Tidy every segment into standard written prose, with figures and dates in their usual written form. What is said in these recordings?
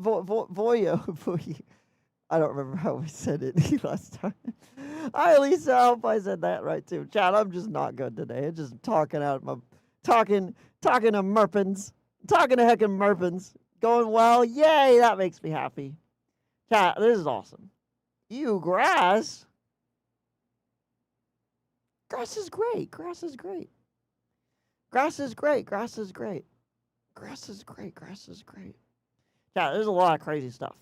Voyo. I don't remember how we said it last time. I at least hope I said that right too. Chat, I'm just not good today. I'm just talking out my talking to merpins. Talking to heckin' merpins. Going well. Yay, that makes me happy. Chat, this is awesome. You grass. Grass is great. Grass is great. Grass is great. Grass is great. Grass is great. Grass is great. Chat, there's a lot of crazy stuff.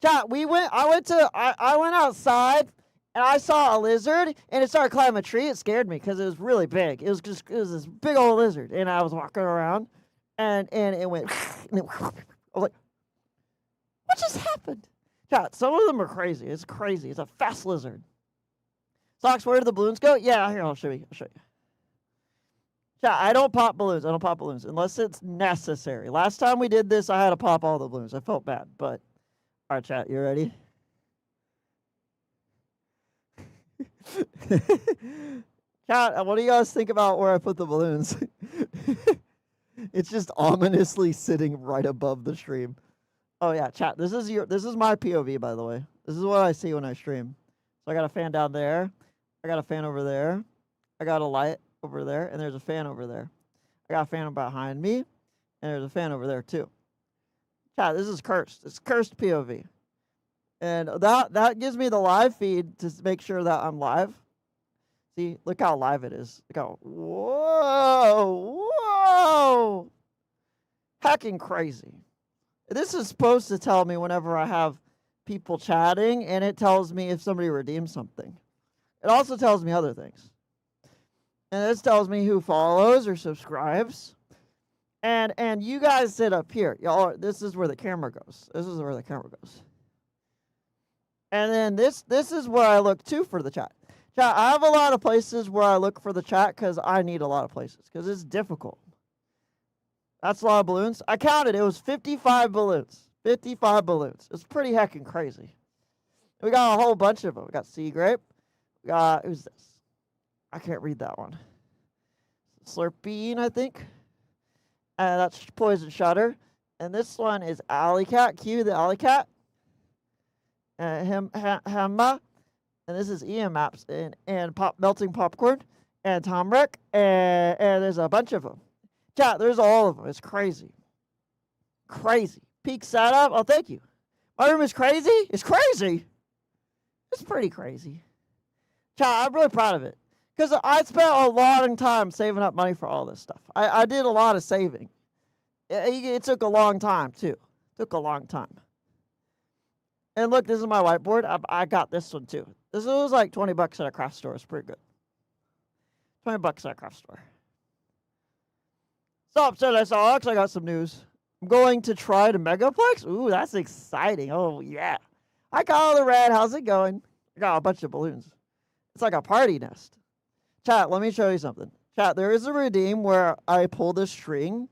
Chat, I went outside and I saw a lizard and it started climbing a tree. It scared me because it was really big. It was this big old lizard. And I was walking around and it went, and I was like, what just happened? Chat, some of them are crazy. It's crazy. It's a fast lizard. Socks, where do the balloons go? Yeah, here, I'll show you. Chat, I don't pop balloons. Unless it's necessary. Last time we did this, I had to pop all the balloons. I felt bad, but all right, chat, you ready? Chat, what do you guys think about where I put the balloons? It's just ominously sitting right above the stream. Oh yeah, chat, this is my POV, by the way. This is what I see when I stream. So I got a fan down there. I got a fan over there. I got a light over there, and there's a fan over there. I got a fan behind me, and there's a fan over there too. Chat, this is cursed. It's cursed POV. And that gives me the live feed to make sure that I'm live. See, look how live it is. Look how, whoa. Hacking crazy. This is supposed to tell me whenever I have people chatting, and it tells me if somebody redeems something. It also tells me other things. And this tells me who follows or subscribes. And you guys sit up here. Y'all, this is where the camera goes. And then this is where I look to for the chat. Chat, I have a lot of places where I look for the chat because I need a lot of places because it's difficult. That's a lot of balloons. I counted. It was 55 balloons. 55 balloons. It's pretty heckin' crazy. We got a whole bunch of them. We got Sea Grape. We got, who's this? I can't read that one. Slurpeen, I think. And that's Poison Shutter. And this one is Alley Cat. Q, the Alley Cat. Hemma. And this is EM Maps. And Melting Popcorn. And Tom Rick. And there's a bunch of them. Chat, there's all of them. It's crazy. Crazy. Peak setup. Oh, thank you. My room is crazy? It's crazy. It's pretty crazy. Chat, I'm really proud of it. Because I spent a lot of time saving up money for all this stuff. I did a lot of saving. It took a long time, too. Took a long time. And look, this is my whiteboard. I got this one, too. This was like $20 at a craft store. It's pretty good. $20 at a craft store. Stop, said I saw Alex. I got some news. I'm going to try to Megaplex. Ooh, that's exciting. Oh, yeah. Hi, Kyle the Red. How's it going? I got a bunch of balloons. It's like a party nest. Chat, let me show you something. Chat, there is a redeem where I pull this string.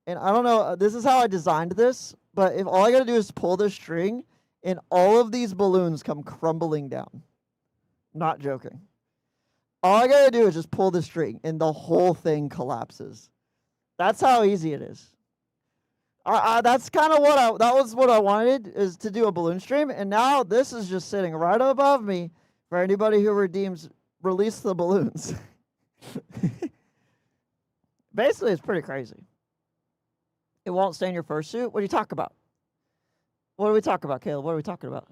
And I don't know, this is how I designed this. But if all I got to do is pull this string, and all of these balloons come crumbling down. Not joking. All I got to do is just pull the string, and the whole thing collapses. That's how easy it is. That's kind of that was what I wanted, is to do a balloon stream. And now this is just sitting right above me for anybody who redeems, release the balloons. Basically, it's pretty crazy. It won't stain your fursuit. What do you talk about? What do we talk about, Caleb? What are we talking about?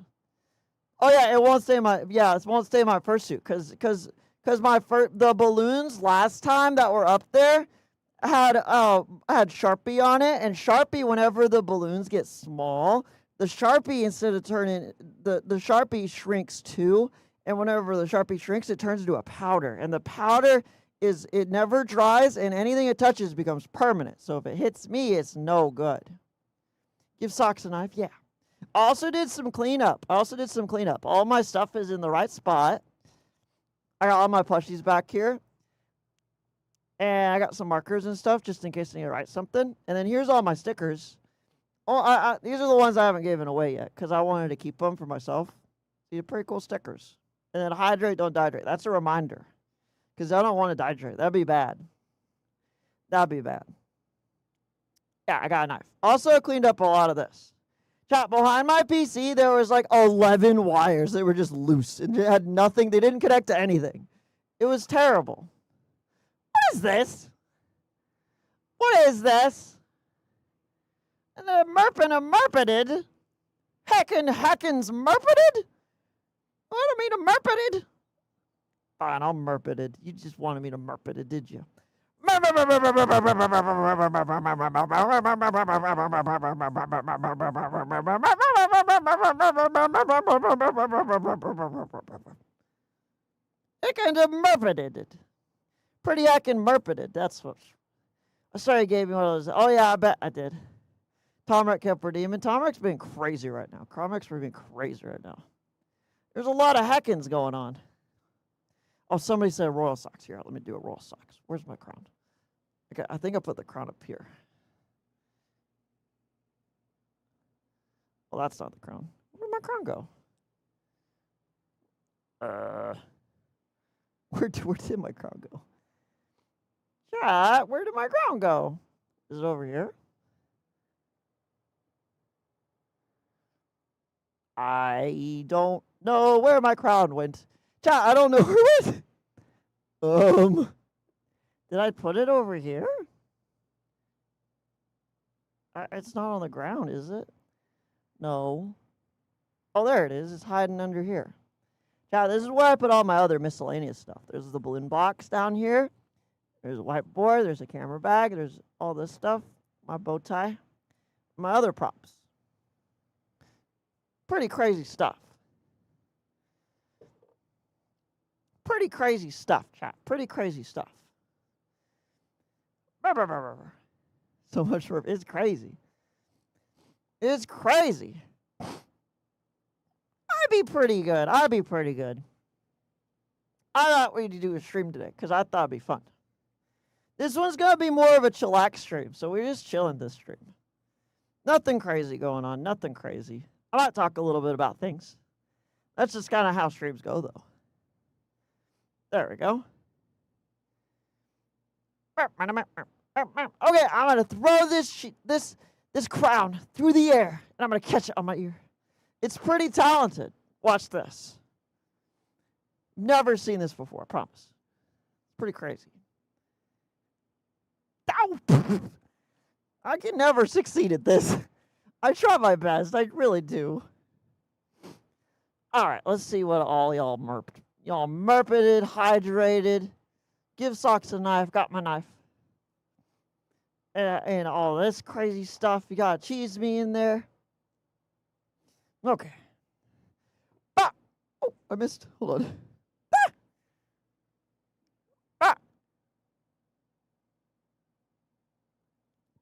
Oh yeah, it won't stain my fursuit because the balloons last time that were up there had Sharpie on it, and Sharpie, whenever the balloons get small, the Sharpie, instead of turning the Sharpie shrinks too, and whenever the Sharpie shrinks, it turns into a powder, and the powder it never dries, and anything it touches becomes permanent. So if it hits me, it's no good. Give socks a knife, yeah. I also did some cleanup. All my stuff is in the right spot. I got all my plushies back here. And I got some markers and stuff just in case I need to write something. And then here's all my stickers. Oh, these are the ones I haven't given away yet because I wanted to keep them for myself. These are pretty cool stickers. And then hydrate, don't dehydrate. That's a reminder because I don't want to dehydrate. That'd be bad. Yeah, I got a knife. Also cleaned up a lot of this. Chat, behind my PC, there was like 11 wires. They were just loose and it had nothing. They didn't connect to anything. It was terrible. What is this? What is this? And a merpin' a merpeted? Heckin's merpeted? I don't mean a merpeted. Fine, I'll merpeted. You just wanted me to merpeted, did you? Heckin' merpeted. Pretty heckin' merpeted. That's what. I sorry I gave you one of those. Oh, yeah, I bet I did. Tomrick kept redeeming. Tomrick's been crazy right now. Tomrick's been crazy right now. There's a lot of heckins going on. Oh, somebody said Royal Socks. Here, let me do a Royal Socks. Where's my crown? Okay, I think I put the crown up here. Well, that's not the crown. Where'd my crown go? Where did my crown go? Chat, where did my crown go? Is it over here? I don't know where my crown went. Chat, I don't know where it went. Did I put it over here? It's not on the ground, is it? No. Oh, there it is. It's hiding under here. Chat, this is where I put all my other miscellaneous stuff. There's the balloon box down here. There's a whiteboard. There's a camera bag. There's all this stuff. My bow tie. My other props. Pretty crazy stuff. Pretty crazy stuff, chat. Pretty crazy stuff. So much for it's crazy. It's crazy. I'd be pretty good. I thought we'd do a stream today because I thought it'd be fun. This one's going to be more of a chillax stream, so we're just chilling this stream. Nothing crazy going on. Nothing crazy. I might talk a little bit about things. That's just kind of how streams go, though. There we go. Okay, I'm going to throw this crown through the air, and I'm going to catch it on my ear. It's pretty talented. Watch this. Never seen this before, I promise. It's pretty crazy. Ow! I can never succeed at this. I try my best. I really do. All right, let's see what all y'all merped. Y'all merpeted, hydrated. Give Socks a knife. Got my knife. And all this crazy stuff. You got cheese me in there. Okay. Ah! Oh, I missed. Hold on. Ah! Ah!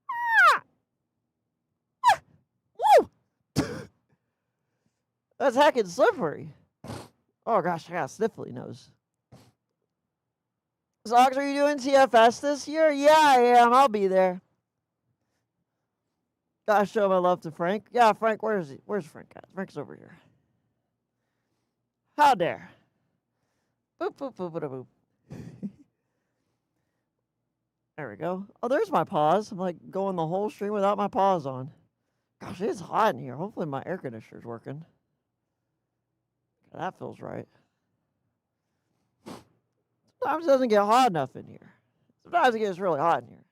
Ah! Ah! Woo! That's heckin' slippery. Oh gosh, I got a sniffly nose. Socks, are you doing TFS this year? Yeah, I am. I'll be there. Gotta show my love to Frank. Yeah, Frank, where is he? Where's Frank at? Frank's over here. How dare. Boop, boop, boop, boop, boop. There we go. Oh, there's my paws. I'm like going the whole stream without my paws on. Gosh, it's hot in here. Hopefully my air conditioner's working. That feels right. Sometimes it doesn't get hot enough in here. Sometimes it gets really hot in here.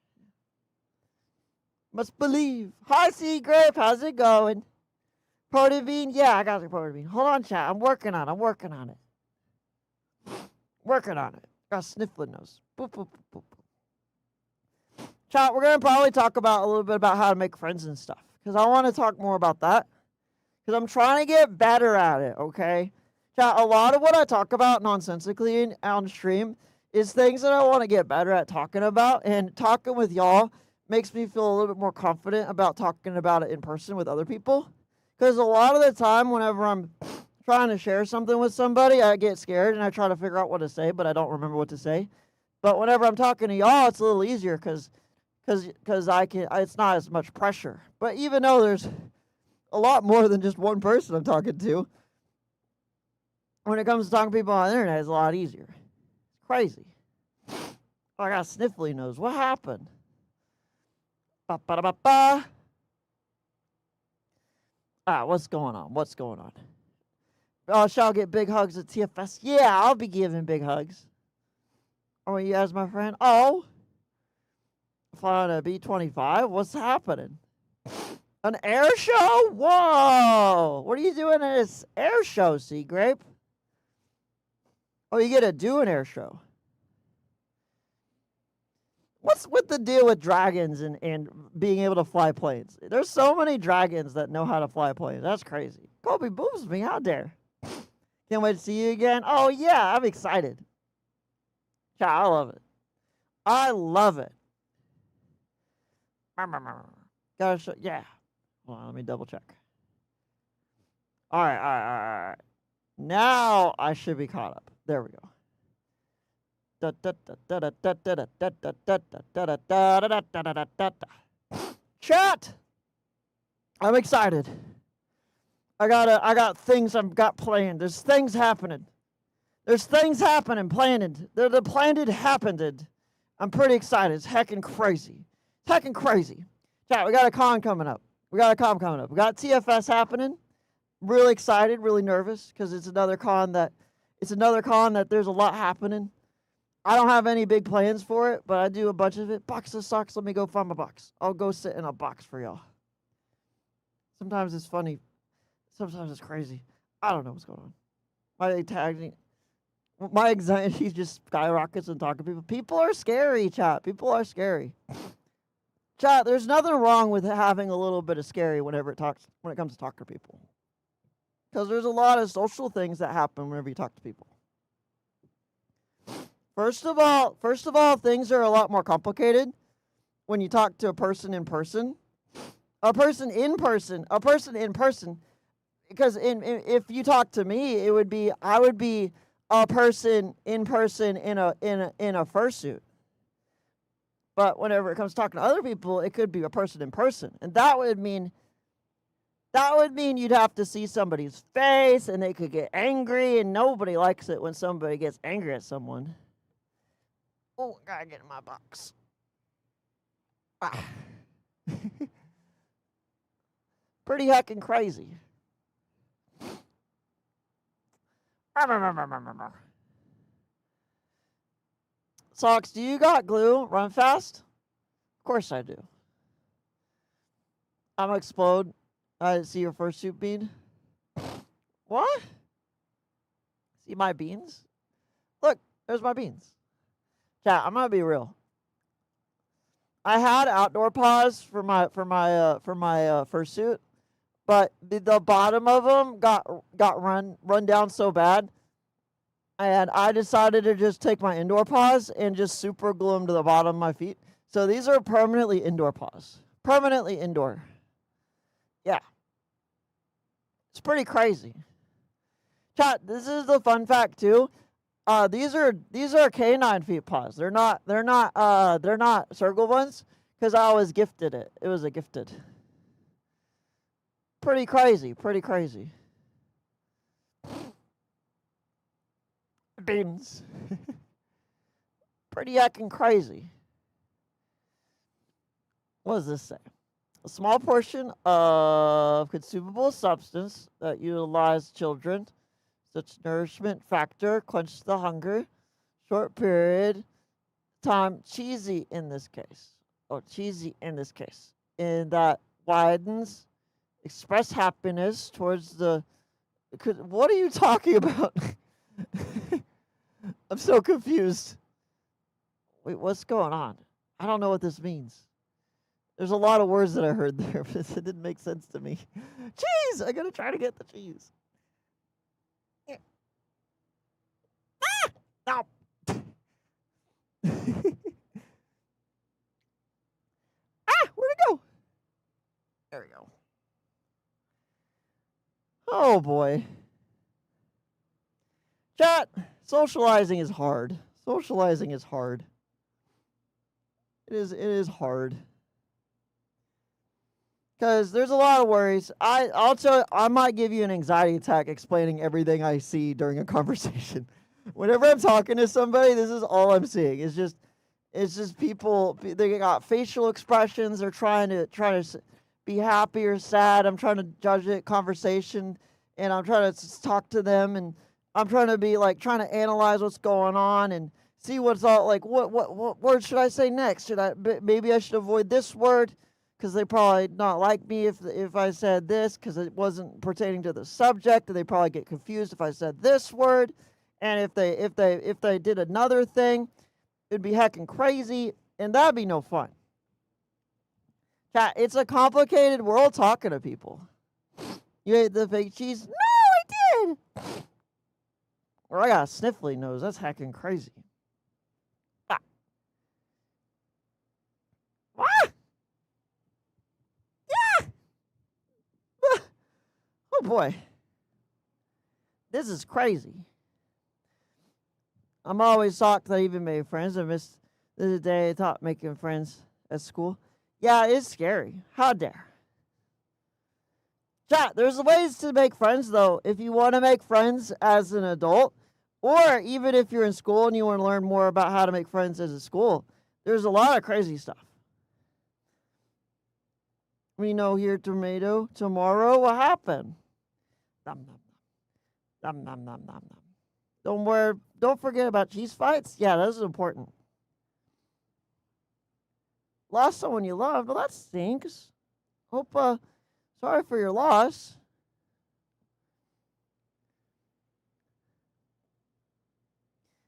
Must believe. Hi, Sea Grape. How's it going? Protein? Yeah, I got the protein. Hold on, chat. I'm working on it. Working on it. Got a sniffling nose. Boop, boop, boop, boop. Chat, we're going to probably talk about a little bit about how to make friends and stuff. Because I want to talk more about that. Because I'm trying to get better at it, okay? Chat, a lot of what I talk about nonsensically on stream is things that I want to get better at talking about. And talking with y'all makes me feel a little bit more confident about talking about it in person with other people. Because a lot of the time, whenever I'm trying to share something with somebody, I get scared and I try to figure out what to say, but I don't remember what to say. But whenever I'm talking to y'all, it's a little easier because it's not as much pressure. But even though there's a lot more than just one person I'm talking to, when it comes to talking to people on the internet, it's a lot easier. It's crazy. Oh, I got a sniffly nose. What happened? Ba-ba-da-ba-ba. What's going on? What's going on? Oh, shall get big hugs at TFS. Yeah, I'll be giving big hugs. Oh, you guys, my friend? Oh, fly on a B-25? What's happening? An air show? Whoa! What are you doing at this air show, Sea Grape? Oh, you get to do an air show. What's with the deal with dragons and being able to fly planes? There's so many dragons that know how to fly planes. That's crazy. Kobe booms me. How dare. Can't wait to see you again. Oh, yeah. I'm excited. Yeah, I love it. I love it. Gotta show. Yeah. Hold on. Let me double check. All right. Now I should be caught up. There we go. Chat. I'm excited. I got things I've got planned. There's things happening. There's things happening, planned. The planned happened. I'm pretty excited. It's heckin' crazy. It's heckin' crazy. Chat, we got a con coming up. We got TFS happening. Really excited, really nervous, because it's another con that there's a lot happening. I don't have any big plans for it, but I do a bunch of it. Box of socks. Let me go find my box. I'll go sit in a box for y'all. Sometimes it's funny. Sometimes it's crazy. I don't know what's going on. My anxiety just skyrockets and talking to people. People are scary, chat. People are scary. Chat, there's nothing wrong with having a little bit of scary when it comes to talking to people. Because there's a lot of social things that happen whenever you talk to people. First of all, things are a lot more complicated when you talk to a person in person. A person in person. Because if you talk to me, I would be a person in person in a fursuit. But whenever it comes to talking to other people, it could be a person in person, and that would mean you'd have to see somebody's face, and they could get angry, and nobody likes it when somebody gets angry at someone. Oh, gotta get in my box. Pretty heckin' crazy. Socks, do you got glue? Run fast? Of course I do. I'm gonna explode. I didn't see your fursuit bean. What? See my beans? Look, there's my beans. Chat, I'm gonna be real. I had outdoor paws for my fursuit, but the bottom of them got run down so bad, and I decided to just take my indoor paws and just super glue them to the bottom of my feet. So these are permanently indoor paws. Permanently indoor. Yeah. It's pretty crazy. Chat, this is the fun fact too. These are canine feet paws. They're not circle ones, because I was gifted it. It was a gifted. Pretty crazy. Beans. Pretty heckin' crazy. What does this say? A small portion of consumable substance that utilize children, such nourishment factor, quench the hunger, short period, time, cheesy in this case. And that widens, express happiness towards the, what are you talking about? I'm so confused. Wait, what's going on? I don't know what this means. There's a lot of words that I heard there, but it didn't make sense to me. Cheese! I gotta try to get the cheese. No. Where'd it go? There we go. Oh boy. Chat, socializing is hard. It is hard. Because there's a lot of worries. I'll tell you, I might give you an anxiety attack explaining everything I see during a conversation. Whenever I'm talking to somebody, this is all I'm seeing. It's just people. They got facial expressions. They're trying to be happy or sad. I'm trying to judge it, conversation, and I'm trying to talk to them, and I'm trying to be like trying to analyze what's going on and see what's all like. What word should I say next? Maybe I should avoid this word because they probably not like me if I said this because it wasn't pertaining to the subject, and they probably get confused if I said this word. And if they did another thing, it'd be heckin' crazy, and that'd be no fun. Chat, it's a complicated world talking to people. You ate the fake cheese? No, I did. Or I got a sniffly nose. That's heckin' crazy. Ah. Ah. Yeah. Ah. Oh boy. This is crazy. I'm always shocked that I even made friends. I missed the day I taught making friends at school. Yeah, it's scary. How dare. Chat, there's ways to make friends, though. If you want to make friends as an adult, or even if you're in school and you want to learn more about how to make friends as a school, there's a lot of crazy stuff. We know here tomato. Tomorrow, what happened? Nom, nom, nom, nom, nom, nom, nom. Don't forget about cheese fights. Yeah, those are important. Lost someone you loved. Well, that stinks. Hope, sorry for your loss.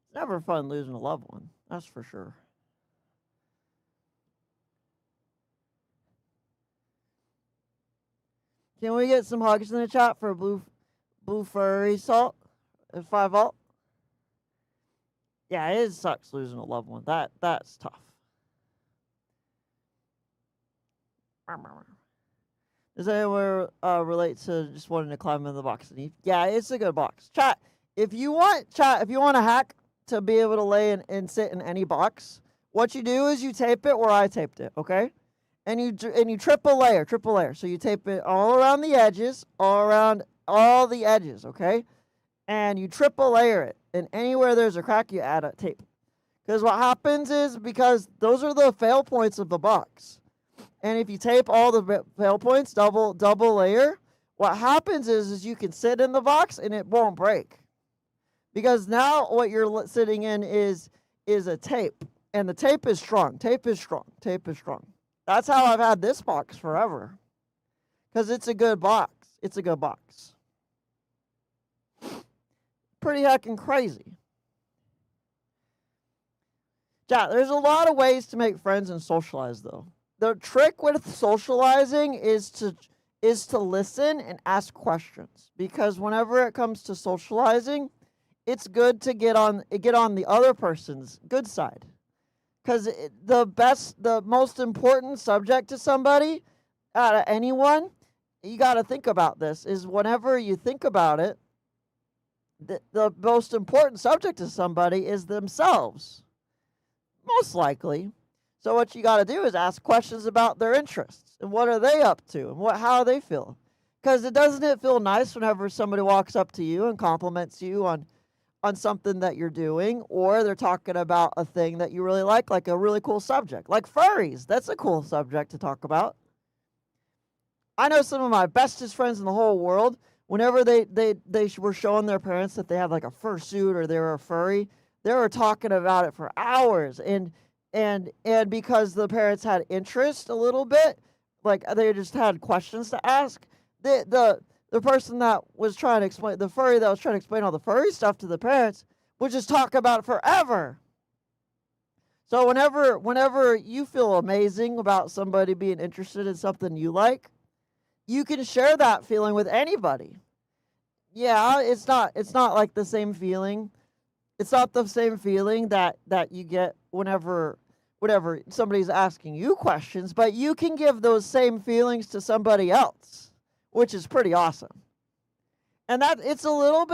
It's never fun losing a loved one. That's for sure. Can we get some hugs in the chat for blue furry salt at 5 volt? Yeah, it sucks losing a loved one. That's tough. Does anyone relate to just wanting to climb in the box? Yeah, it's a good box. Chat, if you want a hack to be able to lay and sit in any box, what you do is you tape it where I taped it, okay? And you triple layer. So you tape it all around the edges, all around all the edges, okay? And you triple layer it. And anywhere there's a crack, you add a tape. Because what happens is, because those are the fail points of the box. And if you tape all the fail points, double layer, what happens is you can sit in the box and it won't break. Because now what you're sitting in is a tape. And the tape is strong. Tape is strong. That's how I've had this box forever. Because it's a good box. Pretty heckin' crazy. Yeah, there's a lot of ways to make friends and socialize, though. The trick with socializing is to listen and ask questions, because whenever it comes to socializing, it's good to get on the other person's good side, because the most important subject to somebody, out of anyone, you got to think about this, is whenever you think about it, the most important subject to somebody is themselves, most likely. So what you got to do is ask questions about their interests and what are they up to and how they feel. Because doesn't it feel nice whenever somebody walks up to you and compliments you on something that you're doing, or they're talking about a thing that you really like a really cool subject, like furries. That's a cool subject to talk about. I know some of my bestest friends in the whole world, whenever they were showing their parents that they have like a fursuit or they were a furry, they were talking about it for hours. And because the parents had interest a little bit, like they just had questions to ask, the person that was trying to explain, the furry that was trying to explain all the furry stuff to the parents, would just talk about it forever. So whenever you feel amazing about somebody being interested in something you like, you can share that feeling with anybody. Yeah, it's not like the same feeling. It's not the same feeling that you get whenever somebody's asking you questions, but you can give those same feelings to somebody else, which is pretty awesome. And that it's a little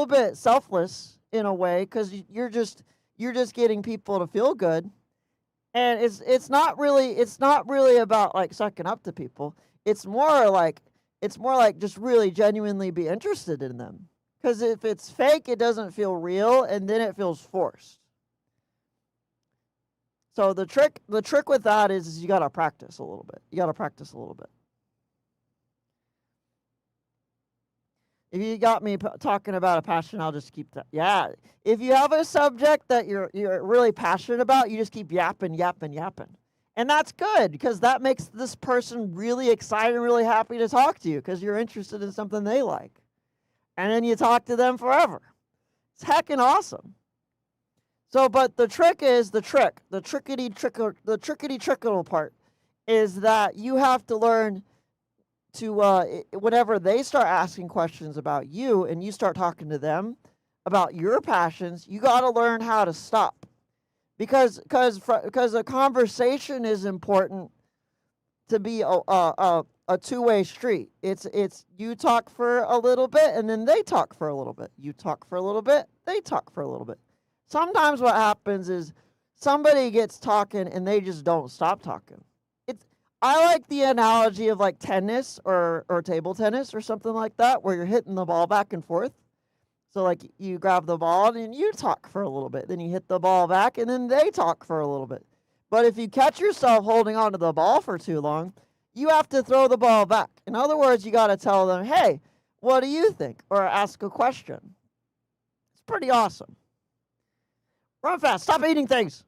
bit selfless in a way, because you're just getting people to feel good. And it's not really about like sucking up to people. It's more like just really genuinely be interested in them. Because if it's fake, it doesn't feel real, and then it feels forced. So the trick with that is you got to practice a little bit. You got to practice a little bit. If you got me talking about a passion, I'll just keep that. Yeah. If you have a subject that you're really passionate about, you just keep yapping, yapping, yapping. And that's good because that makes this person really excited and really happy to talk to you because you're interested in something they like. And then you talk to them forever. It's heckin' awesome. So, but the trick is the trickety trickle part is that you have to learn to, whenever they start asking questions about you and you start talking to them about your passions, you got to learn how to stop. Because a conversation is important to be a two-way street. It's you talk for a little bit and then they talk for a little bit. You talk for a little bit, they talk for a little bit. Sometimes what happens is somebody gets talking and they just don't stop talking. I like the analogy of like tennis or table tennis or something like that, where you're hitting the ball back and forth. So like you grab the ball and you talk for a little bit, then you hit the ball back and then they talk for a little bit. But if you catch yourself holding onto the ball for too long, you have to throw the ball back. In other words, you got to tell them, hey, what do you think? Or ask a question. It's pretty awesome. Run fast. Stop eating things.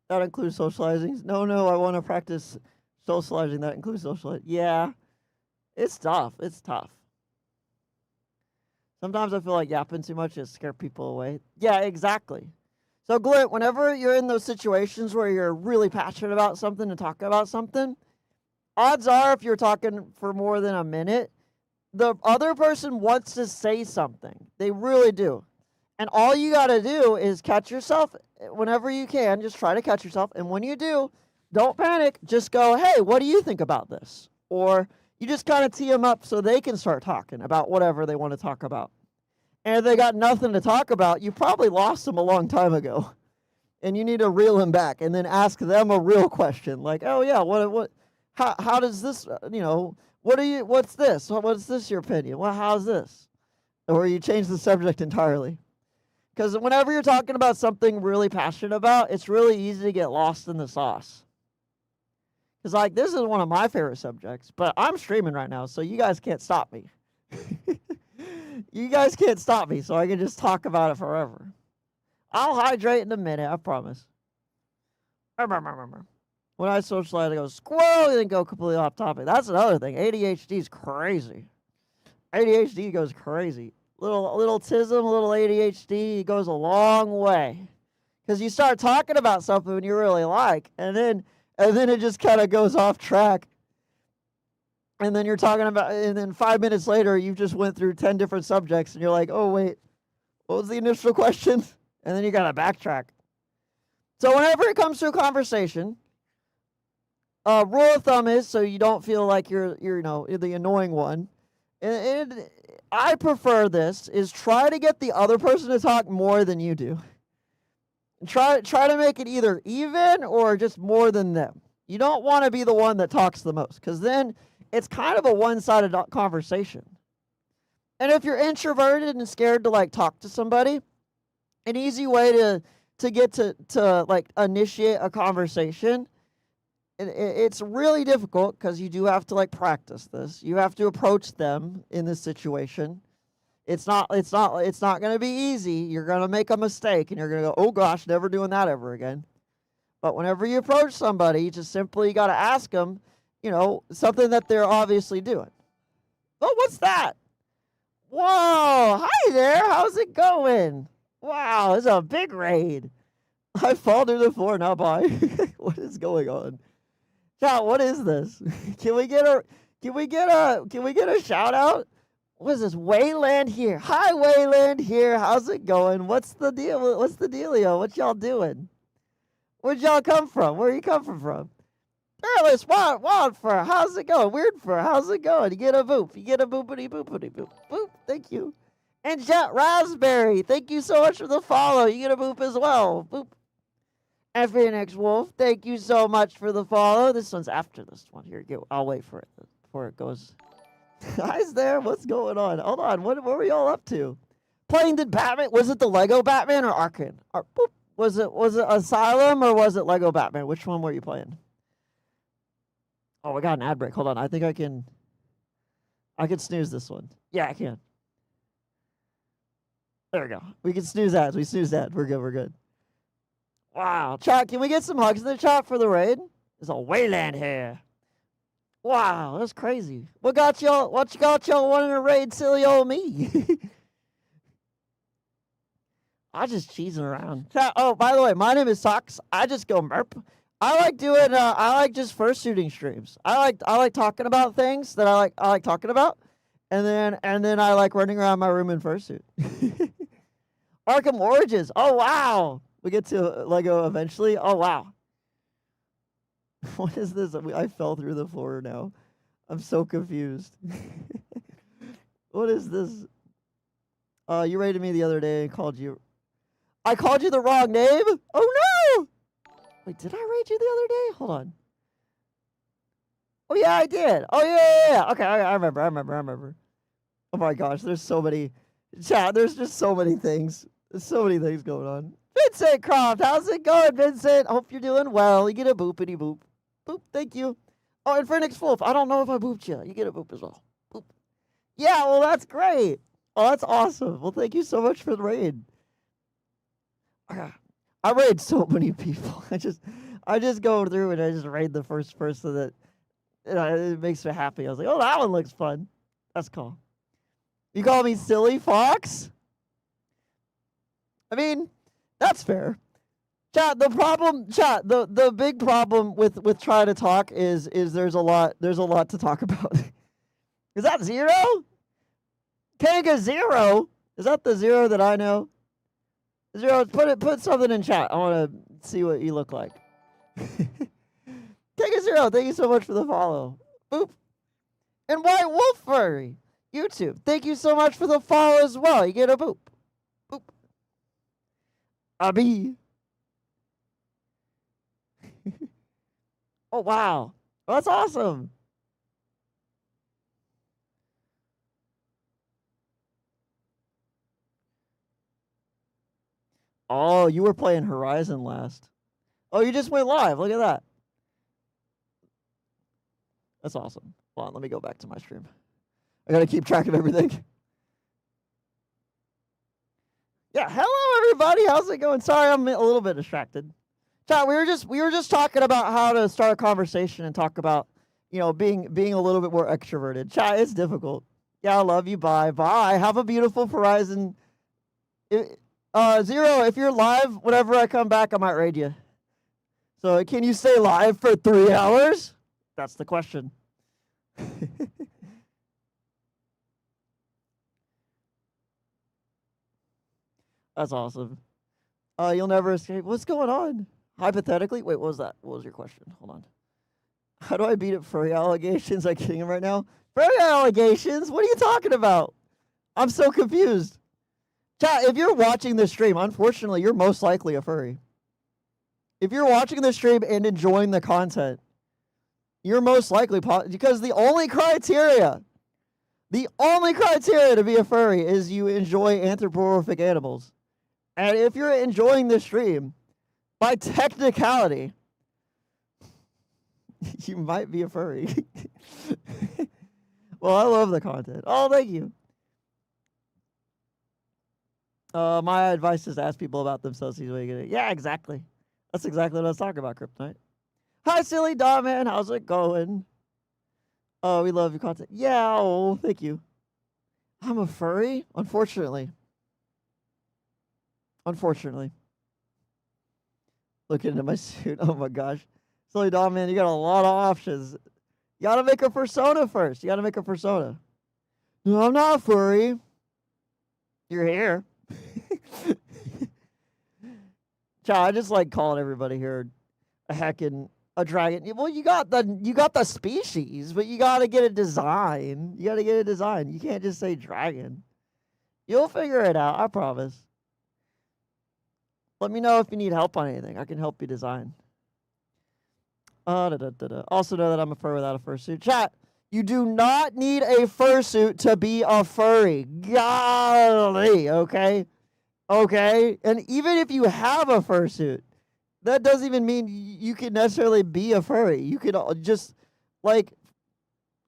That includes socializing. No, I want to practice socializing. That includes socializing. Yeah, it's tough. It's tough. Sometimes I feel like yapping too much just scare people away. Yeah, exactly. So, Glint, whenever you're in those situations where you're really passionate about something and talk about something, odds are if you're talking for more than a minute, the other person wants to say something. They really do. And all you got to do is catch yourself whenever you can. Just try to catch yourself. And when you do, don't panic. Just go, hey, what do you think about this? Or you just kind of tee them up so they can start talking about whatever they want to talk about. And if they got nothing to talk about, you probably lost them a long time ago. And you need to reel them back and then ask them a real question. Like, oh, yeah, how does this, what's this? What's this your opinion? Well, how's this? Or you change the subject entirely. Because whenever you're talking about something really passionate about, it's really easy to get lost in the sauce. Because, like, this is one of my favorite subjects, but I'm streaming right now, so you guys can't stop me. You guys can't stop me, so I can just talk about it forever. I'll hydrate in a minute, I promise. When I socialize, I go, squirrel, and then go completely off topic. That's another thing. ADHD is crazy. ADHD goes crazy. Little autism, little ADHD goes a long way. Because you start talking about something you really like, and then it just kind of goes off track. And then you're talking about, and then 5 minutes later, you just went through 10 different subjects, and you're like, oh, wait, what was the initial question? And then you got to backtrack. So whenever it comes to a conversation, rule of thumb is, so you don't feel like you're the annoying one, and I prefer this, is try to get the other person to talk more than you do. Try to make it either even or just more than them. You don't want to be the one that talks the most, because then it's kind of a one-sided conversation. And if you're introverted and scared to like talk to somebody, an easy way to get to like initiate a conversation, it's really difficult because you do have to like practice this. You have to approach them in this situation. It's not going to be easy. You're going to make a mistake and you're going to go, oh gosh, never doing that ever again. But whenever you approach somebody, you just simply got to ask them, something that they're obviously doing. Oh, what's that? Whoa, hi there. How's it going? Wow, it's a big raid. I fall to the floor, now bye. What is going on? Chat, what is this? Can we get a shout out? What is this? Wayland here. Hi, Wayland here. How's it going? What's the deal? What's the dealio? What y'all doing? Where'd y'all come from? Where are you coming from? Fearless wild fur. How's it going? Weird fur. How's it going? You get a boop. You get a boopity boopity boop. Boop. Thank you. And Jet Raspberry. Thank you so much for the follow. You get a boop as well. Boop. And Phoenix Wolf. Thank you so much for the follow. This one's after this one. Here, I'll wait for it before it goes. Guys there, what's going on? Hold on. What were y'all up to? Playing the Batman? Was it the Lego Batman or Arkham? Boop. Was it Asylum or was it Lego Batman? Which one were you playing? Oh, we got an ad break. Hold on. I think I can snooze this one. Yeah, I can. There we go. We can snooze ads. We snooze that. We're good. We're good. Wow. Chat, can we get some hugs in the chat for the raid? There's a Wayland here. Wow, that's crazy. What got y'all wanting to raid silly old me? I just cheesing around. Chat, oh, by the way, my name is Socks. I just go merp. I like doing I like just fursuiting streams. I like talking about things that I like talking about. And then I like running around my room in fursuit. Arkham Origins. Oh wow. We get to Lego eventually. Oh wow. What is this? I fell through the floor now. I'm so confused. What is this? You rated me the other day and called you. I called you the wrong name? Oh no! Wait, did I rate you the other day? Hold on. Oh yeah, I did. Oh yeah. Okay, I remember. Oh my gosh, there's so many. Chat, there's just so many things. There's so many things going on. Vincent Croft, how's it going, Vincent? Hope you're doing well. You get a boopity boop. Boop, thank you. Oh, and Phoenix Wolf, I don't know if I booped you. You get a boop as well. Boop. Yeah, well, that's great. Oh, that's awesome. Well, thank you so much for the raid. I raid so many people. I just go through and I just raid the first person that it makes me happy. I was like, oh, that one looks fun. That's cool. You call me Silly Fox? I mean, that's fair. Chat, the big problem with trying to talk is there's a lot to talk about. Is that zero? Kanga Zero? Is that the zero that I know? Zero, put something in chat. I want to see what you look like. Kanga Zero, thank you so much for the follow. Boop. And White Wolf Furry, YouTube, thank you so much for the follow as well. You get a boop. Boop. Abi. Oh, wow. Oh, that's awesome. Oh, you were playing Horizon last. Oh, you just went live. Look at that. That's awesome. Hold on, let me go back to my stream. I got to keep track of everything. Yeah, hello everybody. How's it going? Sorry, I'm a little bit distracted. Chat, we were just talking about how to start a conversation and talk about, being a little bit more extroverted. Chat, it's difficult. Yeah, I love you. Bye. Bye. Have a beautiful Horizon. Zero, if you're live, whenever I come back, I might raid you. So can you stay live for 3 hours? That's the question. That's awesome. You'll never escape. What's going on? Hypothetically? Wait, what was that? What was your question? Hold on. How do I beat up furry allegations? I'm kidding him right now. Furry allegations? What are you talking about? I'm so confused. Chat, if you're watching this stream, unfortunately, you're most likely a furry. If you're watching the stream and enjoying the content, you're most likely because the only criteria to be a furry is you enjoy anthropomorphic animals. And if you're enjoying this stream, by technicality, you might be a furry. Well, I love the content. Oh, thank you. My advice is to ask people about themselves. Yeah, exactly. That's exactly what I was talking about, Kryptonite. Hi, Silly Dog Man. How's it going? Oh, we love your content. Yeah, oh, thank you. I'm a furry? Unfortunately. Looking into my suit. Oh my gosh. Silly Dog Man, you got a lot of options. You gotta make a persona first. No, I'm not a furry. You're here. Child, I just like calling everybody here a heckin' a dragon. Well, you got the species, but you gotta get a design. You can't just say dragon. You'll figure it out, I promise. Let me know if you need help on anything. I can help you design. Also know that I'm a furry without a fursuit. Chat, you do not need a fursuit to be a furry. Golly, okay? Okay? And even if you have a fursuit, that doesn't even mean you can necessarily be a furry. You could just like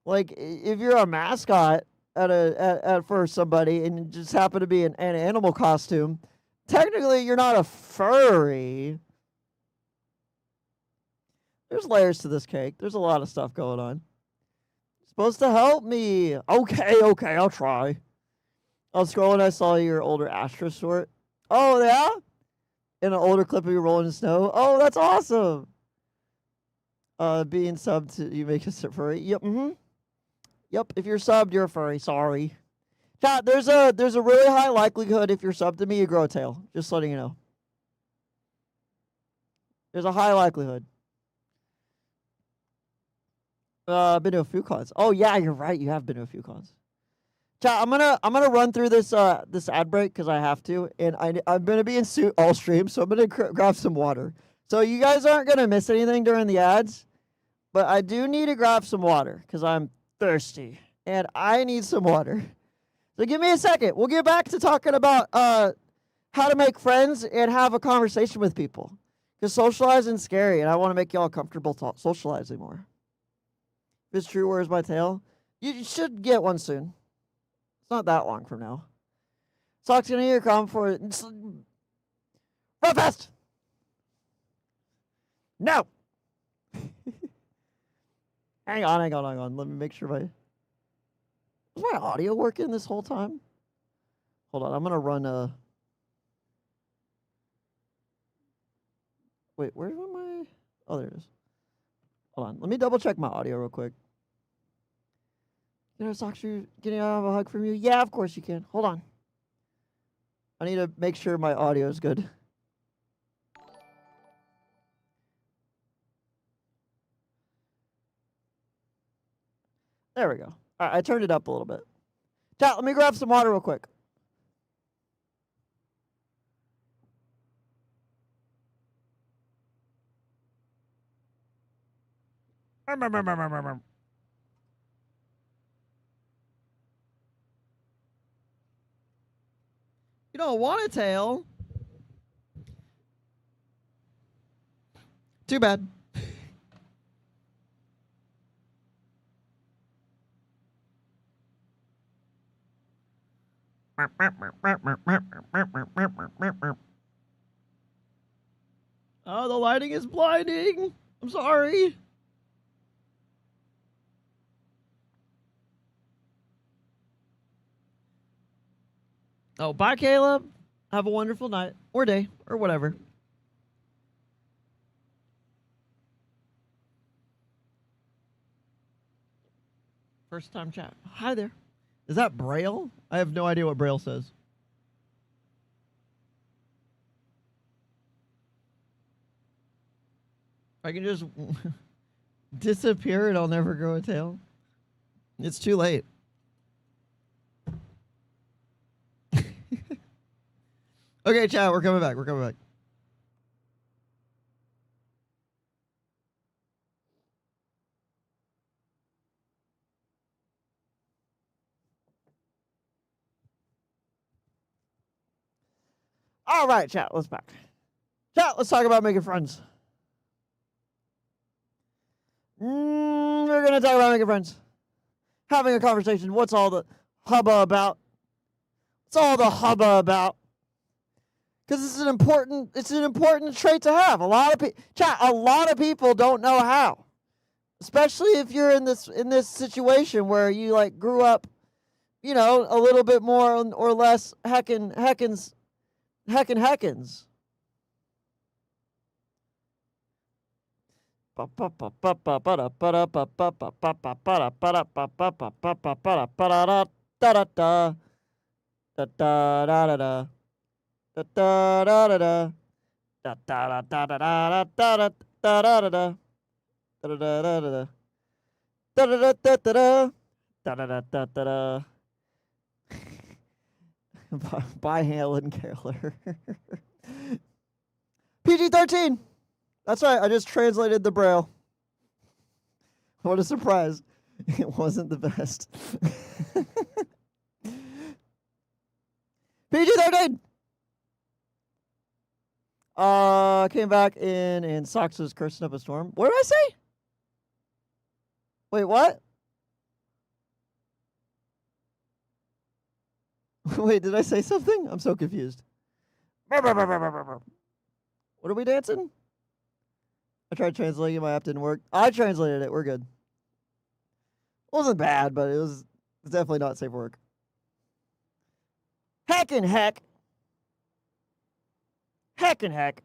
if you're a mascot at for somebody and you just happen to be an animal costume, technically you're not a furry. There's layers to this cake. There's a lot of stuff going on. You're supposed to help me. Okay, I'll try. I was scrolling, I saw your older Astro short. Oh, yeah? In an older clip of you rolling in snow. Oh, that's awesome. Being subbed to you make us a furry. Yep, Yep, if you're subbed, you're a furry. Sorry. Chat, there's a really high likelihood if you're subbed to me, you grow a tail. Just letting you know. There's a high likelihood. Been to a few cons. Oh yeah, you're right. You have been to a few cons. Chat, I'm gonna run through this this ad break because I have to, and I'm gonna be in suit all stream, so I'm gonna grab some water. So you guys aren't gonna miss anything during the ads, but I do need to grab some water because I'm thirsty and I need some water. So give me a second. We'll get back to talking about how to make friends and have a conversation with people. Because socializing's scary, and I want to make y'all comfortable socializing more. If it's true, where's my tail? You should get one soon. It's not that long from now. Sock's gonna hear come for it. Run fast! No! Hang on. Let me make sure was my audio working this whole time? Hold on, I'm gonna run a. Wait, where's my? Oh, there it is. Hold on, let me double check my audio real quick. Can I have a hug from you? Yeah, of course you can. Hold on. I need to make sure my audio is good. There we go. All right, I turned it up a little bit. Chat, let me grab some water real quick. You don't want a tail. Too bad. Oh, the lighting is blinding. I'm sorry. Oh, bye, Caleb. Have a wonderful night or day or whatever. First time chat. Hi there. Is that Braille? I have no idea what Braille says. I can just disappear and I'll never grow a tail. It's too late. Okay, chat, we're coming back. All right, chat, let's back. Chat, let's talk about making friends. We're going to talk about making friends. Having a conversation. What's all the hubba about? What's all the hubba about? Because it's an important trait to have. A lot of people don't know how. Especially if you're in this situation where you like grew up, you know, a little bit more or less heckins. By Helen Keller. PG-13. That's right. I just translated the Braille. What a surprise. It wasn't the best. PG-13. Came back in and Socks was cursing up a storm. What did I say? Wait, what? Wait, did I say something? I'm so confused. What are we dancing? I tried translating it. My app didn't work. I translated it. We're good. It wasn't bad, but it was definitely not safe for work. Heckin' heck. Heckin' heck.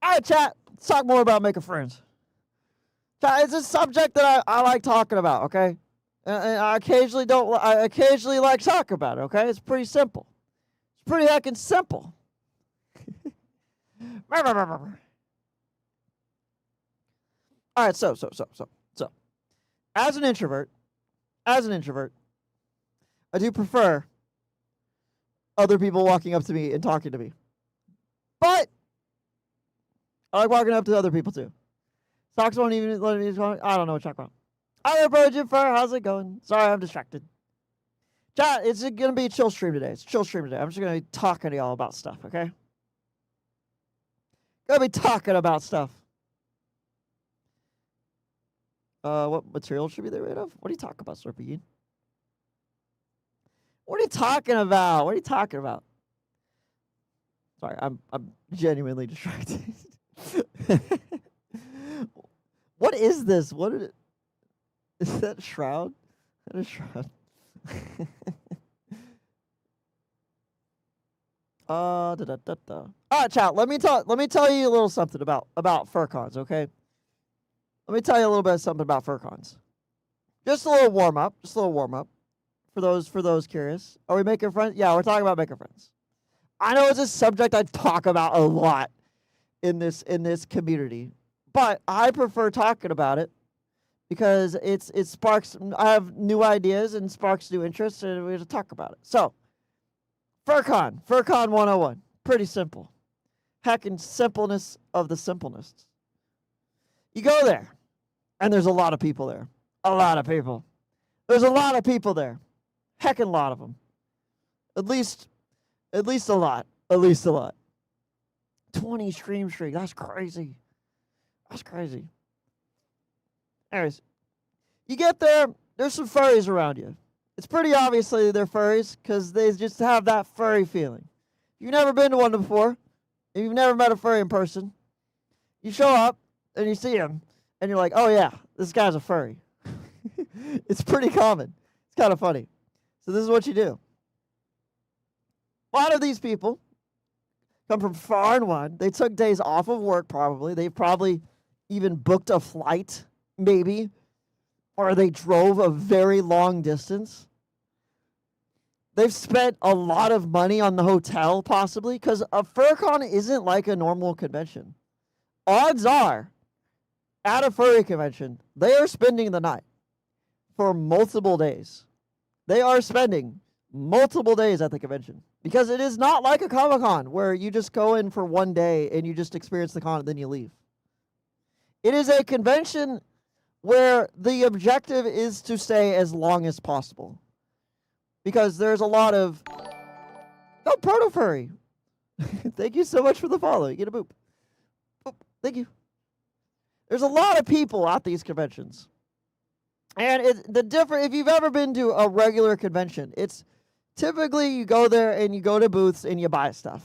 All right, chat. Let's talk more about making friends. Chat, it's a subject that I like talking about, okay? And I occasionally don't. I occasionally like talking about it, okay? It's pretty simple. It's pretty heckin' simple. All right, so. As an introvert, I do prefer other people walking up to me and talking to me. But I like walking up to other people too. Socks won't even let me talk. I don't know what you're talking about. All right, bro, Jim Fur, how's it going? Sorry, I'm distracted. Chat, it's going to be a chill stream today. It's a chill stream today. I'm just going to be talking to y'all about stuff, okay? Going to be talking about stuff. What material should we get rid of? What are you talking about, Slurpee? What are you talking about? What are you talking about? Sorry, I'm genuinely distracted. What is this? What is that shroud? That is shroud. All right, chat. Let me tell you a little something about FurCons, okay? Let me tell you a little bit of something about FurCons. Just a little warm up. For those curious. Are we making friends? Yeah, we're talking about making friends. I know it's a subject I talk about a lot in this community, but I prefer talking about it because it sparks. I have new ideas and sparks new interests, and we're going to talk about it. So, FurCon 101, pretty simple. Heckin' simpleness of the simpleness. You go there, and there's a lot of people there. A lot of people. There's a lot of people there. Heckin' lot of them. At least a lot. 20 stream streak. That's crazy. Anyways, you get there, there's some furries around you. It's pretty obviously they're furries because they just have that furry feeling. If you've never been to one before, if you've never met a furry in person, you show up and you see him and you're like, oh yeah, this guy's a furry. It's pretty common. It's kind of funny. So this is what you do. A lot of these people come from far and wide. They took days off of work probably. They probably even booked a flight, maybe. Or they drove a very long distance. They've spent a lot of money on the hotel, possibly, because a FurCon isn't like a normal convention. Odds are, at a furry convention, they are spending the night for multiple days. They are spending multiple days at the convention because it is not like a Comic-Con where you just go in for one day and you just experience the con and then you leave. It is a convention where the objective is to stay as long as possible because there's a lot of Proto Furry. Thank you so much for the follow. You get a boop. Boop. Thank you. There's a lot of people at these conventions. And if you've ever been to a regular convention, it's typically you go there and you go to booths and you buy stuff.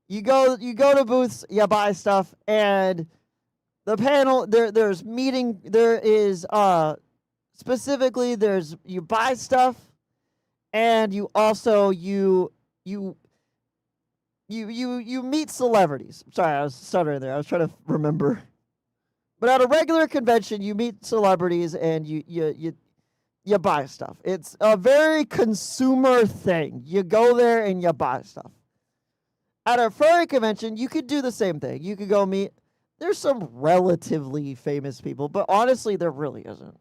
You go to booths, you buy stuff, and the panel there's meeting. There is specifically you buy stuff, and you also you meet celebrities. Sorry, I was stuttering there. I was trying to remember. But at a regular convention, you meet celebrities and you buy stuff. It's a very consumer thing. You go there and you buy stuff. At a furry convention, you could do the same thing. You could go meet. There's some relatively famous people, but honestly, there really isn't.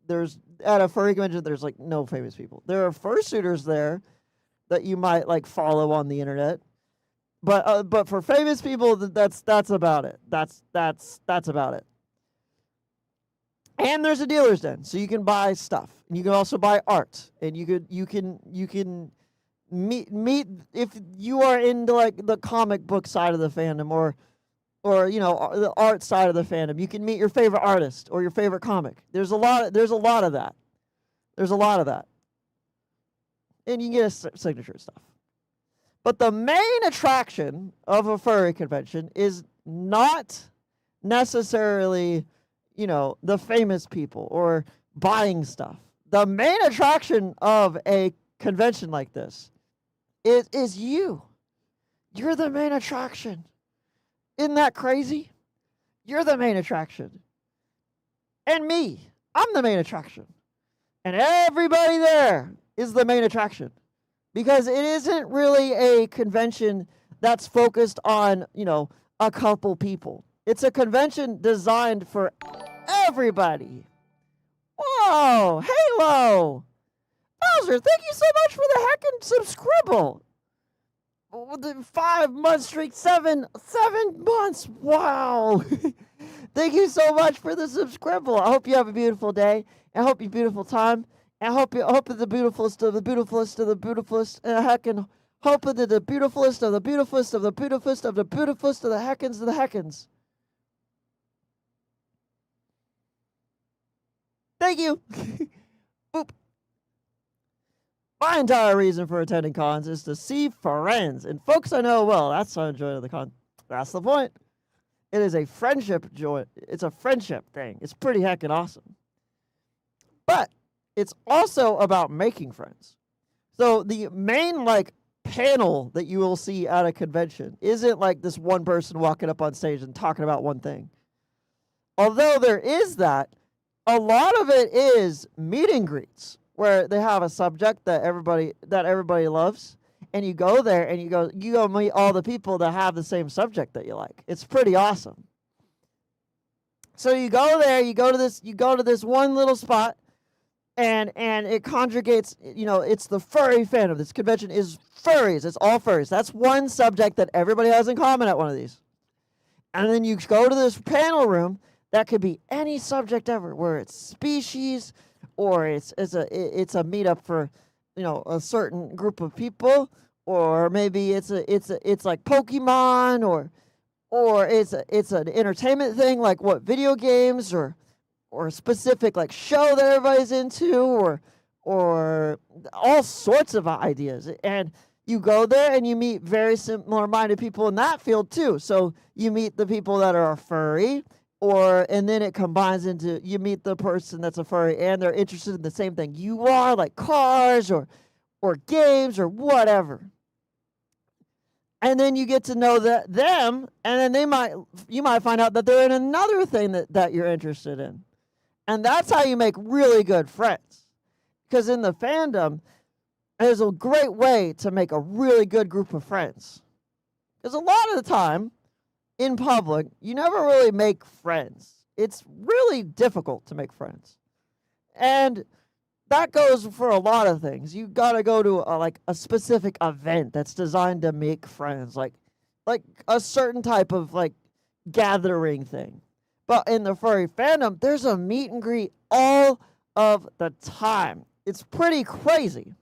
There's at a furry convention, there's like no famous people. There are fursuiters there that you might like follow on the internet. But for famous people, that's about it. That's about it. And there's a dealer's den, so you can buy stuff. And you can also buy art. And you can meet if you are into like the comic book side of the fandom, or the art side of the fandom. You can meet your favorite artist or your favorite comic. There's a lot of that. There's a lot of that. And you can get a signature stuff. But the main attraction of a furry convention is not necessarily, the famous people or buying stuff. The main attraction of a convention like this is you. You're the main attraction. Isn't that crazy? You're the main attraction. And me, I'm the main attraction. And everybody there is the main attraction. Because it isn't really a convention that's focused on, a couple people. It's a convention designed for everybody. Whoa, Halo! Bowser, thank you so much for the heckin' subscribble. The 5 month streak, 7 months. Wow. Thank you so much for the subscribble. I hope you have a beautiful day. I hope you have a beautiful time. I hope that the beautifulest of the beautifulest of the beautifulest, and heckin' hope that the beautifulest of the beautifulest of the beautifulest of the beautifulest of the heckins of the heckins. Thank you. Boop. My entire reason for attending cons is to see friends and folks I know well. That's the joy of the con. That's the point. It is a friendship joy. It's a friendship thing. It's pretty heckin' awesome. But it's also about making friends. So the main panel that you will see at a convention isn't like this one person walking up on stage and talking about one thing. Although there is that, a lot of it is meet and greets where they have a subject that everybody loves, and you go there and you go meet all the people that have the same subject that you like. It's pretty awesome. So you go there, you go to this one little spot, and it conjugates, it's the furry fandom. This convention is furries. It's all furries. That's one subject that everybody has in common at one of these. And then you go to this panel room that could be any subject ever, where it's species, or it's a meetup for, a certain group of people, or maybe it's like Pokemon, or it's an entertainment thing like what video games, or a specific show that everybody's into, or all sorts of ideas. And you go there and you meet very similar minded people in that field too. So you meet the people that are furry, and then it combines into, you meet the person that's a furry and they're interested in the same thing you are, like cars or games or whatever. And then you get to know them, and then you might find out that they're in another thing that you're interested in. And that's how you make really good friends. Because in the fandom, there's a great way to make a really good group of friends. Because a lot of the time, in public, you never really make friends. It's really difficult to make friends. And that goes for a lot of things. You got to go to a specific event that's designed to make friends, like a certain type of gathering thing. But in the furry fandom, there's a meet and greet all of the time. It's pretty crazy.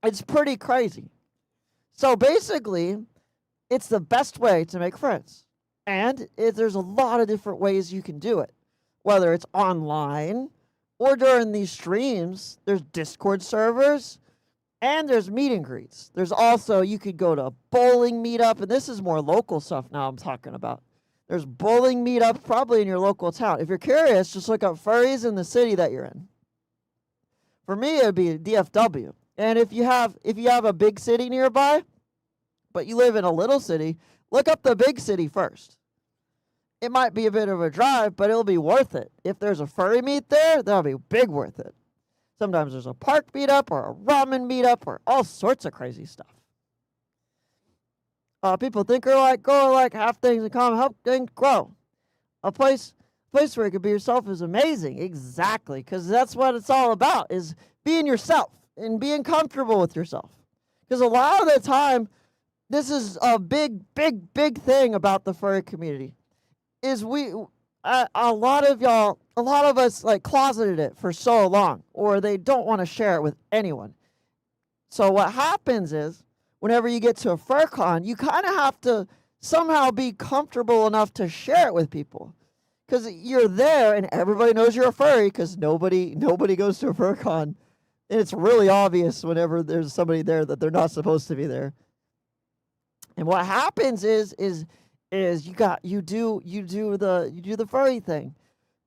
It's pretty crazy. So basically, it's the best way to make friends. And there's a lot of different ways you can do it. Whether it's online or during these streams, there's Discord servers, and there's meet and greets. There's also, you could go to a bowling meetup, and this is more local stuff now I'm talking about. There's bowling meetups probably in your local town. If you're curious, just look up furries in the city that you're in. For me, it would be DFW. And if you have a big city nearby, but you live in a little city, look up the big city first. It might be a bit of a drive, but it'll be worth it. If there's a furry meet there, that'll be big worth it. Sometimes there's a park meetup or a ramen meetup or all sorts of crazy stuff. People think have things in common, help things grow. A place where you can be yourself is amazing. Exactly, because that's what it's all about, is being yourself and being comfortable with yourself. Because a lot of the time, this is a big, big, big thing about the furry community, is A lot of y'all, a lot of us like closeted it for so long, or they don't want to share it with anyone. So what happens is, whenever you get to a fur con, you kind of have to somehow be comfortable enough to share it with people, because you're there and everybody knows you're a furry. Because nobody goes to a fur con, and it's really obvious whenever there's somebody there that they're not supposed to be there. And what happens is you do the furry thing,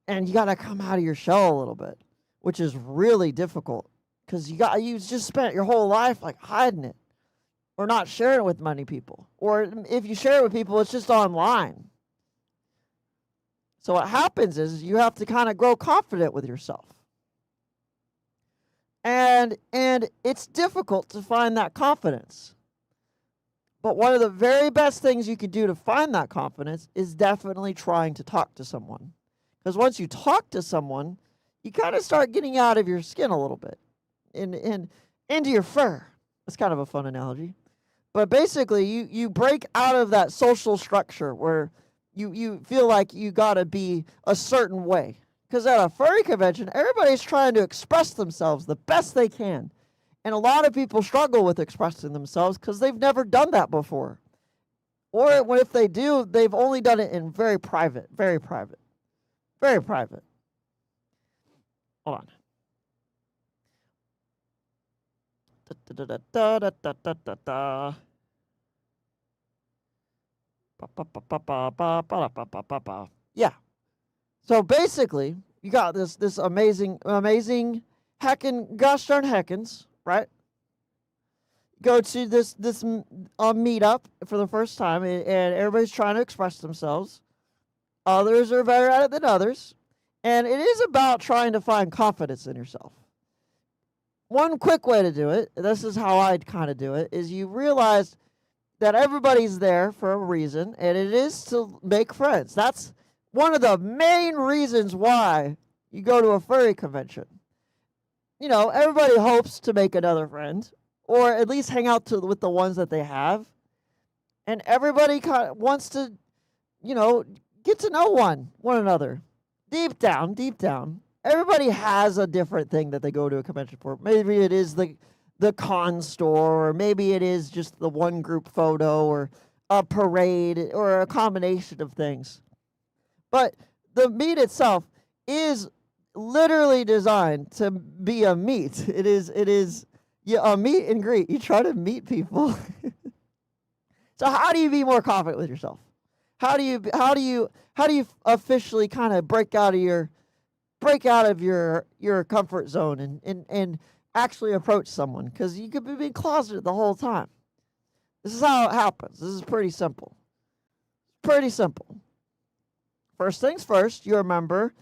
and you got to come out of your shell a little bit, which is really difficult, because you just spent your whole life like hiding it, or not sharing it with many people, or if you share it with people, it's just online. So what happens is you have to kind of grow confident with yourself, and it's difficult to find that confidence. But one of the very best things you can do to find that confidence is definitely trying to talk to someone. Because once you talk to someone, you kind of start getting out of your skin a little bit, into your fur. That's kind of a fun analogy. But basically, you break out of that social structure where you feel like you got to be a certain way. Because at a furry convention, everybody's trying to express themselves the best they can. And a lot of people struggle with expressing themselves because they've never done that before. Or if they do, they've only done it in very private. Hold on. Yeah. So basically, you got this amazing heckin' gosh darn heckins, right? Go to this meetup for the first time, and everybody's trying to express themselves. Others are better at it than others, and it is about trying to find confidence in yourself. One quick way to do it, this is how I'd kind of do it, is you realize that everybody's there for a reason, and it is to make friends. That's one of the main reasons why you go to a furry convention. You know, everybody hopes to make another friend, or at least hang out with the ones that they have. And everybody kind of wants to, get to know one another. Deep down, everybody has a different thing that they go to a convention for. Maybe it is the con store, or maybe it is just the one group photo, or a parade, or a combination of things. But the meet itself is literally designed to be a meet. It is a meet and greet. You try to meet people. So how do you be more confident with yourself? How do you officially kind of break out of your comfort zone and actually approach someone? Because you could be closeted the whole time. This is how it happens. This is pretty simple. First things first, you remember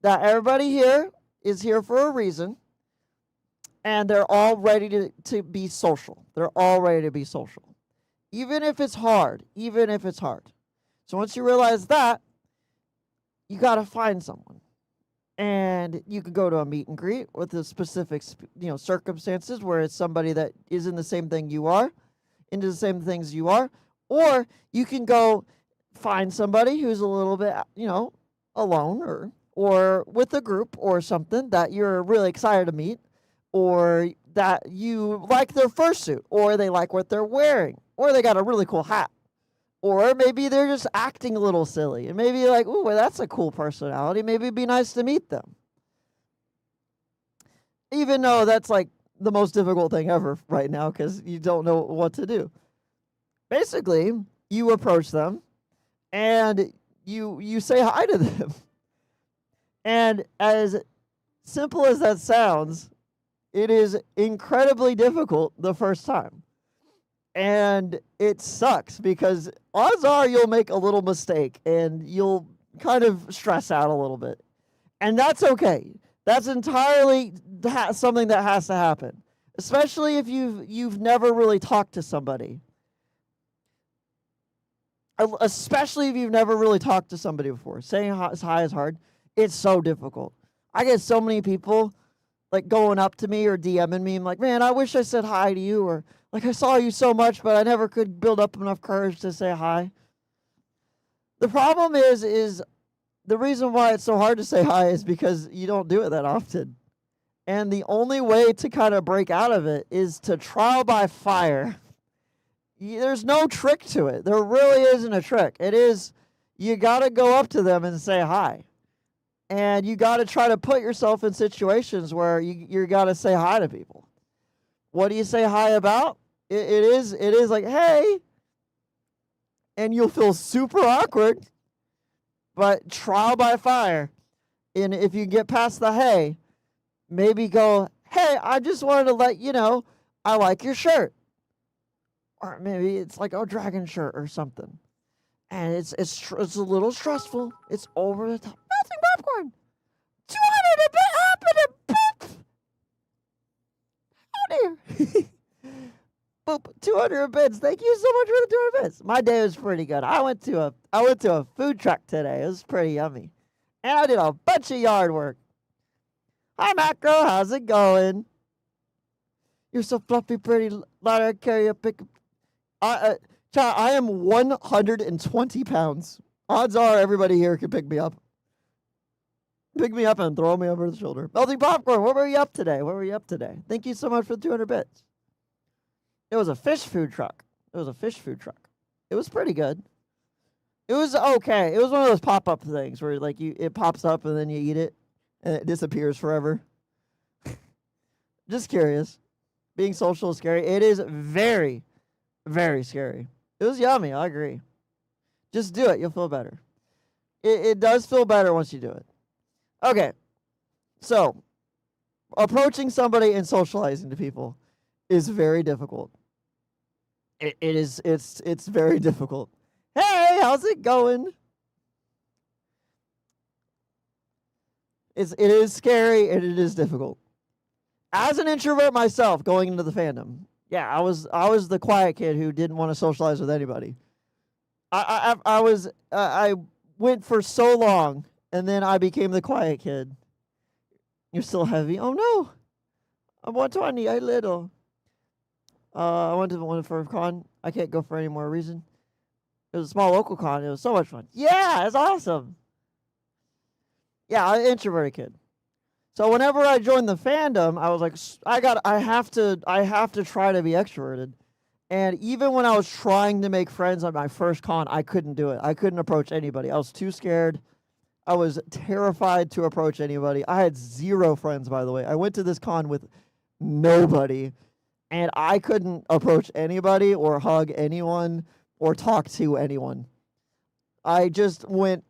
that everybody here is here for a reason, and they're all ready to be social. They're all ready to be social. Even if it's hard. So once you realize that, you got to find someone. And you could go to a meet and greet with the specific, circumstances where it's somebody that is in the same thing you are, into the same things you are. Or you can go find somebody who's a little bit, alone, or with a group or something that you're really excited to meet, or that you like their fursuit, or they like what they're wearing, or they got a really cool hat, or maybe they're just acting a little silly, and maybe you're like, ooh, well, that's a cool personality. Maybe it'd be nice to meet them. Even though that's like the most difficult thing ever right now, because you don't know what to do. Basically, you approach them, and you say hi to them. And as simple as that sounds, it is incredibly difficult the first time. And it sucks, because odds are you'll make a little mistake and you'll kind of stress out a little bit. And that's okay. That's entirely something that has to happen, especially if you've never really talked to somebody. Especially if you've never really talked to somebody before. Saying hi is hard. It's so difficult. I get so many people like going up to me or DMing me. I'm like, man, I wish I said hi to you, or like I saw you so much, but I never could build up enough courage to say hi. The problem is the reason why it's so hard to say hi is because you don't do it that often. And the only way to kind of break out of it is to trial by fire. There's no trick to it. There really isn't a trick. It is, you got to go up to them and say hi. And you got to try to put yourself in situations where you got to say hi to people. What do you say hi about? It is like, hey. And you'll feel super awkward. But trial by fire. And if you get past the hey, maybe go, hey, I just wanted to let you know I like your shirt. Or maybe it's like a dragon shirt or something. And it's a little stressful. It's over the top. Melting popcorn. 200 a bit up in a boop. Oh dear. Boop. 200 bits. Thank you so much for the 200 bits. My day was pretty good. I went to a food truck today. It was pretty yummy. And I did a bunch of yard work. Hi, Macro. How's it going? You're so fluffy, pretty. Louder, carry a pick. Child, I am 120 pounds. Odds are everybody here can pick me up. Pick me up and throw me over the shoulder. Melting popcorn. What were you up today? Thank you so much for the 200 bits. It was a fish food truck. It was pretty good. It was okay. It was one of those pop-up things where like it pops up and then you eat it and it disappears forever. Just curious. Being social is scary. It is very, very scary. It was yummy. I agree. Just do it. You'll feel better. It does feel better once you do it. Okay. So, approaching somebody and socializing to people is very difficult. It's very difficult. Hey, how's it going? It is scary and it is difficult. As an introvert myself, going into the fandom, yeah, I was the quiet kid who didn't want to socialize with anybody. I went for so long, and then I became the quiet kid. You're still heavy. Oh no, I'm 120. I little. I went to one for con. I can't go for any more reason. It was a small local con. It was so much fun. Yeah, it's awesome. Yeah, I'm an introverted kid. So whenever I joined the fandom, I was like, I have to try to be extroverted. And even when I was trying to make friends on my first con, I couldn't do it. I couldn't approach anybody. I was too scared. I was terrified to approach anybody. I had 0 friends, by the way. I went to this con with nobody, and I couldn't approach anybody or hug anyone or talk to anyone. I just went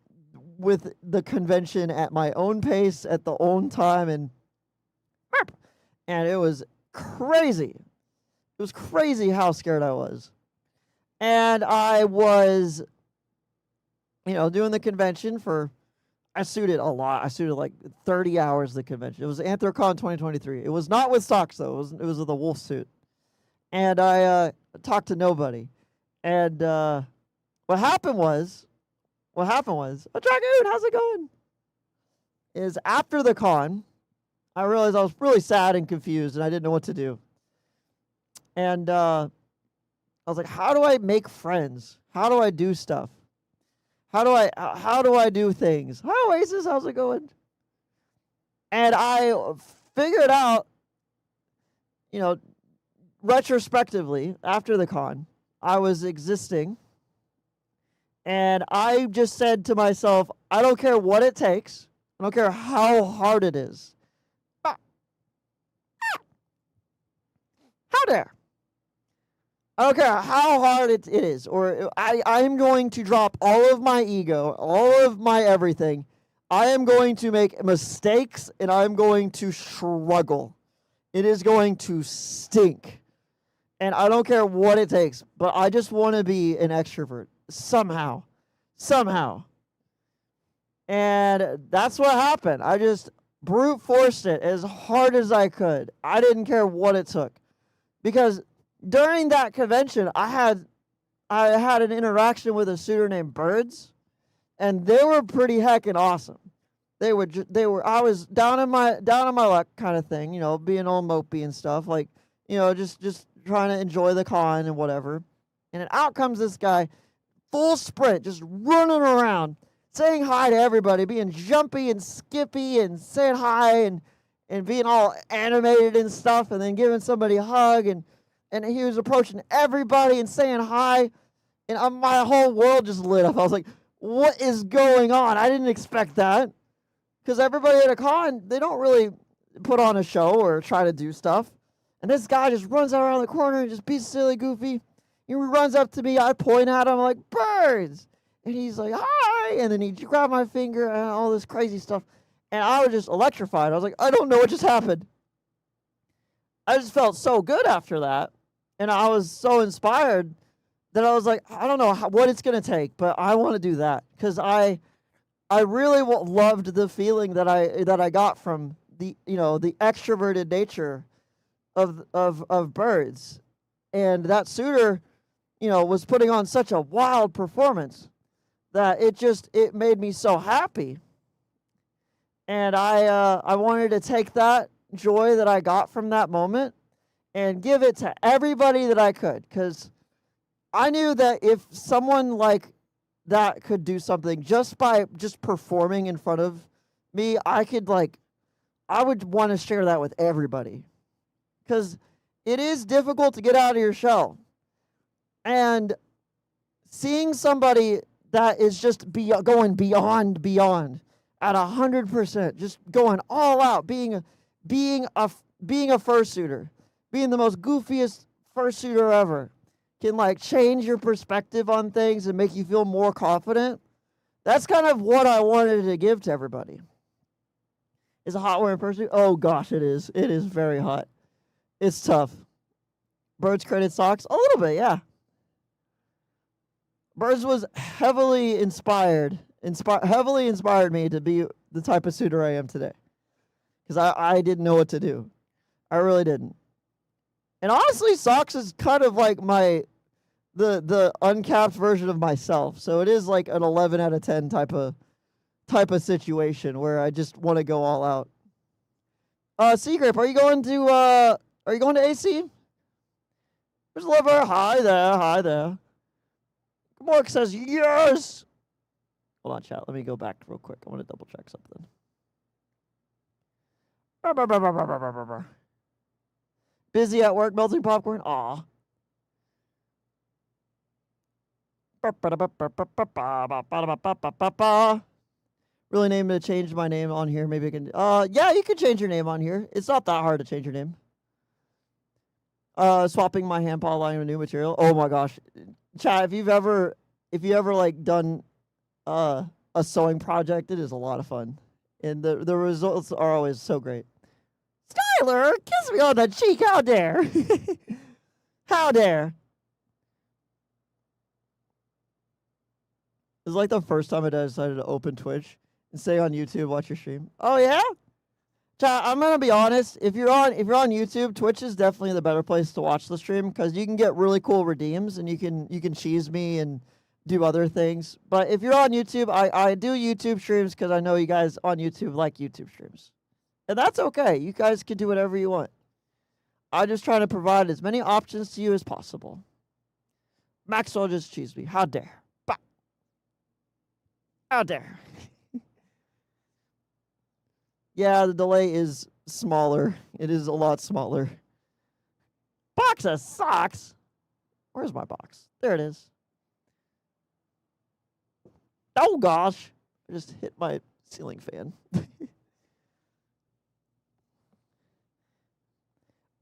with the convention at my own pace at the own time, and it was crazy. It was crazy how scared I was. And I was, doing the convention I suited a lot. I suited like 30 hours of the convention. It was Anthrocon 2023. It was not with socks though. It was with a wolf suit. And I talked to nobody. And what happened was, oh, Dragoon, how's it going? Is after the con, I realized I was really sad and confused and I didn't know what to do. And I was like, how do I make friends? How do I do stuff? How do I do things? Hi, Oasis, how's it going? And I figured out, retrospectively, after the con, I was existing. And I just said to myself, I don't care what it takes. I don't care how hard it is. How dare? I don't care how hard it is. Or I'm going to drop all of my ego, all of my everything. I am going to make mistakes and I'm going to struggle. It is going to stink. And I don't care what it takes, but I just want to be an extrovert. Somehow. And that's what happened. I just brute forced it as hard as I could. I didn't care what it took. Because during that convention, I had an interaction with a suitor named Birds, and they were pretty heckin' awesome. They were I was down in my luck kind of thing, being all mopey and stuff, like, just trying to enjoy the con and whatever. And then out comes this guy, full sprint, just running around, saying hi to everybody, being jumpy and skippy and saying hi and being all animated and stuff, and then giving somebody a hug, and he was approaching everybody and saying hi, and my whole world just lit up. I was like, what is going on? I didn't expect that, because everybody at a con, they don't really put on a show or try to do stuff, and this guy just runs out around the corner and just be silly, goofy. He runs up to me, I point at him, I'm like, birds, and he's like, hi, and then he grabbed my finger and all this crazy stuff, and I was just electrified. I was like, I don't know what just happened. I just felt so good after that, and I was so inspired that I was like, I don't know what it's going to take, but I want to do that, because I really loved the feeling that I got from the the extroverted nature of birds, and that suitor was putting on such a wild performance that it made me so happy, and I wanted to take that joy that I got from that moment and give it to everybody that I could, because I knew that if someone like that could do something just by performing in front of me, I would want to share that with everybody, because it is difficult to get out of your shell, and seeing somebody that is just going beyond at 100%, just going all out, being a fursuiter, being the most goofiest fursuiter ever, can change your perspective on things and make you feel more confident. That's kind of what I wanted to give to everybody. Is it hot wearing fursuit? Oh gosh, it is. It is very hot. It's tough. Birds credit socks? A little bit, yeah. Birds was heavily inspired me to be the type of suitor I am today, because I didn't know what to do. I really didn't. And honestly, socks is kind of like the uncapped version of myself. So it is like an 11 out of 10 type of situation where I just want to go all out. Seagrape, are you going to AC? There's a lover. Hi there. Mark says yes. Hold on, chat. Let me go back real quick. I want to double check something. Busy at work melting popcorn? Aw. Really name to change my name on here. Maybe I can. Yeah, you can change your name on here. It's not that hard to change your name. Swapping my hand paw line with new material. Oh my gosh, chat. If you ever done a sewing project, it is a lot of fun, and the results are always so great. Skylar, kiss me on the cheek. How dare? How dare? It's like the first time I decided to open Twitch and say on YouTube, watch your stream. Oh yeah? Chat, I'm gonna be honest. If you're on YouTube, Twitch is definitely the better place to watch the stream, because you can get really cool redeems and you can cheese me and do other things. But if you're on YouTube, I do YouTube streams because I know you guys on YouTube like YouTube streams. And that's okay. You guys can do whatever you want. I'm just trying to provide as many options to you as possible. Maxwell just cheesed me. How dare? Bah. How dare? Yeah, the delay is smaller. It is a lot smaller. Box of socks? Where's my box? There it is. Oh gosh. I just hit my ceiling fan.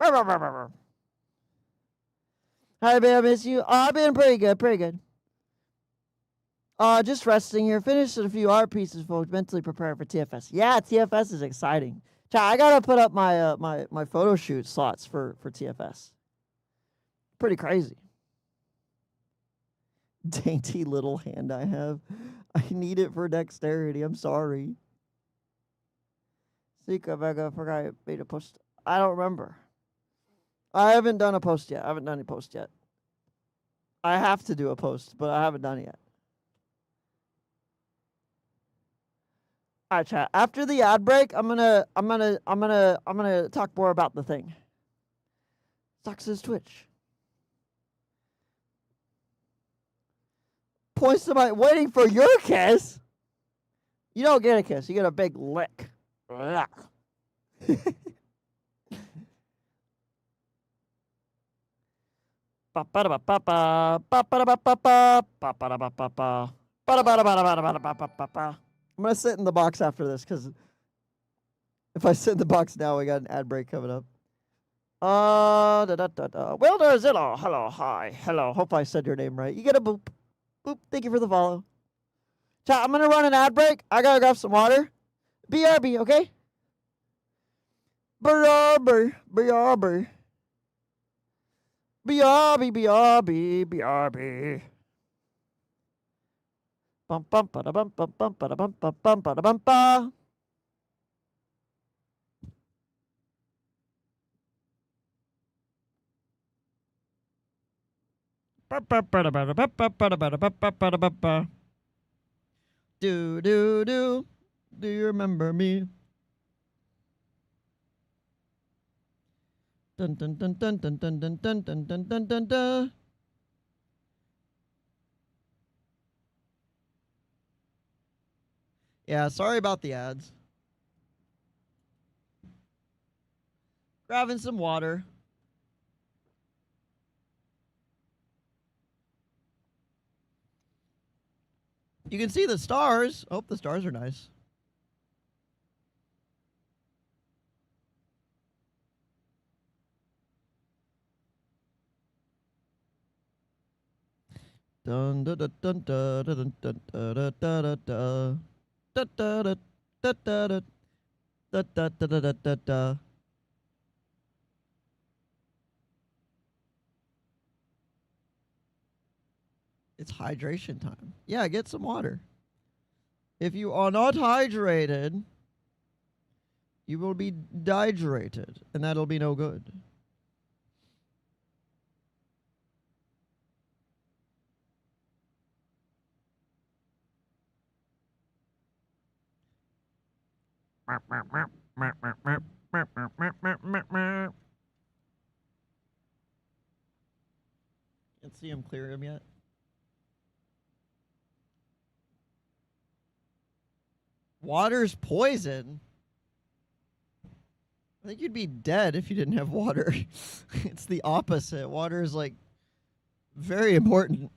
Hi, babe, I miss you. I've been pretty good. Just resting here. Finished a few art pieces, folks. Mentally prepared for TFS. Yeah, TFS is exciting. I gotta put up my my photo shoot slots for TFS. Pretty crazy. Dainty little hand I have. I need it for dexterity. I'm sorry. Secret Vega forgot me to post. I don't remember. I haven't done a post yet. I haven't done any post yet. I have to do a post, but I haven't done it yet. All right, chat. After the ad break, I'm gonna talk more about the thing. Sucks' Twitch. Points to my waiting for your kiss. You don't get a kiss. You get a big lick. Ugh. I'm gonna sit in the box after this because if I sit in the box now, we got an ad break coming up. Wilderzilla. Hello, hi, hello. Hope I said your name right. You get a boop. Boop. Thank you for the follow. Chat, I'm gonna run an ad break. I gotta grab some water. BRB, okay? BRB, BRB. BRB, BRB, BRB. Bum bum ba da bum bum bum ba da bum bum bum ba da bum ba. Do do do. Do you remember me? Dun dun dun dun dun dun dun dun dun dun dun dun dun. Yeah, sorry about the ads. Grabbing some water. You can see the stars. Oh, the stars are nice. Dun dun dun dun dun dun dun dun dun dun dun. Da da da da da da da da da da da da. It's hydration time. Yeah, get some water. If you are not hydrated, you will be dehydrated, and that'll be no good. Can't see him clear him yet. Water's poison. I think you'd be dead if you didn't have water. It's the opposite. Water is like very important.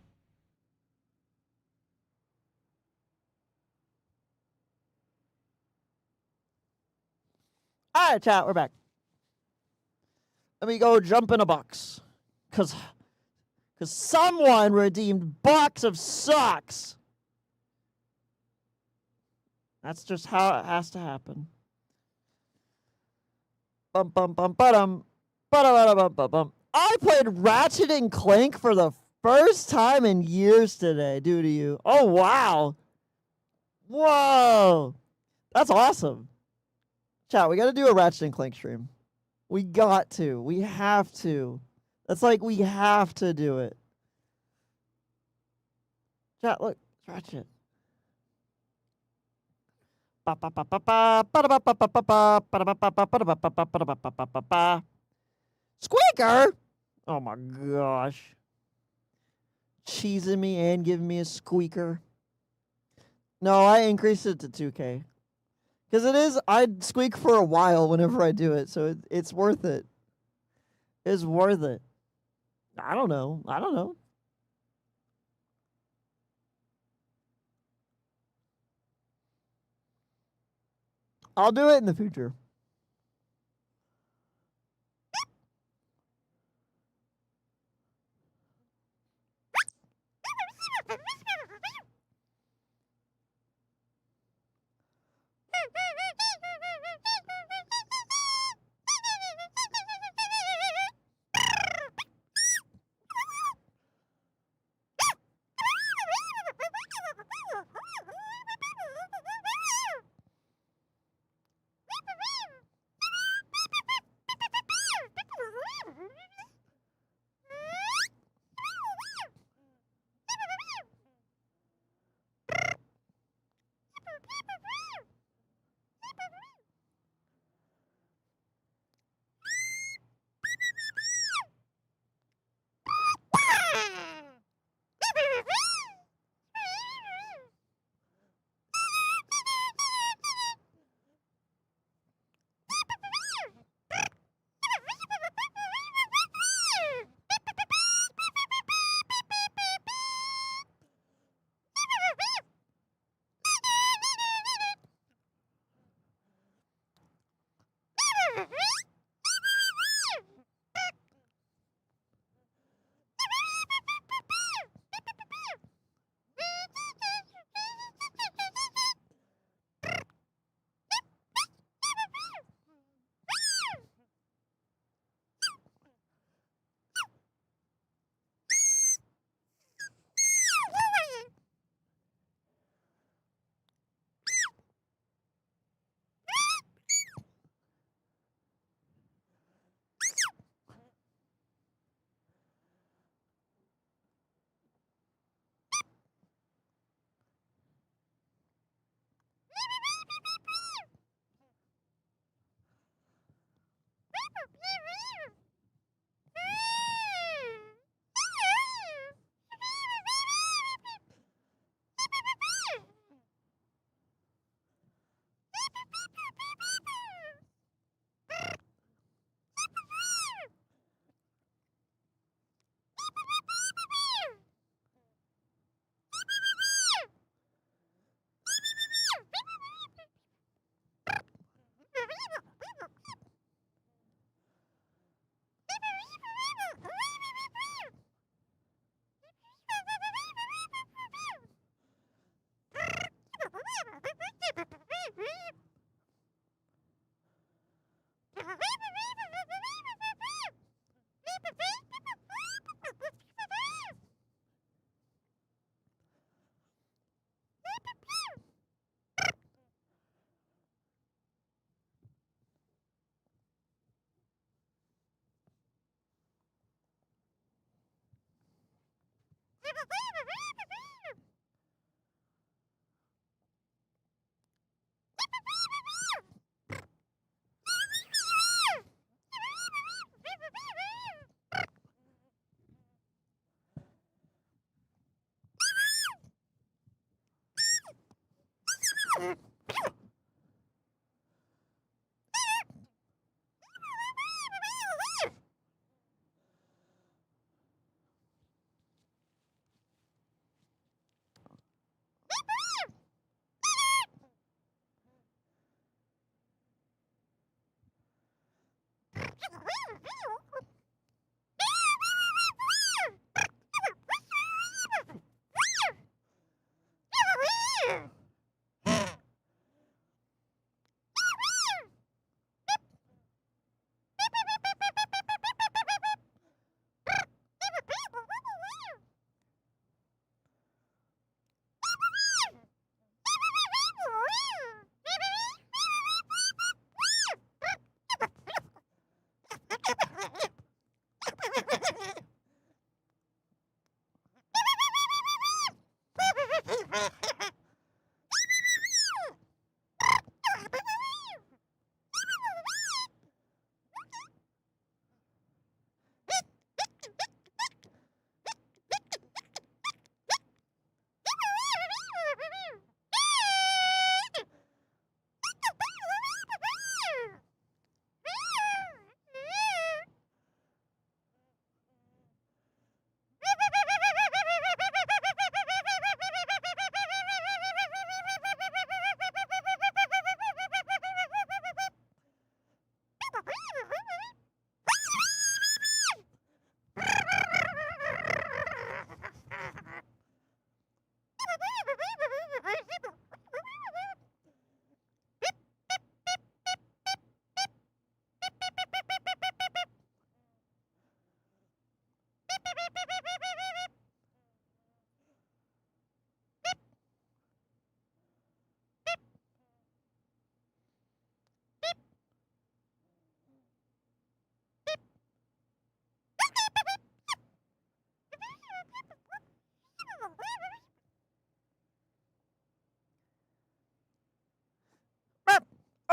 All right, chat, we're back. Let me go jump in a box. Cause someone redeemed box of socks. That's just how it has to happen. Bum bum bum ba-dum. Ba-da-ba-da-bum-bum-bum. I played Ratchet and Clank for the first time in years today, due to you. Oh wow. Whoa. That's awesome. Chat, we gotta do a Ratchet and Clank stream. We got to. We have to. That's like we have to do it. Chat, look, it's Ratchet. Squeaker? Oh my gosh. Cheesing me and giving me a squeaker. No, I increased it to 2K. Because it is, I'd squeak for a while whenever I do it, so it's worth it. It's worth it. I don't know. I don't know. I'll do it in the future.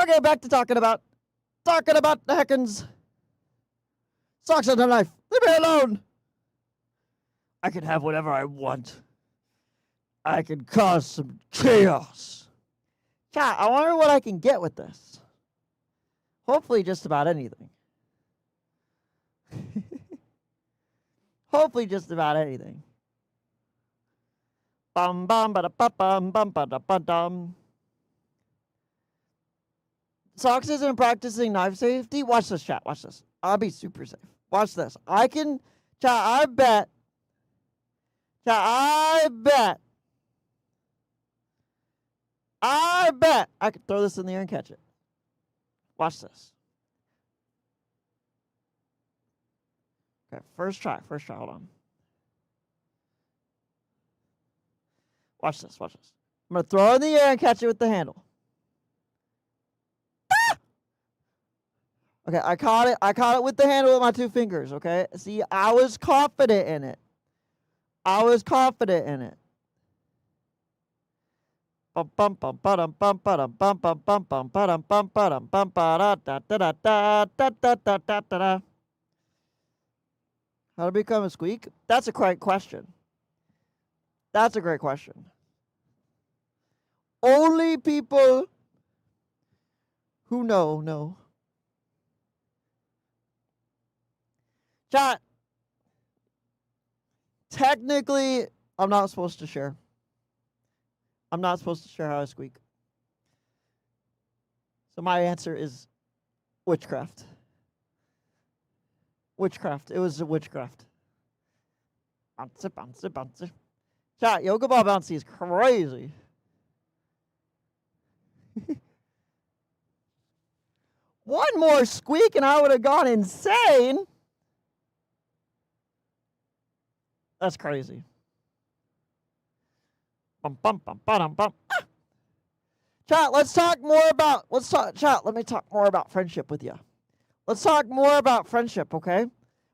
Okay, back to talking about the heckins. Socks and a knife. Leave me alone. I can have whatever I want. I can cause some chaos. Chat, I wonder what I can get with this. Hopefully just about anything. Hopefully just about anything. Bum bum ba da bum bum ba da bum. Socks isn't practicing knife safety. Watch this, chat. Watch this. I'll be super safe. Watch this. I can, chat, I bet. Chat, I bet I could throw this in the air and catch it. Watch this. Okay, first try. Hold on. Watch this. I'm going to throw it in the air and catch it with the handle. Okay, I caught it with the handle with my 2 fingers, okay? See, I was confident in it. How'd it become a squeak? That's a great question. Only people who know. Chat. Technically, I'm not supposed to share. I'm not supposed to share how I squeak. So my answer is witchcraft. It was witchcraft. Bounce. Chat, yoga ball bouncy is crazy. One more squeak and I would have gone insane. That's crazy. Bum. Chat, let me talk more about friendship with you. Let's talk more about friendship, okay?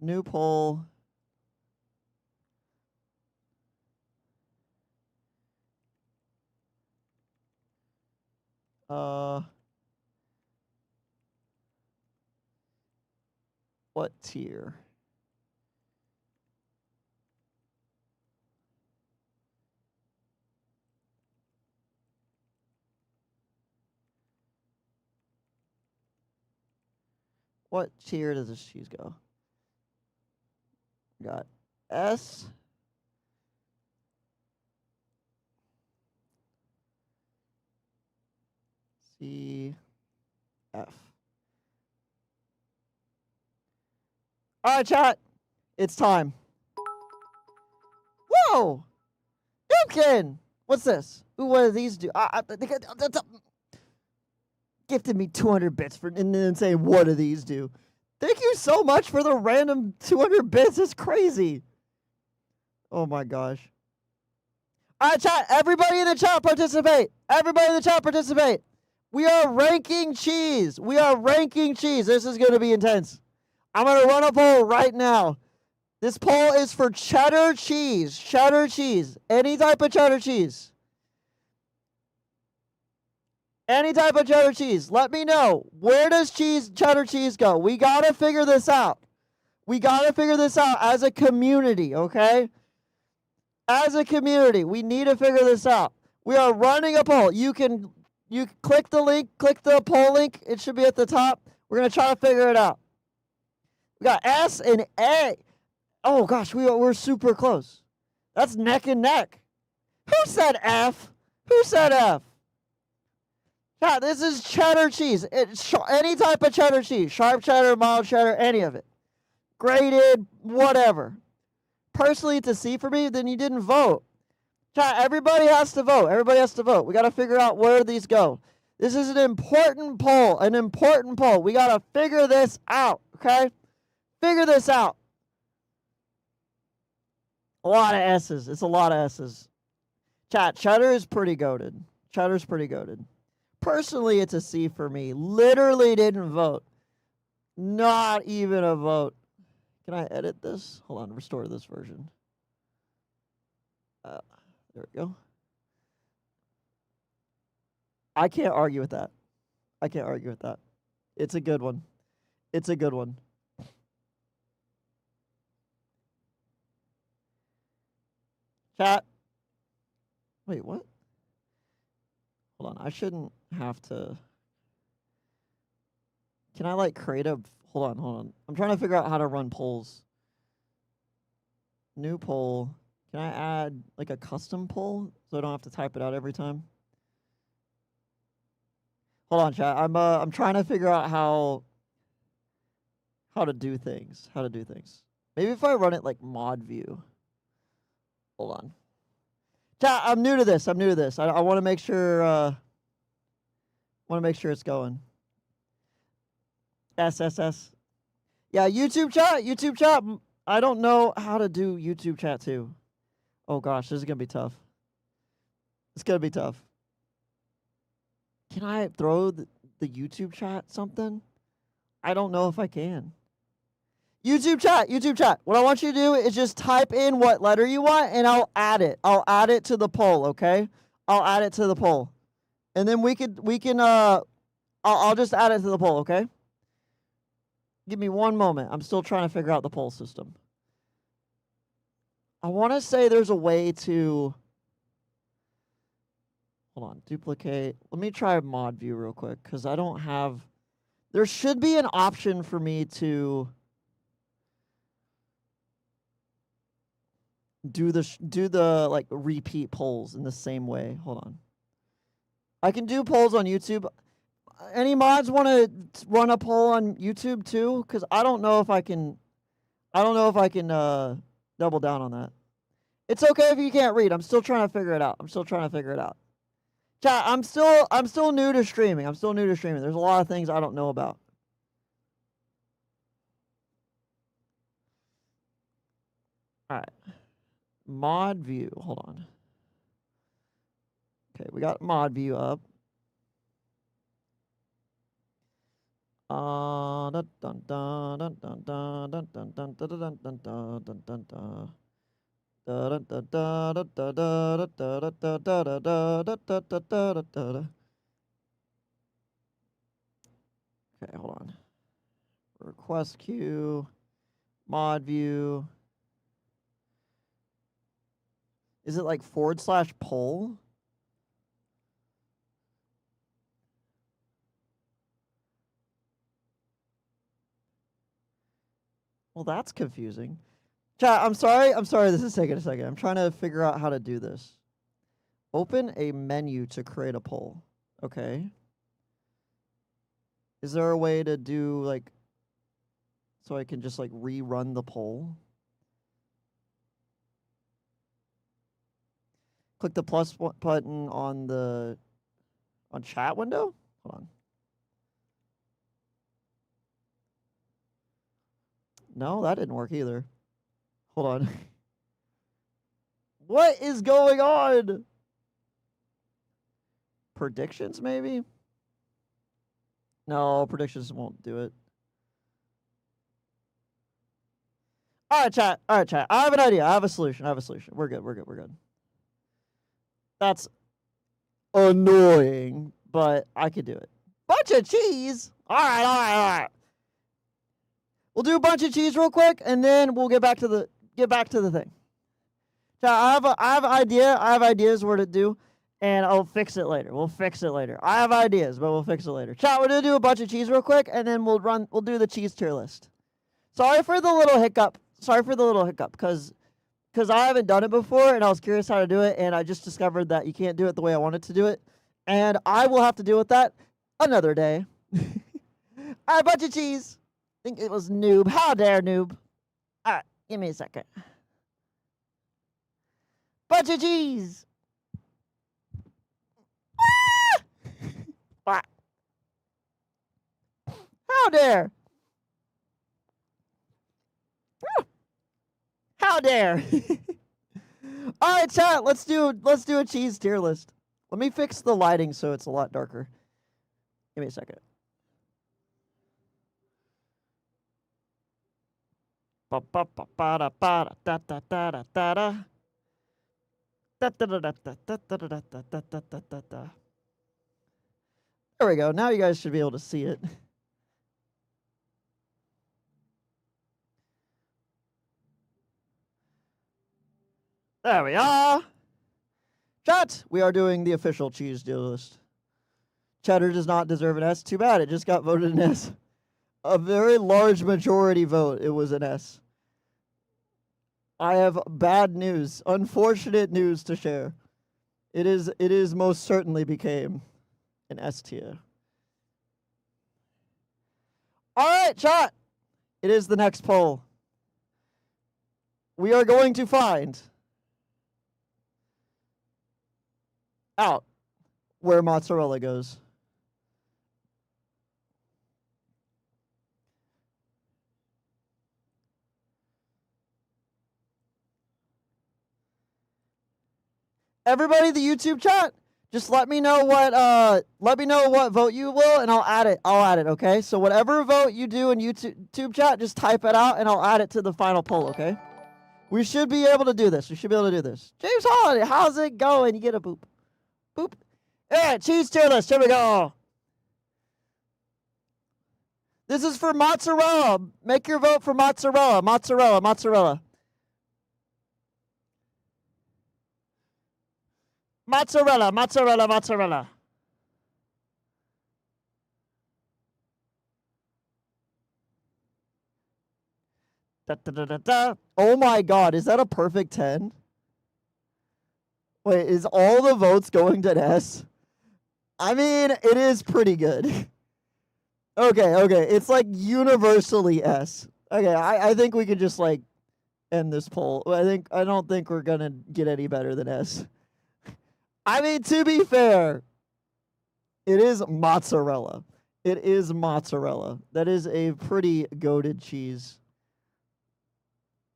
New poll. What tier? What tier does this cheese go? Got S. C. F. All right, chat. It's time. Whoa! Pumpkin! What's this? Ooh, what do these do? Gifted me 200 bits for and then saying, what do these do? Thank you so much for the random 200 bits. It's crazy. Oh my gosh. All right, chat. Everybody in the chat participate. Everybody in the chat participate. We are ranking cheese. We are ranking cheese. This is going to be intense. I'm going to run a poll right now. This poll is for cheddar cheese. Cheddar cheese. Any type of cheddar cheese. Any type of cheddar cheese. Let me know. Where does cheddar cheese go? We got to figure this out. We got to figure this out as a community, okay? As a community, we need to figure this out. We are running a poll. You click the link, click the poll link. It should be at the top. We're going to try to figure it out. We got S and A. Oh gosh, we're super close. That's neck and neck. Who said F? Who said F? Yeah, this is cheddar cheese. It's any type of cheddar cheese. Sharp cheddar, mild cheddar, any of it. Grated, whatever. Personally, it's a C for me, then you didn't vote. Chat, everybody has to vote. Everybody has to vote. We got to figure out where these go. This is an important poll. An important poll. We got to figure this out, okay? Figure this out. A lot of S's. It's a lot of S's. Chat, cheddar is pretty goated. Cheddar's pretty goated. Personally, it's a C for me. Literally didn't vote. Not even a vote. Can I edit this? Hold on, restore this version. There we go. I can't argue with that. I can't argue with that. It's a good one. It's a good one. Chat. Wait, what? Hold on, I shouldn't have to. Can I like create a, hold on. I'm trying to figure out how to run polls. New poll. Can I add like a custom poll so I don't have to type it out every time? Hold on, chat. I'm trying to figure out how to do things. How to do things. Maybe if I run it like mod view. Hold on. Chat, I'm new to this. I'm new to this. I want to make sure it's going. SSS. Yeah, YouTube chat. YouTube chat. I don't know how to do YouTube chat too. Oh gosh, this is gonna be tough. It's gonna be tough. Can I throw the YouTube chat something? I don't know if I can. YouTube chat. What I want you to do is just type in what letter you want and I'll add it. I'll add it to the poll, okay? I'll add it to the poll. And then we can I'll just add it to the poll, okay? Give me one moment. I'm still trying to figure out the poll system. I want to say there's a way to, hold on, duplicate. Let me try mod view real quick because I don't have, there should be an option for me to do the like repeat polls in the same way. Hold on. I can do polls on YouTube. Any mods want to run a poll on YouTube too? Because I don't know if I can. Double down on that. It's okay if you can't read. I'm still trying to figure it out. Chat, I'm still new to streaming. There's a lot of things I don't know about. All right. Mod view. Hold on. Okay, we got mod view up. Okay, hold on. Request queue, mod view. Is it like /poll? Well, that's confusing. Chat, I'm sorry. This is taking a second. I'm trying to figure out how to do this. Open a menu to create a poll. Okay. Is there a way to do like, so I can just like rerun the poll? Click the plus button on chat window? Hold on. No, that didn't work either. Hold on. What is going on? Predictions, maybe? No, predictions won't do it. All right, chat. I have an idea. I have a solution. We're good. That's annoying, but I could do it. Bunch of cheese. All right. We'll do a bunch of cheese real quick, and then we'll get back to the thing. Chat, I have an idea. I have ideas what to do, and I'll fix it later. We'll fix it later. I have ideas, but we'll fix it later. Chat, we're gonna do a bunch of cheese real quick, and then we'll do the cheese tier list. Sorry for the little hiccup, because I haven't done it before, and I was curious how to do it, and I just discovered that you can't do it the way I wanted to do it, and I will have to deal with that another day. All right, bunch of cheese. I think it was Noob. How dare Noob? All right, give me a second. Bunch of cheese. Ah! How dare? How dare? All right, chat. Let's do a cheese tier list. Let me fix the lighting so it's a lot darker. Give me a second. There we go. Now you guys should be able to see it. There we are. Chat, we are doing the official cheese tier list. Cheddar does not deserve an S. Too bad. It just got voted an S. A very large majority vote. It was an S. I have bad news. Unfortunate news to share. It is most certainly became an S tier. All right, chat. It is the next poll. We are going to find out where mozzarella goes. Everybody, the YouTube chat, just let me know what vote you will, and I'll add it. Okay. So whatever vote you do in YouTube chat, just type it out, and I'll add it to the final poll. Okay. We should be able to do this. James Holiday, how's it going? You get a boop. Boop. All right, cheese tier list. Here we go. This is for mozzarella. Make your vote for mozzarella. Mozzarella. Mozzarella. Oh my God, is that a perfect 10? Wait, is all the votes going to S? I mean, it is pretty good. Okay, it's like universally S. Okay, I think we can just like end this poll. I don't think we're gonna get any better than S. I mean, to be fair, it is mozzarella. That is a pretty goated cheese.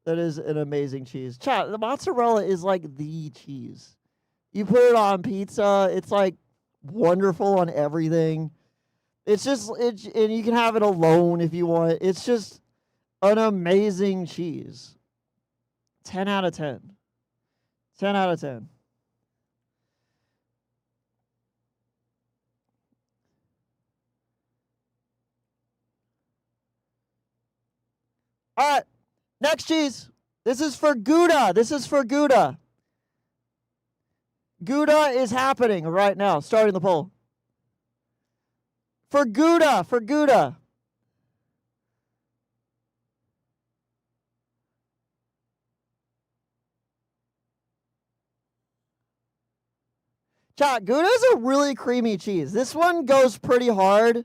That is an amazing cheese. Chat, the mozzarella is like the cheese. You put it on pizza, it's like wonderful on everything. It's just and you can have it alone if you want. It's just an amazing cheese. 10 out of 10. 10 out of 10. All right, next cheese. This is for Gouda. This is for Gouda. Gouda is happening right now, starting the poll. For Gouda, for Gouda. Chat, Gouda is a really creamy cheese. This one goes pretty hard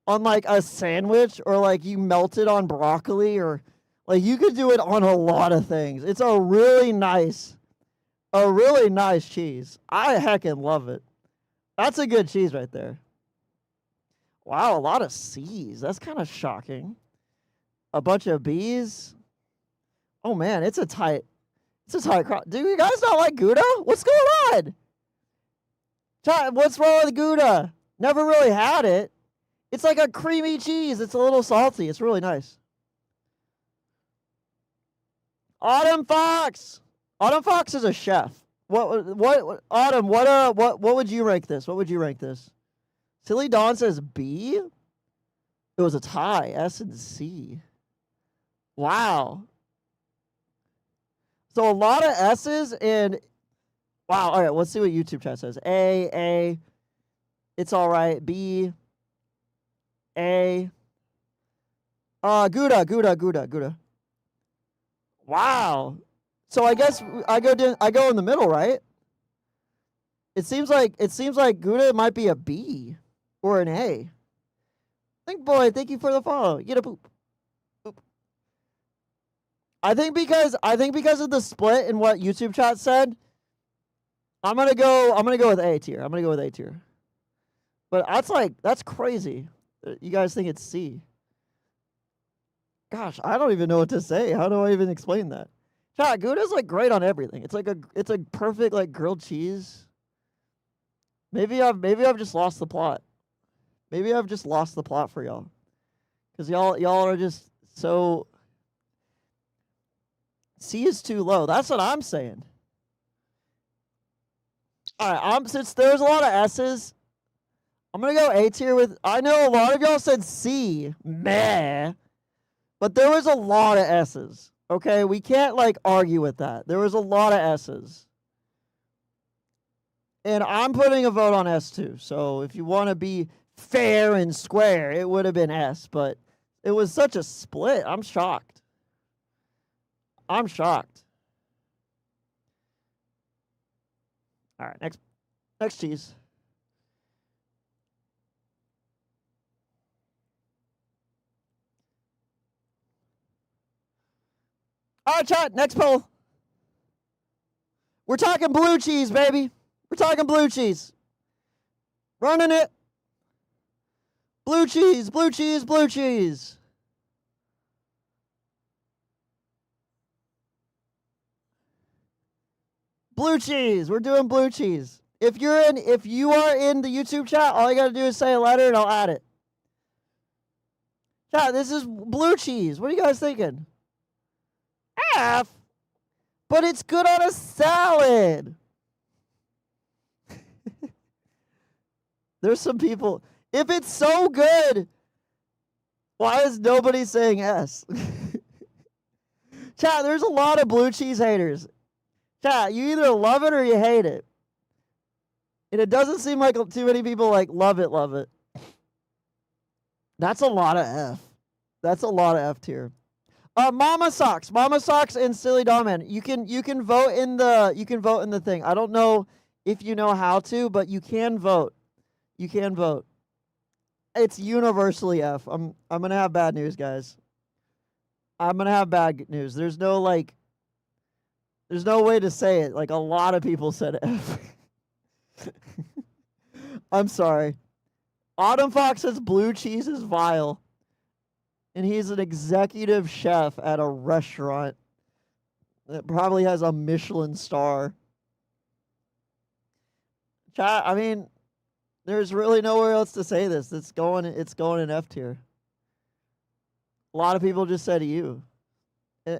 on like a sandwich, or like you melt it on broccoli, or like you could do it on a lot of things. It's a really nice cheese. I heckin' love it. That's a good cheese right there. Wow, a lot of C's. That's kind of shocking. A bunch of B's. Oh man, it's a tight crowd. Do you guys not like Gouda? What's going on? Chat, what's wrong with Gouda? Never really had it. It's like a creamy cheese. It's a little salty. It's really nice. Autumn Fox. Autumn Fox is a chef. What Autumn, what would you rank this? What would you rank this? Silly Dawn says B? It was a tie, S and C. Wow. So a lot of S's and wow. All right, let's see what YouTube chat says. A. It's all right. B. A. Gouda. Wow. So I guess I go in the middle, right? It seems like Gouda might be a B or an A. Boy, thank you for the follow. Get a poop. I think because of the split in what YouTube chat said, I'm gonna go with A tier. But that's crazy. You guys think it's C? Gosh, I don't even know what to say. How do I even explain that? Chat, Gouda's like great on everything. It's a perfect like grilled cheese. Maybe I've just lost the plot. Maybe I've just lost the plot for y'all. Cause y'all are just so C is too low. That's what I'm saying. All right, since there's a lot of S's, I'm gonna go A tier with. I know a lot of y'all said C, meh, but there was a lot of S's. Okay, we can't like argue with that. There was a lot of S's, and I'm putting a vote on S too. So if you want to be fair and square, it would have been S, but it was such a split. I'm shocked. All right, next cheese. All right, chat, next poll. We're talking blue cheese, baby. We're talking blue cheese. Running it. Blue cheese. Blue cheese. We're doing blue cheese. If you are in the YouTube chat, all you gotta do is say a letter and I'll add it. Chat, this is blue cheese. What are you guys thinking? F. But it's good on a salad. There's some people. If it's so good, why is nobody saying S? Chat, there's a lot of blue cheese haters. Chat, you either love it or you hate it. And it doesn't seem like too many people like love it. That's a lot of F. That's a lot of F tier. Mama Socks and Silly Dogman. You can vote in the thing. I don't know if you know how to, but you can vote. It's universally F. I'm gonna have bad news, guys. I'm gonna have bad news. There's no way to say it. Like a lot of people said F. I'm sorry. Autumn Fox says blue cheese is vile. And he's an executive chef at a restaurant that probably has a Michelin star. Chat, I mean, There's really nowhere else to say this. It's going in F tier. A lot of people just said you.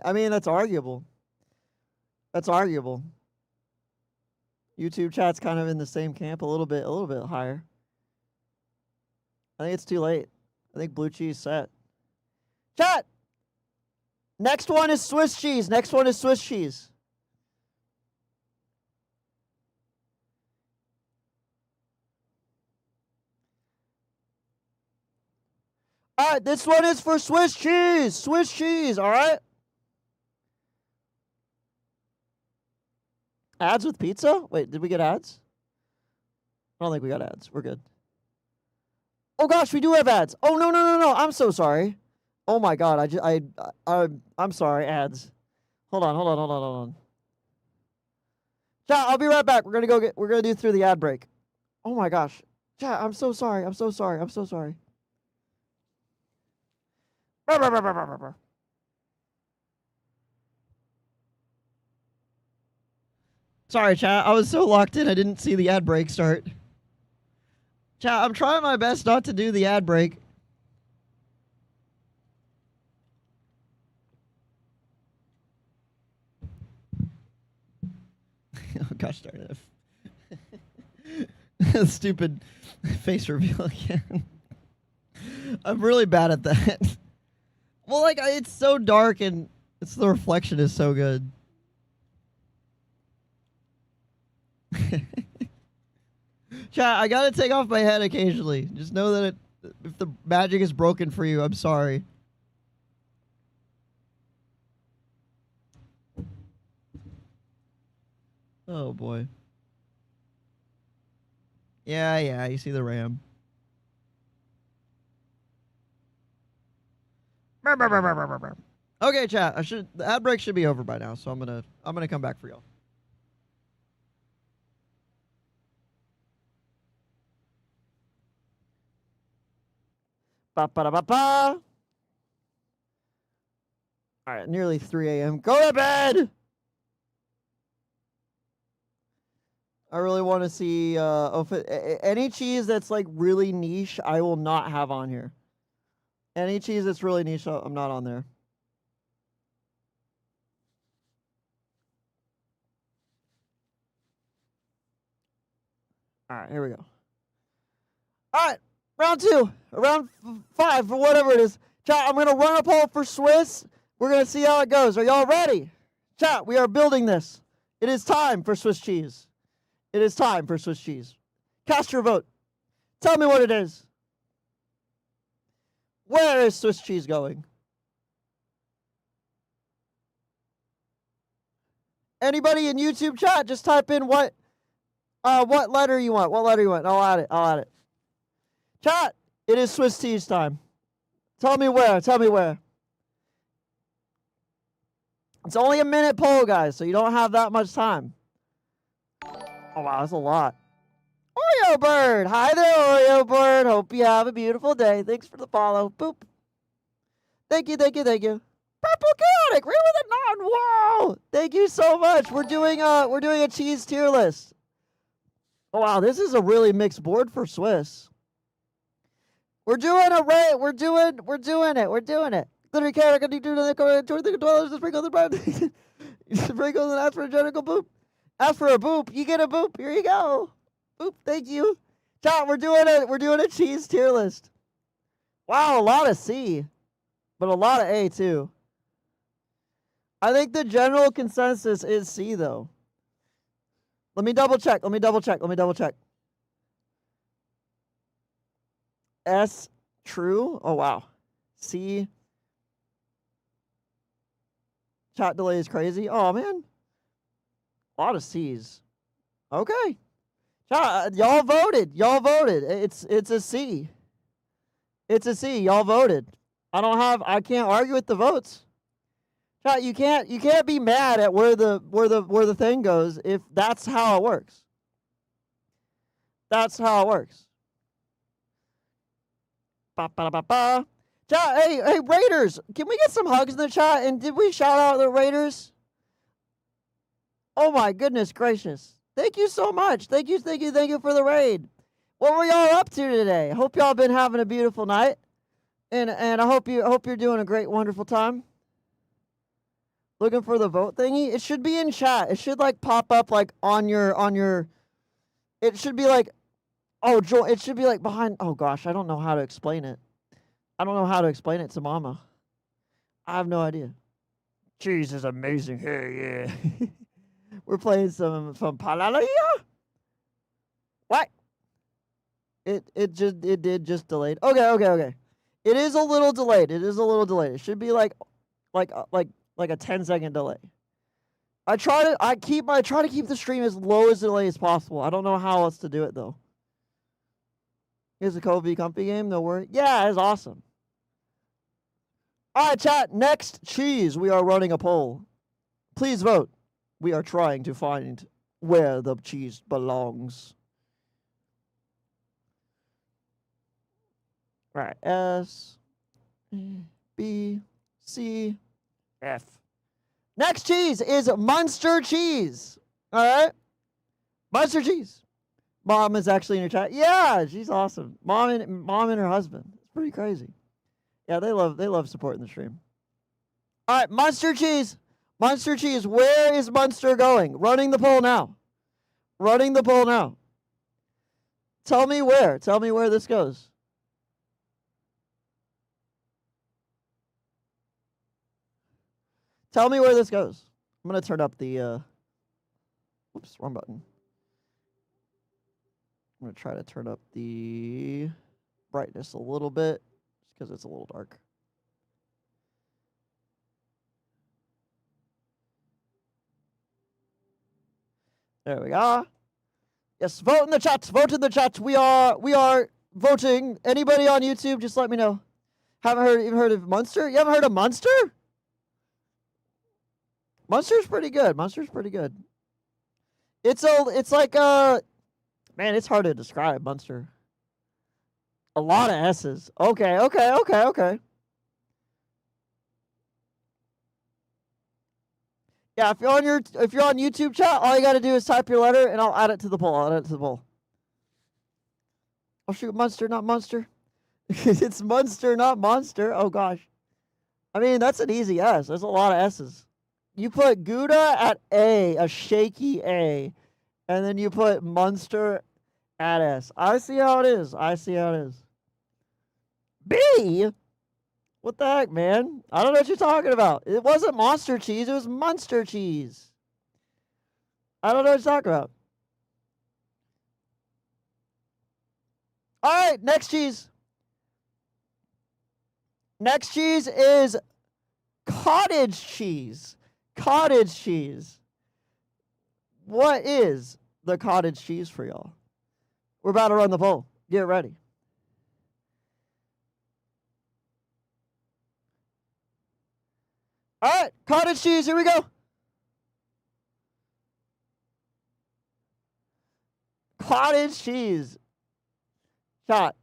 I mean, that's arguable. That's arguable. YouTube chat's kind of in the same camp, a little bit higher. I think it's too late. I think blue cheese set. Chat! Next one is Swiss cheese. Next one is Swiss cheese. All right, this one is for Swiss cheese. Swiss cheese, all right? Ads with pizza? Wait, did we get ads? I don't think we got ads. We're good. Oh gosh, we do have ads. Oh no. I'm so sorry. Oh my god, I'm sorry, ads. Hold on. Chat, I'll be right back. We're gonna do through the ad break. Oh my gosh. Chat, I'm so sorry. Sorry, chat. I was so locked in I didn't see the ad break start. Chat, I'm trying my best not to do the ad break. Oh gosh darn it. Stupid face reveal again. I'm really bad at that. Well, like, it's so dark and the reflection is so good. Chat, I gotta take off my head occasionally. Just know that if the magic is broken for you, I'm sorry. Oh boy. Yeah, you see the ram. Okay, chat. The ad break should be over by now, so I'm gonna come back for y'all. Ba-ba-da-ba-ba. All right, nearly 3 a.m. Go to bed! I really want to see any cheese that's like really niche, I will not have on here. Any cheese that's really niche, I'm not on there. All right, here we go. All right, round 2, round 5, or whatever it is. Chat, I'm going to run a poll for Swiss. We're going to see how it goes. Are y'all ready? Chat, we are building this. It is time for Swiss cheese. It is time for Swiss cheese. Cast your vote. Tell me what it is. Where is Swiss cheese going? Anybody in YouTube chat, just type in what letter you want. What letter you want. I'll add it. Chat, it is Swiss cheese time. Tell me where. It's only a minute poll, guys, so you don't have that much time. Oh, wow, that's a lot. Oreo Bird. Hi there, Oreo Bird. Hope you have a beautiful day. Thanks for the follow. Boop. Thank you. Purple Chaotic. Right with a nod. Wow. Thank you so much. We're doing a cheese tier list. Oh, wow, this is a really mixed board for Swiss. We're doing it. We're doing it. Glittery carrot, can you do the $20 to sprinkle the bread? Sprinkle and ask for a genical boop. Ask for a boop. You get a boop. Here you go. Boop. Thank you. Chat, we're doing a cheese tier list. Wow, a lot of C, but a lot of A too. I think the general consensus is C though. Let me double check. S, true. Oh, wow. C. Chat delay is crazy. Oh, man. A lot of C's. Okay. Chat, y'all voted. It's a C. It's a C. Y'all voted. I can't argue with the votes. Chat, you can't be mad at where the thing goes if that's how it works. That's how it works. Ba-ba-ba-ba. Chat, hey, Raiders, can we get some hugs in the chat? And did we shout out the Raiders? Oh my goodness gracious. Thank you so much. Thank you for the raid. What were y'all up to today? Hope y'all been having a beautiful night, and I hope you're doing a great, wonderful time. Looking for the vote thingy? It should be in chat. It should like pop up like on your. It should be like, oh, Joel. It should be like behind. Oh gosh, I don't know how to explain it. I don't know how to explain it to Mama. I have no idea. Cheese is amazing. Hey, yeah. We're playing some from Palalaya. What? It did just delayed. Okay. It is a little delayed. It should be like a 10-second delay. I try to keep the stream as low as delay as possible. I don't know how else to do it though. Here's a Kobe Comfy game. No worry. Yeah, it's awesome. All right, chat. Next, cheese. We are running a poll. Please vote. We are trying to find where the cheese belongs. All right. S, B, C, F. Next cheese is Munster cheese. All right. Munster cheese. Mom is actually in your chat. Yeah, she's awesome. Mom and her husband. It's pretty crazy. Yeah, they love supporting the stream. All right, Munster cheese. Munster cheese. Where is Munster going? Running the poll now. Tell me where. Tell me where this goes. Tell me where this goes. I'm going to turn up the, whoops, wrong button. I'm going to try to turn up the brightness a little bit, just because it's a little dark. There we are. Yes, vote in the chat. Vote in the chat. We are voting. Anybody on YouTube, just let me know. Haven't even heard of Munster? You haven't heard of Munster? Munster's pretty good. It's like man, it's hard to describe Munster. A lot of S's. Okay. Yeah, if you're on YouTube chat, all you gotta do is type your letter and I'll add it to the poll. Oh shoot, Munster, not Monster. It's Munster, not Monster. Oh gosh. I mean, that's an easy S. There's a lot of S's. You put Gouda at A, a shaky A, and then you put Munster at S. I see how it is. B? What the heck, man? I don't know what you're talking about. It wasn't Monster cheese. It was Munster cheese. I don't know what you're talking about. All right, next cheese. Next cheese is cottage cheese. Cottage cheese. What is the cottage cheese for y'all? We're about to run the poll. Get ready. All right, cottage cheese, here we go. Cottage cheese. Chat.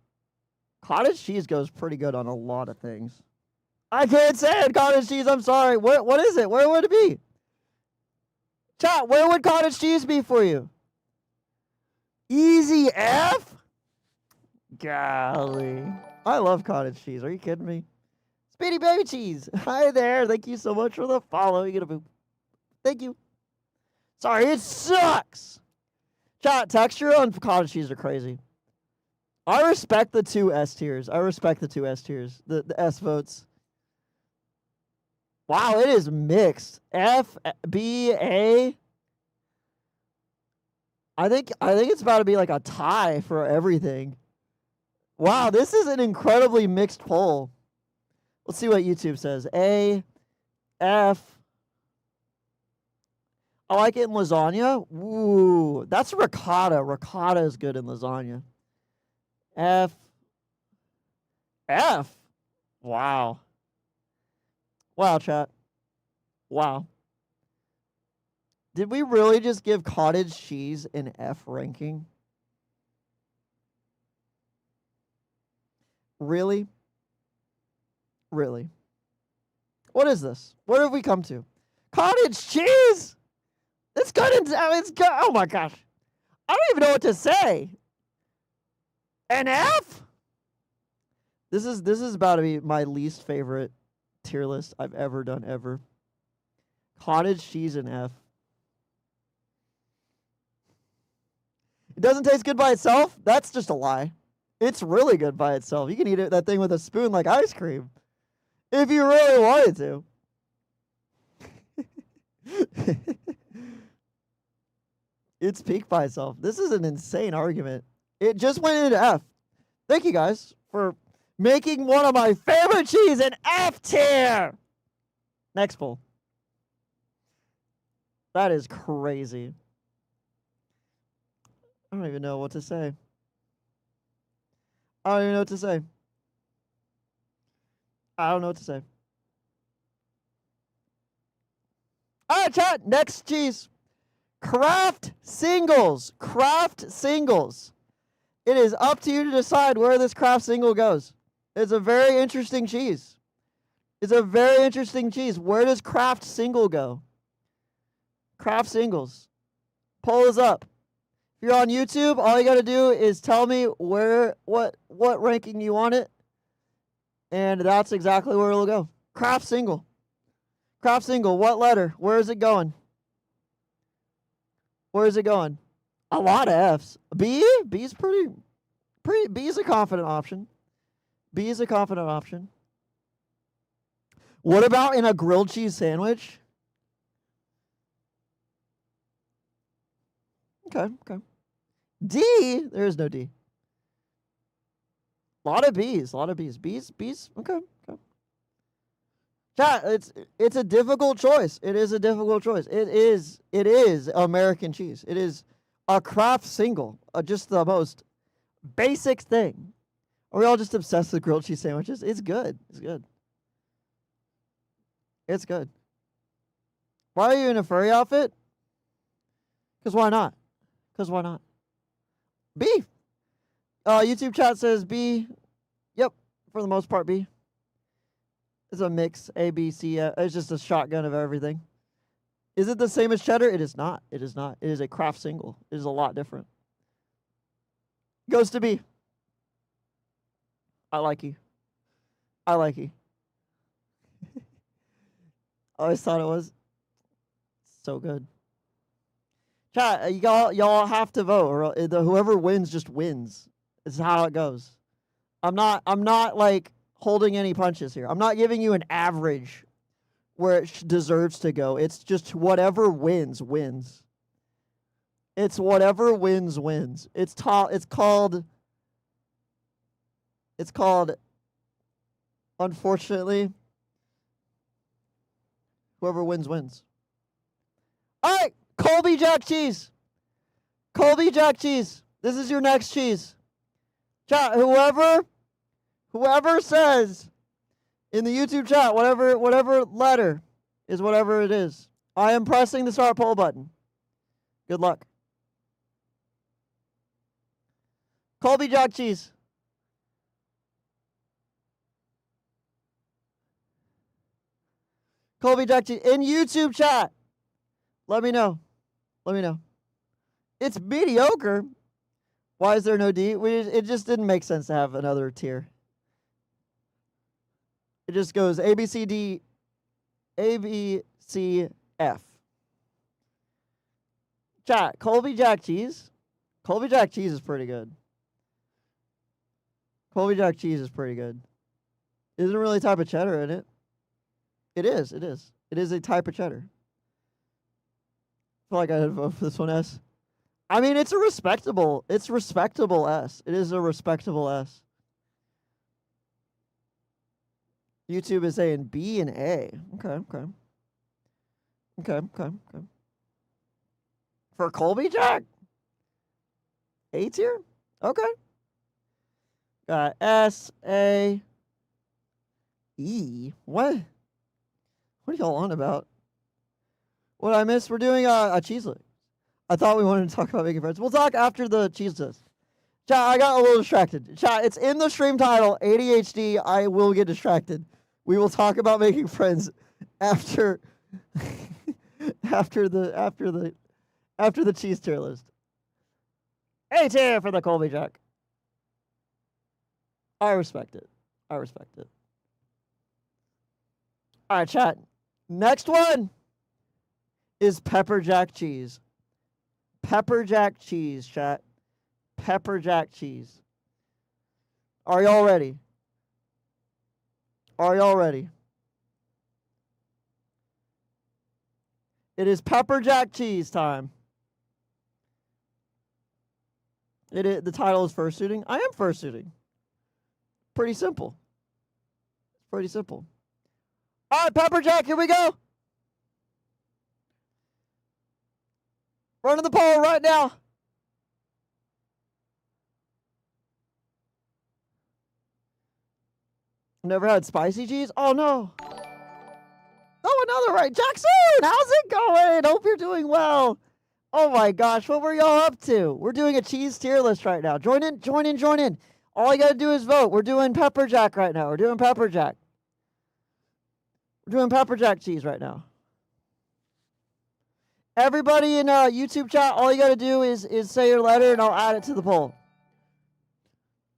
Cottage cheese goes pretty good on a lot of things. I can't say it, cottage cheese, I'm sorry. What is it? Where would it be? Chat, where would cottage cheese be for you? Easy F? Golly. I love cottage cheese. Are you kidding me? Speedy Baby Cheese. Hi there. Thank you so much for the follow. You get a boop. Thank you. Sorry, it sucks. Chat, texture on cottage cheese are crazy. I respect the two S tiers. The S votes. Wow, it is mixed. F, B, A. I think it's about to be like a tie for everything. Wow, this is an incredibly mixed poll. Let's see what YouTube says. A, F. I like it in lasagna. Ooh, that's ricotta. Ricotta is good in lasagna. F. F. Wow. Wow, chat. Wow. Did we really just give cottage cheese an F ranking? Really? Really? What is this? What have we come to? Cottage cheese? It's good. It's good. Oh my gosh. I don't even know what to say. An F? This is about to be my least favorite tier list I've ever done ever. Cottage cheese and F. It doesn't taste good by itself? That's just a lie. It's really good by itself. You can eat that thing with a spoon like ice cream. If you really wanted to. It's peak by itself. This is an insane argument. It just went into F. Thank you guys for making one of my favorite cheese an F tier. Next poll. That is crazy. I don't even know what to say. I don't even know what to say. I don't know what to say. All right, chat. Next cheese. Kraft singles. Kraft singles. It is up to you to decide where this Kraft single goes. It's a very interesting cheese. It's a very interesting cheese. Where does Kraft single go? Kraft singles. Poll is up. If you're on YouTube, all you got to do is tell me what ranking you want it. And that's exactly where it'll go. Kraft single. Kraft single. What letter? Where is it going? Where is it going? A lot of F's. B? B's pretty. B is a confident option. B is a confident option. What about in a grilled cheese sandwich? Okay. D? There is no D. A lot of B's. B's. Okay. Chat, it's a difficult choice. It is a difficult choice. It is American cheese. It is a Kraft single. Just the most basic thing. Are we all just obsessed with grilled cheese sandwiches? It's good. It's good. Why are you in a furry outfit? Because why not? B. YouTube chat says B. Yep. For the most part, B. It's a mix. A, B, C. It's just a shotgun of everything. Is it the same as cheddar? It is not. It is a Kraft single. It is a lot different. Goes to B. I like you. I always thought it was so good. Chat, y'all have to vote, or whoever wins just wins. This is how it goes. I'm not like holding any punches here. I'm not giving you an average where it deserves to go. It's just whatever wins. It's whatever wins. It's called. Unfortunately, whoever wins. All right. Colby Jack cheese. This is your next cheese. Chat, whoever says in the YouTube chat, whatever letter is whatever it is. I am pressing the start poll button. Good luck. Colby Jack cheese. Colby Jack cheese. In YouTube chat. Let me know. It's mediocre. Why is there no D? It just didn't make sense to have another tier. It just goes A, B, C, D, A, B, C, F. Chat, Colby Jack cheese. Colby Jack cheese is pretty good. Isn't really a type of cheddar in it. It is. It is a type of cheddar. I feel like I had to vote for this one S. I mean, it's respectable S. It is a respectable S. YouTube is saying B and A. Okay. For Colby Jack? A tier? Okay. Got S, A, E. What? What are y'all on about? What I missed? We're doing a cheese list. I thought we wanted to talk about making friends. We'll talk after the cheese list. Chat, I got a little distracted. Chat, it's in the stream title, ADHD. I will get distracted. We will talk about making friends after after the cheese tier list. A tier for the Colby Jack. I respect it. I respect it. All right, chat. Next one is pepper jack cheese. Pepper jack cheese, chat. Pepper jack cheese. Are y'all ready? Are y'all ready? It is pepper jack cheese time. The title is fursuiting. I am fursuiting. Pretty simple. Pretty simple. All right, pepper jack, here we go. Running the poll right now. Never had spicy cheese? Oh, no. Oh, another right. Jackson, how's it going? Hope you're doing well. Oh, my gosh. What were y'all up to? We're doing a cheese tier list right now. Join in, join in, join in. All you got to do is vote. We're doing pepper jack right now. We're doing pepper jack. We're doing pepper jack cheese right now. Everybody in YouTube chat, all you got to do is say your letter, and I'll add it to the poll.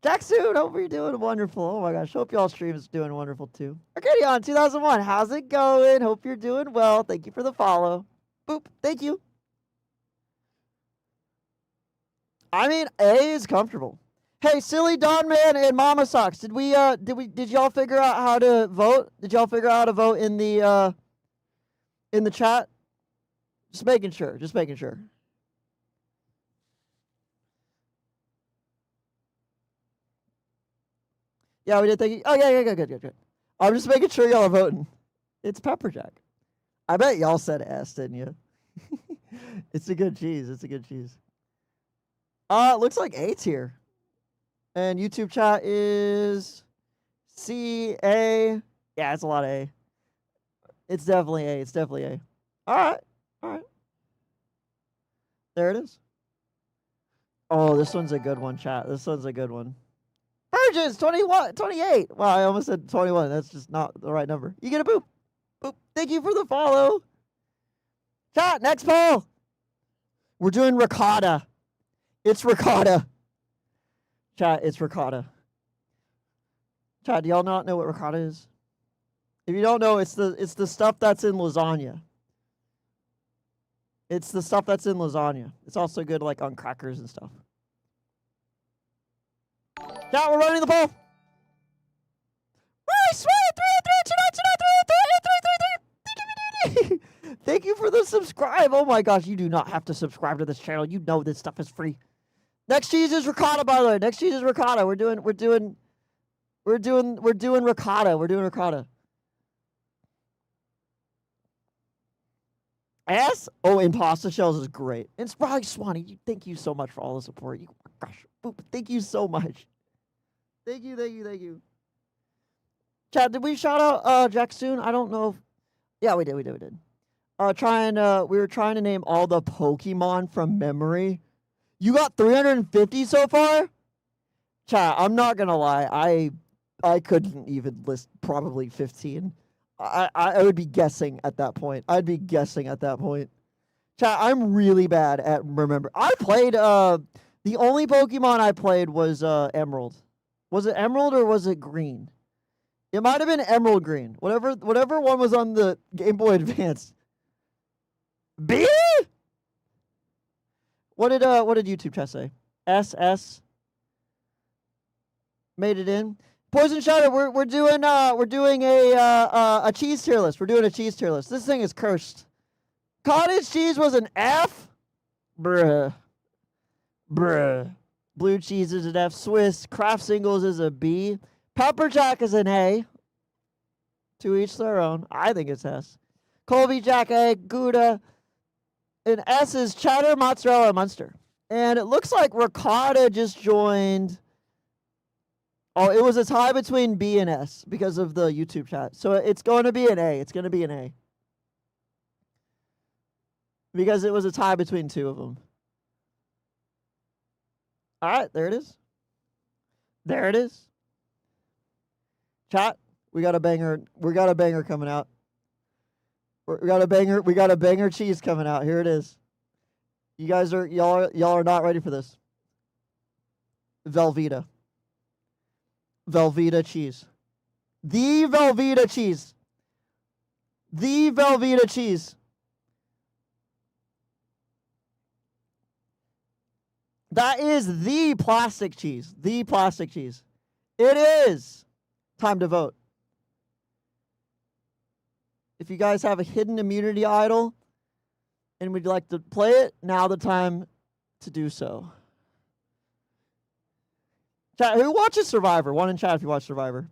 Jackson, hope you're doing wonderful. Oh my gosh, hope y'all stream is doing wonderful too. Arcadion 2001, how's it going? Hope you're doing well. Thank you for the follow. Boop, thank you. I mean, A is comfortable. Hey, silly Don Man and Mama Socks, did y'all figure out how to vote? Did y'all figure out how to vote in the chat? Just making sure. Just making sure. Yeah, we did. Thank you. Oh, yeah, good. I'm just making sure y'all are voting. It's pepper jack. I bet y'all said S, didn't you? It's a good cheese. It's a good cheese. Looks like A's here. And YouTube chat is C-A. Yeah, it's a lot of A. It's definitely A. It's definitely A. All right. All right. There it is. Oh, this one's a good one, chat. This one's a good one. Burgess, 21, 28. Wow, I almost said 21. That's just not the right number. You get a boop. Boop. Thank you for the follow. Chat, next poll. We're doing ricotta. It's ricotta. Chat, it's ricotta. Chat, do y'all not know what ricotta is? If you don't know, it's the stuff that's in lasagna. It's the stuff that's in lasagna. It's also good like on crackers and stuff. Chat, we're running the poll. Thank you for the subscribe. Oh my gosh, you do not have to subscribe to this channel. You know this stuff is free. Next cheese is ricotta, by the way. Next cheese is ricotta. We're doing ricotta. We're doing ricotta. S? Oh, impasta shells is great. And Sprite Swanee, thank you so much for all the support. Gosh, thank you so much. Thank you. Chat, did we shout out Jack soon? I don't know. Yeah, we did. We were trying to name all the Pokemon from memory. You got 350 so far? Chat, I'm not gonna lie. I couldn't even list probably 15. I would be guessing at that point. I'd be guessing at that point. Chat, I'm really bad at remember. I played the only Pokemon I played was Emerald. Was it Emerald or was it Green? It might have been Emerald Green. Whatever one was on the Game Boy Advance. B? What did YouTube chat say? SS made it in. Poison Shadow, we're doing a cheese tier list. We're doing a cheese tier list. This thing is cursed. Cottage cheese was an F? Bruh. Blue cheese is an F. Swiss Kraft Singles is a B. Pepper Jack is an A. To each their own. I think it's S. Colby Jack A. Gouda. And S is Cheddar, Mozzarella, Munster. And it looks like Ricotta just joined. Oh, it was a tie between B and S because of the YouTube chat. So it's going to be an A. It's going to be an A. Because it was a tie between two of them. All right, there it is. There it is. Chat, we got a banger. We got a banger coming out. We got a banger. We got a banger cheese coming out. Here it is. You guys are y'all are not ready for this. Velveeta. Velveeta cheese. The Velveeta cheese. The Velveeta cheese. That is the plastic cheese. The plastic cheese. It is. Time to vote. If you guys have a hidden immunity idol and would like to play it, now the time to do so. Chat, who watches Survivor? One in chat if you watch Survivor.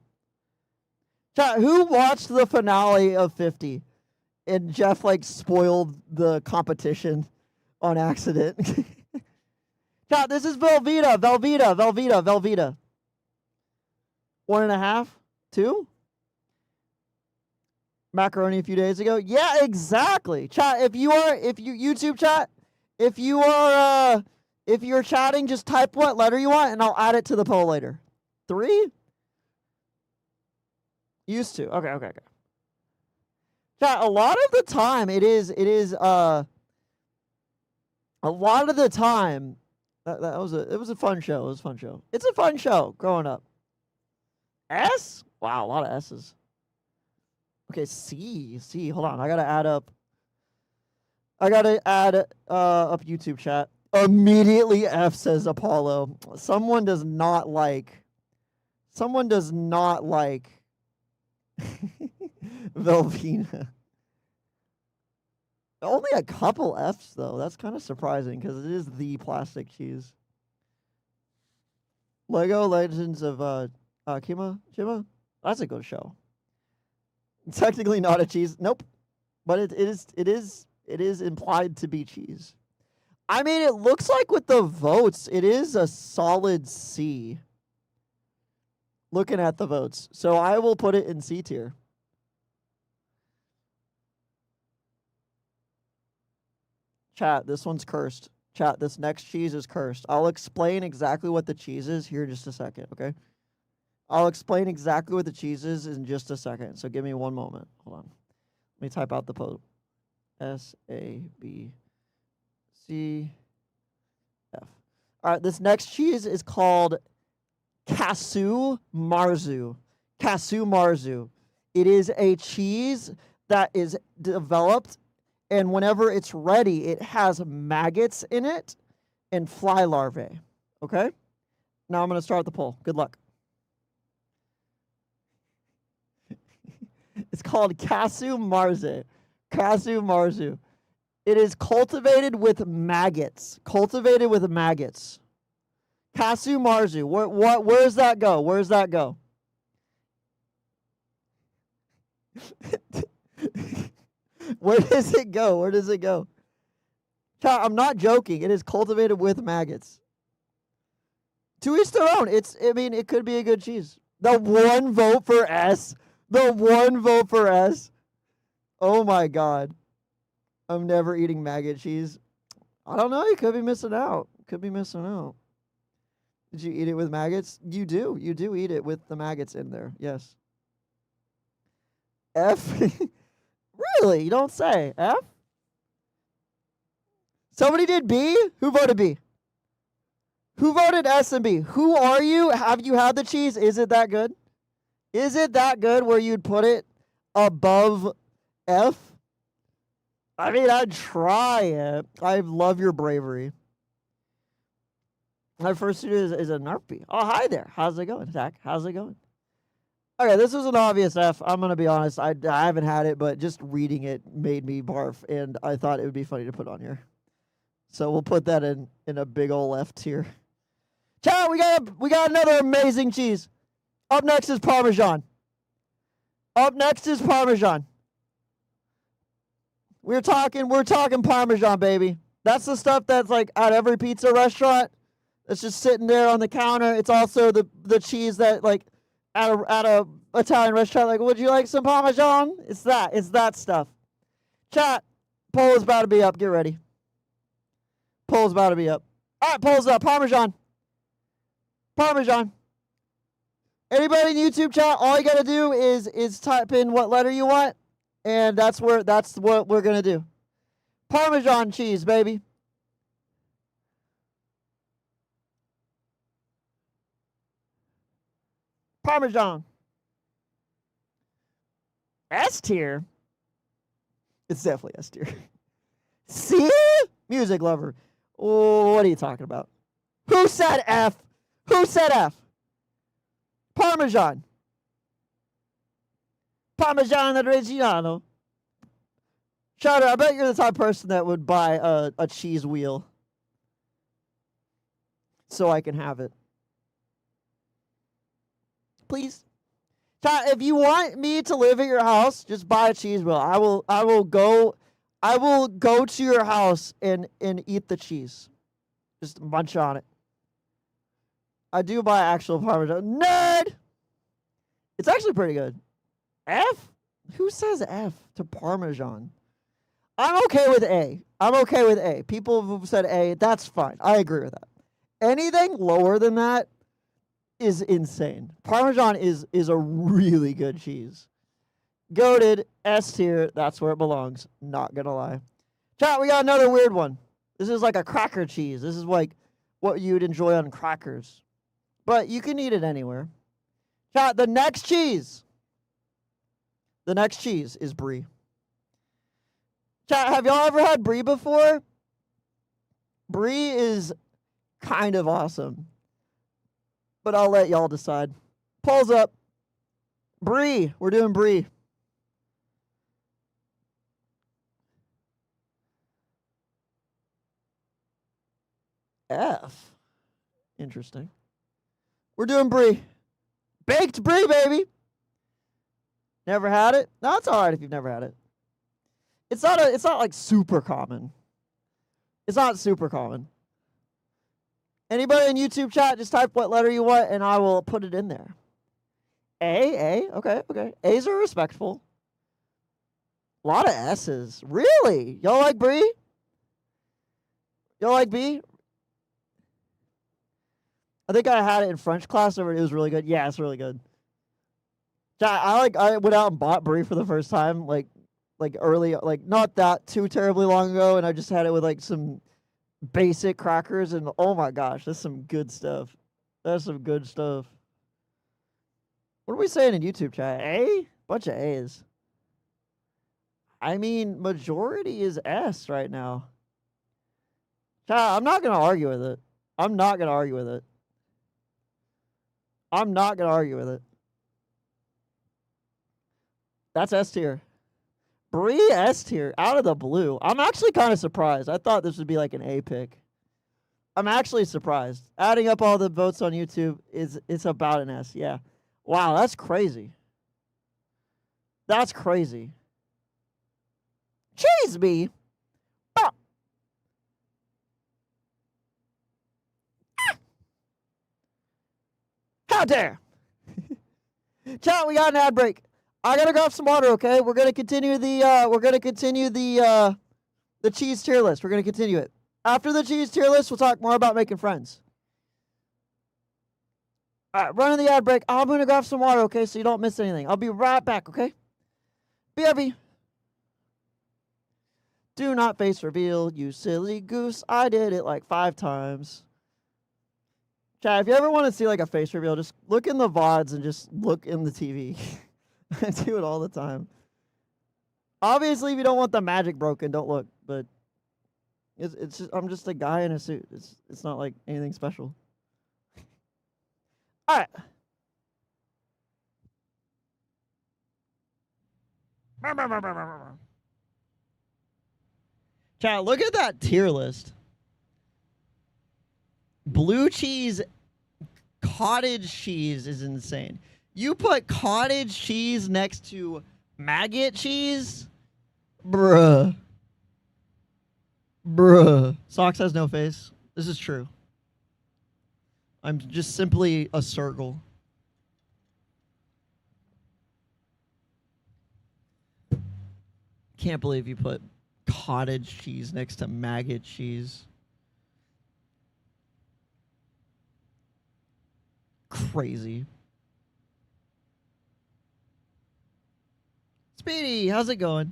Chat, who watched the finale of 50 and Jeff like spoiled the competition on accident? Chat, this is Velveeta, Velveeta, Velveeta, Velveeta. 1.5, 2. Macaroni a few days ago. Yeah, exactly. Chat, if you YouTube chat, if you're chatting, just type what letter you want and I'll add it to the poll later. 3? Used to. Okay. Chat, a lot of the time it is a lot of the time it was a fun show. It was a fun show. It's a fun show growing up. S? Wow, a lot of S's. Okay, C. Hold on. I gotta add up YouTube chat. Immediately F says Apollo. Someone does not like Velveeta. Only a couple F's though. That's kind of surprising because it is the plastic cheese. Lego Legends of Chima. That's a good show. Technically not a cheese. Nope. But it is implied to be cheese. I mean, it looks like with the votes, it is a solid C. Looking at the votes. So I will put it in C tier. Chat, this one's cursed. Chat, this next cheese is cursed. I'll explain exactly what the cheese is here in just a second, okay? I'll explain exactly what the cheese is in just a second. So give me one moment. Hold on. Let me type out the code. SABCF. All right, this next cheese is called Casu Marzu. Casu Marzu. It is a cheese that is developed, and whenever it's ready, it has maggots in it and fly larvae. Okay? Now I'm going to start the poll. Good luck. It's called Casu Marzu. Casu Marzu. It is cultivated with maggots. Cultivated with maggots. Casu Marzu. Where does that go? Where does that go? Where does it go? Where does it go? Chat, I'm not joking. It is cultivated with maggots. To each their own. It could be a good cheese. The one vote for S. The one vote for S. Oh my God. I'm never eating maggot cheese. I don't know. You could be missing out. Did you eat it with maggots? You do. You do eat it with the maggots in there. Yes. F? Really? You don't say. F? Somebody did B? Who voted B? Who voted S and B? Who are you? Have you had the cheese? Is it that good? Is it that good where you'd put it above F? I mean, I'd try it. I love your bravery. My first student is a Narpy. Oh, hi there. How's it going, Zach? How's it going? Okay, this was an obvious F. I'm going to be honest. I haven't had it, but just reading it made me barf, and I thought it would be funny to put on here. So we'll put that in a big old F tier. Chat, we got another amazing cheese. Up next is Parmesan. We're talking Parmesan, baby. That's the stuff that's like at every pizza restaurant. It's just sitting there on the counter. It's also the cheese that like at a Italian restaurant, like, would you like some Parmesan? It's that stuff. Chat, poll is about to be up. Get ready. Poll's about to be up. All right, poll's up. Parmesan. Anybody in YouTube chat, all you gotta do is type in what letter you want, and that's what we're gonna do. Parmesan cheese, baby. Parmesan. S tier. It's definitely S tier. See? Music lover. Oh, what are you talking about? Who said F? Who said F? Parmesan. Parmesan Reggiano. Shadow, I bet you're the type of person that would buy a cheese wheel so I can have it. Please. Chat, if you want me to live at your house, just buy a cheese wheel. I will go to your house and eat the cheese. Just munch on it. I do buy actual Parmesan. Nerd! It's actually pretty good. F? Who says F to Parmesan? I'm okay with A. I'm okay with A. People who've said A, that's fine. I agree with that. Anything lower than that is insane. Parmesan is a really good cheese. Goated, S tier, that's where it belongs. Not gonna lie. Chat, we got another weird one. This is like a cracker cheese. This is like what you'd enjoy on crackers. But you can eat it anywhere. Chat, the next cheese. The next cheese is brie. Chat, have y'all ever had brie before? Brie is kind of awesome. But I'll let y'all decide. Polls up. Brie. We're doing brie. F. Interesting. We're doing brie. Baked brie, baby. Never had it? No, it's all right if you've never had it. It's not like super common. It's not super common. Anybody in YouTube chat, just type what letter you want and I will put it in there. A, okay. A's are respectful. A lot of S's. Really? Y'all like brie? Y'all like B? I think I had it in French class. It was really good. Yeah, it's really good. I went out and bought brie for the first time, like early, like not that too terribly long ago, and I just had it with like some basic crackers, and oh my gosh, that's some good stuff. That's some good stuff. What are we saying in YouTube chat? A? Bunch of A's. I mean, majority is S right now. Chat, I'm not gonna argue with it. I'm not gonna argue with it. That's S tier. Brie S tier out of the blue. I'm actually kind of surprised. I thought this would be like an A pick. I'm actually surprised. Adding up all the votes on YouTube it's about an S. Yeah. Wow, that's crazy. That's crazy. Cheese me. Oh. How dare. Chat, we got an ad break. I gotta grab some water, okay? We're gonna continue the cheese tier list. We're gonna continue it. After the cheese tier list, we'll talk more about making friends. Alright, running the ad break. I'm gonna grab some water, okay, so you don't miss anything. I'll be right back, okay? BRB. Do not face reveal, you silly goose. I did it like 5 times. Chat, if you ever want to see like a face reveal, just look in the VODs and just look in the TV. I do it all the time. Obviously, if you don't want the magic broken, don't look. But it's just, I'm just a guy in a suit. It's not like anything special. All right. Chat, look at that tier list. Blue cheese, cottage cheese is insane. You put cottage cheese next to maggot cheese? Bruh. Socks has no face. This is true. I'm just simply a circle. Can't believe you put cottage cheese next to maggot cheese. Crazy. Speedy, how's it going?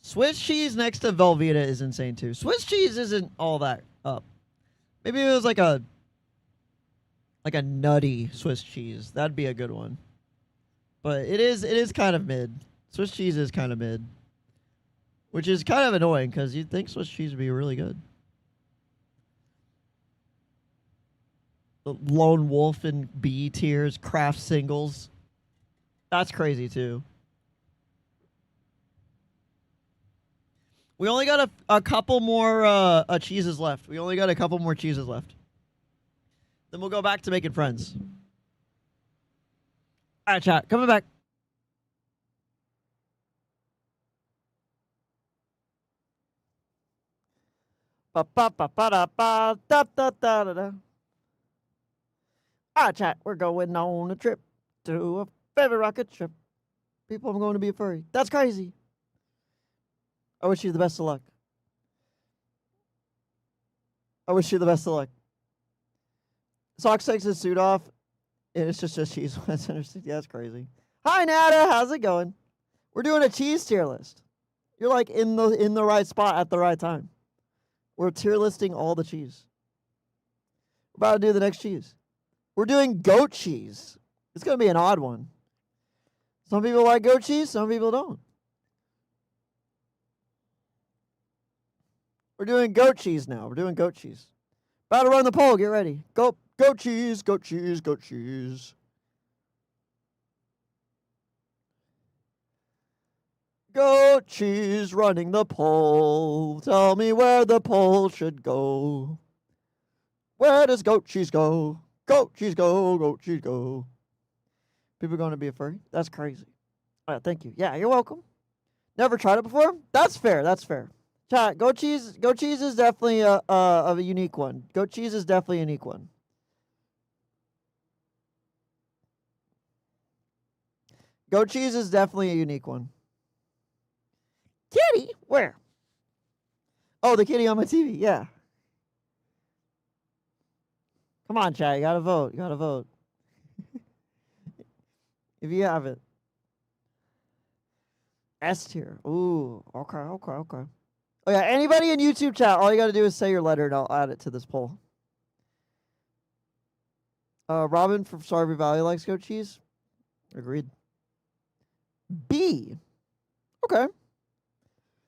Swiss cheese next to Velveeta is insane too. Swiss cheese isn't all that up. Maybe it was like a Like a nutty Swiss cheese. That'd be a good one. But it is kind of mid. Swiss cheese is kind of mid. Which is kind of annoying because you'd think Swiss cheese would be really good. The Lone Wolf and B tiers, craft singles. That's crazy too. We only got a couple more cheeses left. We only got a couple more cheeses left. Then we'll go back to making friends. All right, chat. Coming back. Ba ba ba ba da ba da da da da da. All right, chat. We're going on a trip to a favorite rocket trip. People, I'm going to be a furry. That's crazy. I wish you the best of luck. I wish you the best of luck. Socks takes his suit off, and it's just cheese. That's interesting. Yeah, that's crazy. Hi, Nada. How's it going? We're doing a cheese tier list. You're like in the right spot at the right time. We're tier listing all the cheese. We're about to do the next cheese. We're doing goat cheese. It's going to be an odd one. Some people like goat cheese, some people don't. We're doing goat cheese now. We're doing goat cheese. About to run the poll. Get ready. Goat cheese, goat cheese, goat cheese. Goat cheese running the poll. Tell me where the poll should go. Where does goat cheese go? Goat cheese go, goat cheese go. People are going to be a furry? That's crazy. All right, thank you. Yeah, you're welcome. Never tried it before? That's fair. That's fair. Chat, goat cheese is definitely a unique one. Goat cheese is definitely a unique one. Goat cheese is definitely a unique one. Kitty? Where? Oh, the kitty on my TV. Yeah. Come on, chat. You gotta vote. You gotta vote. If you have it. S tier. Ooh. Okay, okay, okay. Oh, yeah. Anybody in YouTube chat, all you gotta do is say your letter and I'll add it to this poll. Robin from Starvey Valley likes goat cheese. Agreed. B. Okay.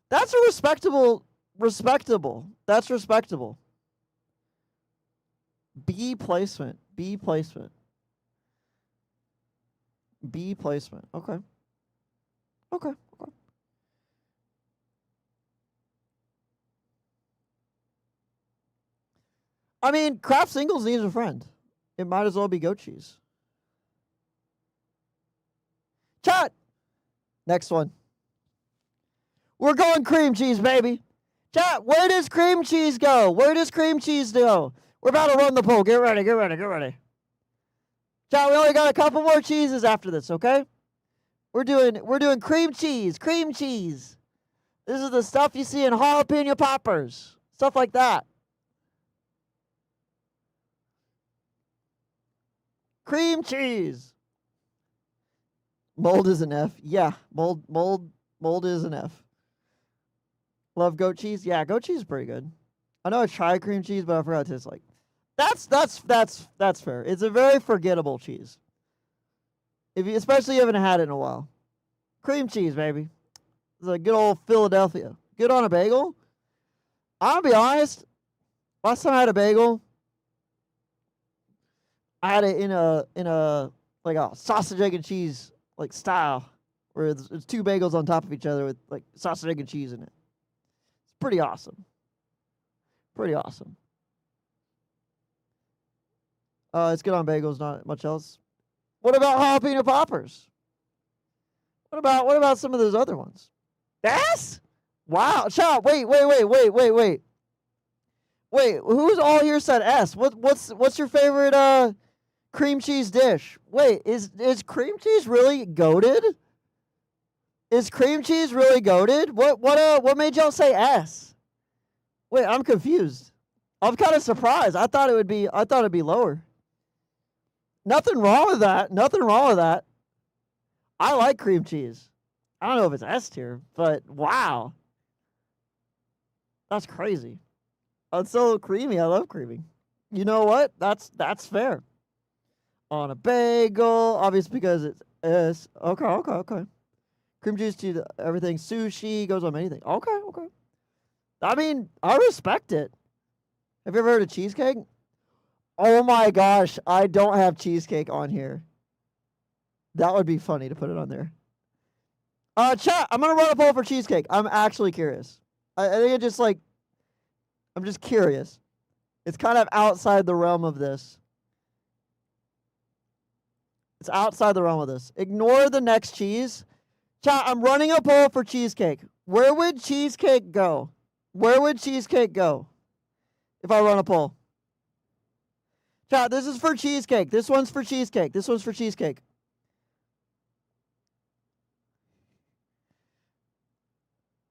That's a respectable. That's respectable. B placement. B placement. B placement. Okay. Okay. Okay. I mean, craft singles needs a friend. It might as well be goat cheese. Chat. Next one. We're going cream cheese, baby. Chat, where does cream cheese go? Where does cream cheese go? We're about to run the poll. Get ready, get ready, get ready. Chat, we only got a couple more cheeses after this, okay? We're doing cream cheese, cream cheese. This is the stuff you see in jalapeno poppers. Stuff like that. Cream cheese. Mold is an F. Yeah, mold is an F. Love goat cheese? Yeah, goat cheese is pretty good. I know I tried cream cheese, but I forgot what it tastes like. That's fair. It's a very forgettable cheese. Especially if you haven't had it in a while. Cream cheese, baby. It's a good old Philadelphia. Good on a bagel. I'll be honest. Last time I had a bagel, I had it in a like a sausage, egg, and cheese like style, where it's two bagels on top of each other with like sausage, egg, and cheese in it. It's pretty awesome. Pretty awesome. It's good on bagels, not much else. What about jalapeno poppers? What about some of those other ones? S? Wow, chat. Wait. Wait, who's all here said S? What's your favorite cream cheese dish? Wait, is cream cheese really goated? Is cream cheese really goated? What made y'all say S? Wait, I'm confused. I'm kind of surprised. I thought it'd be lower. Nothing wrong with that. Nothing wrong with that. I like cream cheese. I don't know if it's S tier, but wow. That's crazy. It's so creamy. I love creamy. You know what? That's fair. On a bagel, obviously because it's S. Okay, okay, okay. Cream cheese to everything. Sushi goes on anything. Okay, okay. I mean, I respect it. Have you ever heard of cheesecake? Oh my gosh, I don't have cheesecake on here. That would be funny to put it on there. Chat, I'm gonna run a poll for cheesecake. I'm actually curious. I think it just like, I'm just curious. It's kind of outside the realm of this. It's outside the realm of this. Ignore the next cheese. Chat, I'm running a poll for cheesecake. Where would cheesecake go? Where would cheesecake go if I run a poll? Chat, this is for cheesecake. This one's for cheesecake. This one's for cheesecake.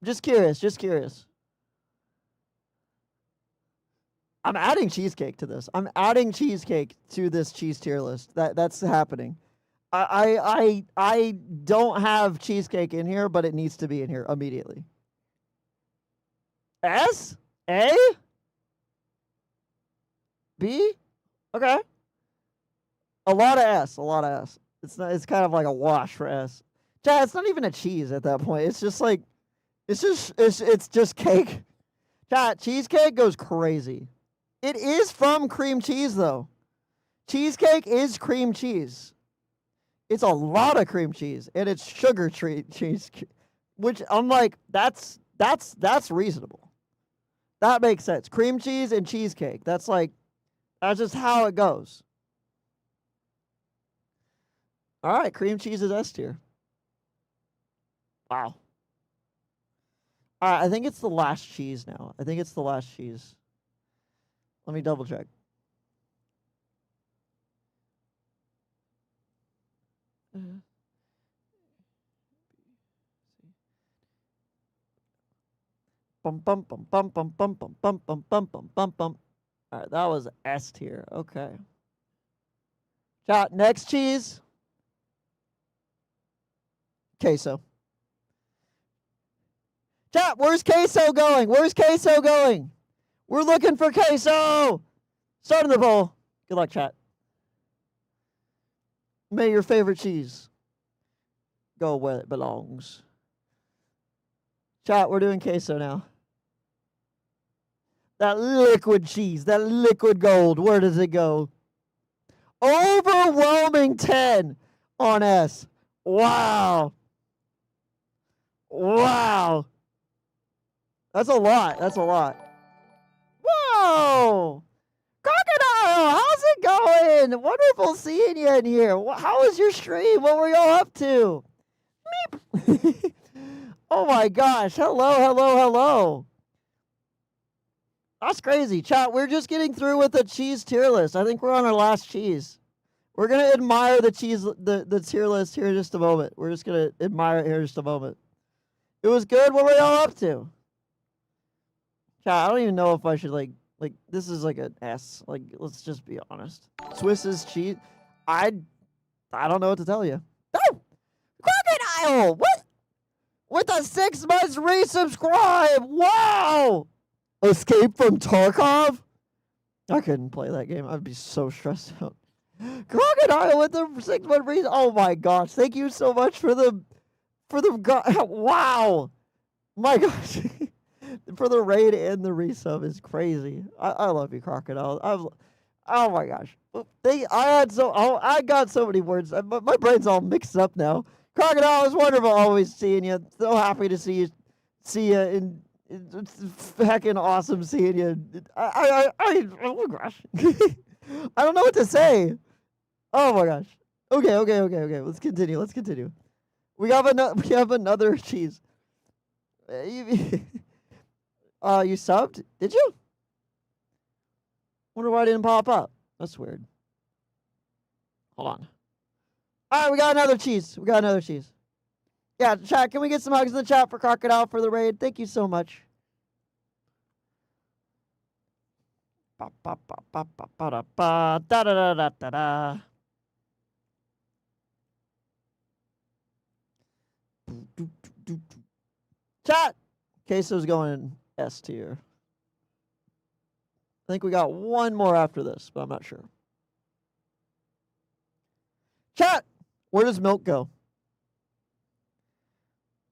Just curious, just curious. I'm adding cheesecake to this. I'm adding cheesecake to this cheese tier list. That's happening. I don't have cheesecake in here, but it needs to be in here immediately. S? A? B? Okay. A lot of S. A lot of S. It's kind of like a wash for S. Chat, it's not even a cheese at that point. It's just like it's just cake. Chat, cheesecake goes crazy. It is from cream cheese though. Cheesecake is cream cheese. It's a lot of cream cheese and it's sugar cheese, which I'm like that's reasonable. That makes sense. Cream cheese and cheesecake. That's just how it goes. All right, cream cheese is S tier. Wow. All right, I think it's the last cheese now. I think it's the last cheese. Let me double check. Bum bum bum bum bum bum bum bum bum bum bum bum bum. All right, that was S tier. Okay. Chat, next cheese. Queso. Chat, where's queso going? Where's queso going? We're looking for queso. Starting the poll. Good luck, chat. May your favorite cheese go where it belongs. Chat, we're doing queso now. That liquid cheese, that liquid gold, where does it go? Overwhelming 10 on S. Wow. Wow. That's a lot. That's a lot. Whoa. Crocodile, how's it going? Wonderful seeing you in here. How was your stream? What were y'all up to? Meep. Oh my gosh. Hello, hello, hello. That's crazy. Chat, we're just getting through with the cheese tier list. I think we're on our last cheese. We're going to admire the cheese, the tier list here in just a moment. We're just going to admire it here in just a moment. It was good. What were y'all up to? Chat, I don't even know if I should like this is like an S. Like, let's just be honest. Swiss's cheese. I don't know what to tell you. Oh! Crocodile! What? With a 6 months resubscribe! Wow! Escape from Tarkov? I couldn't play that game. I'd be so stressed out. Crocodile with the 6 month resub. Oh my gosh! Thank you so much for the wow! My gosh. For the raid and the resub is crazy. I love you, Crocodile. Oh my gosh. I got so many words. My brain's all mixed up now. Crocodile, it's wonderful always seeing you. So happy to see you. And it's heckin' awesome seeing you. Oh my gosh. I don't know what to say. Oh my gosh. Okay. Let's continue. We have another cheese. You subbed? Did you? Wonder why it didn't pop up. That's weird. Hold on. All right, we got another cheese. Yeah, chat, can we get some hugs in the chat for Crocodile for the raid? Thank you so much. Chat! Queso's going in S tier. I think we got one more after this, but I'm not sure. Chat, where does milk go?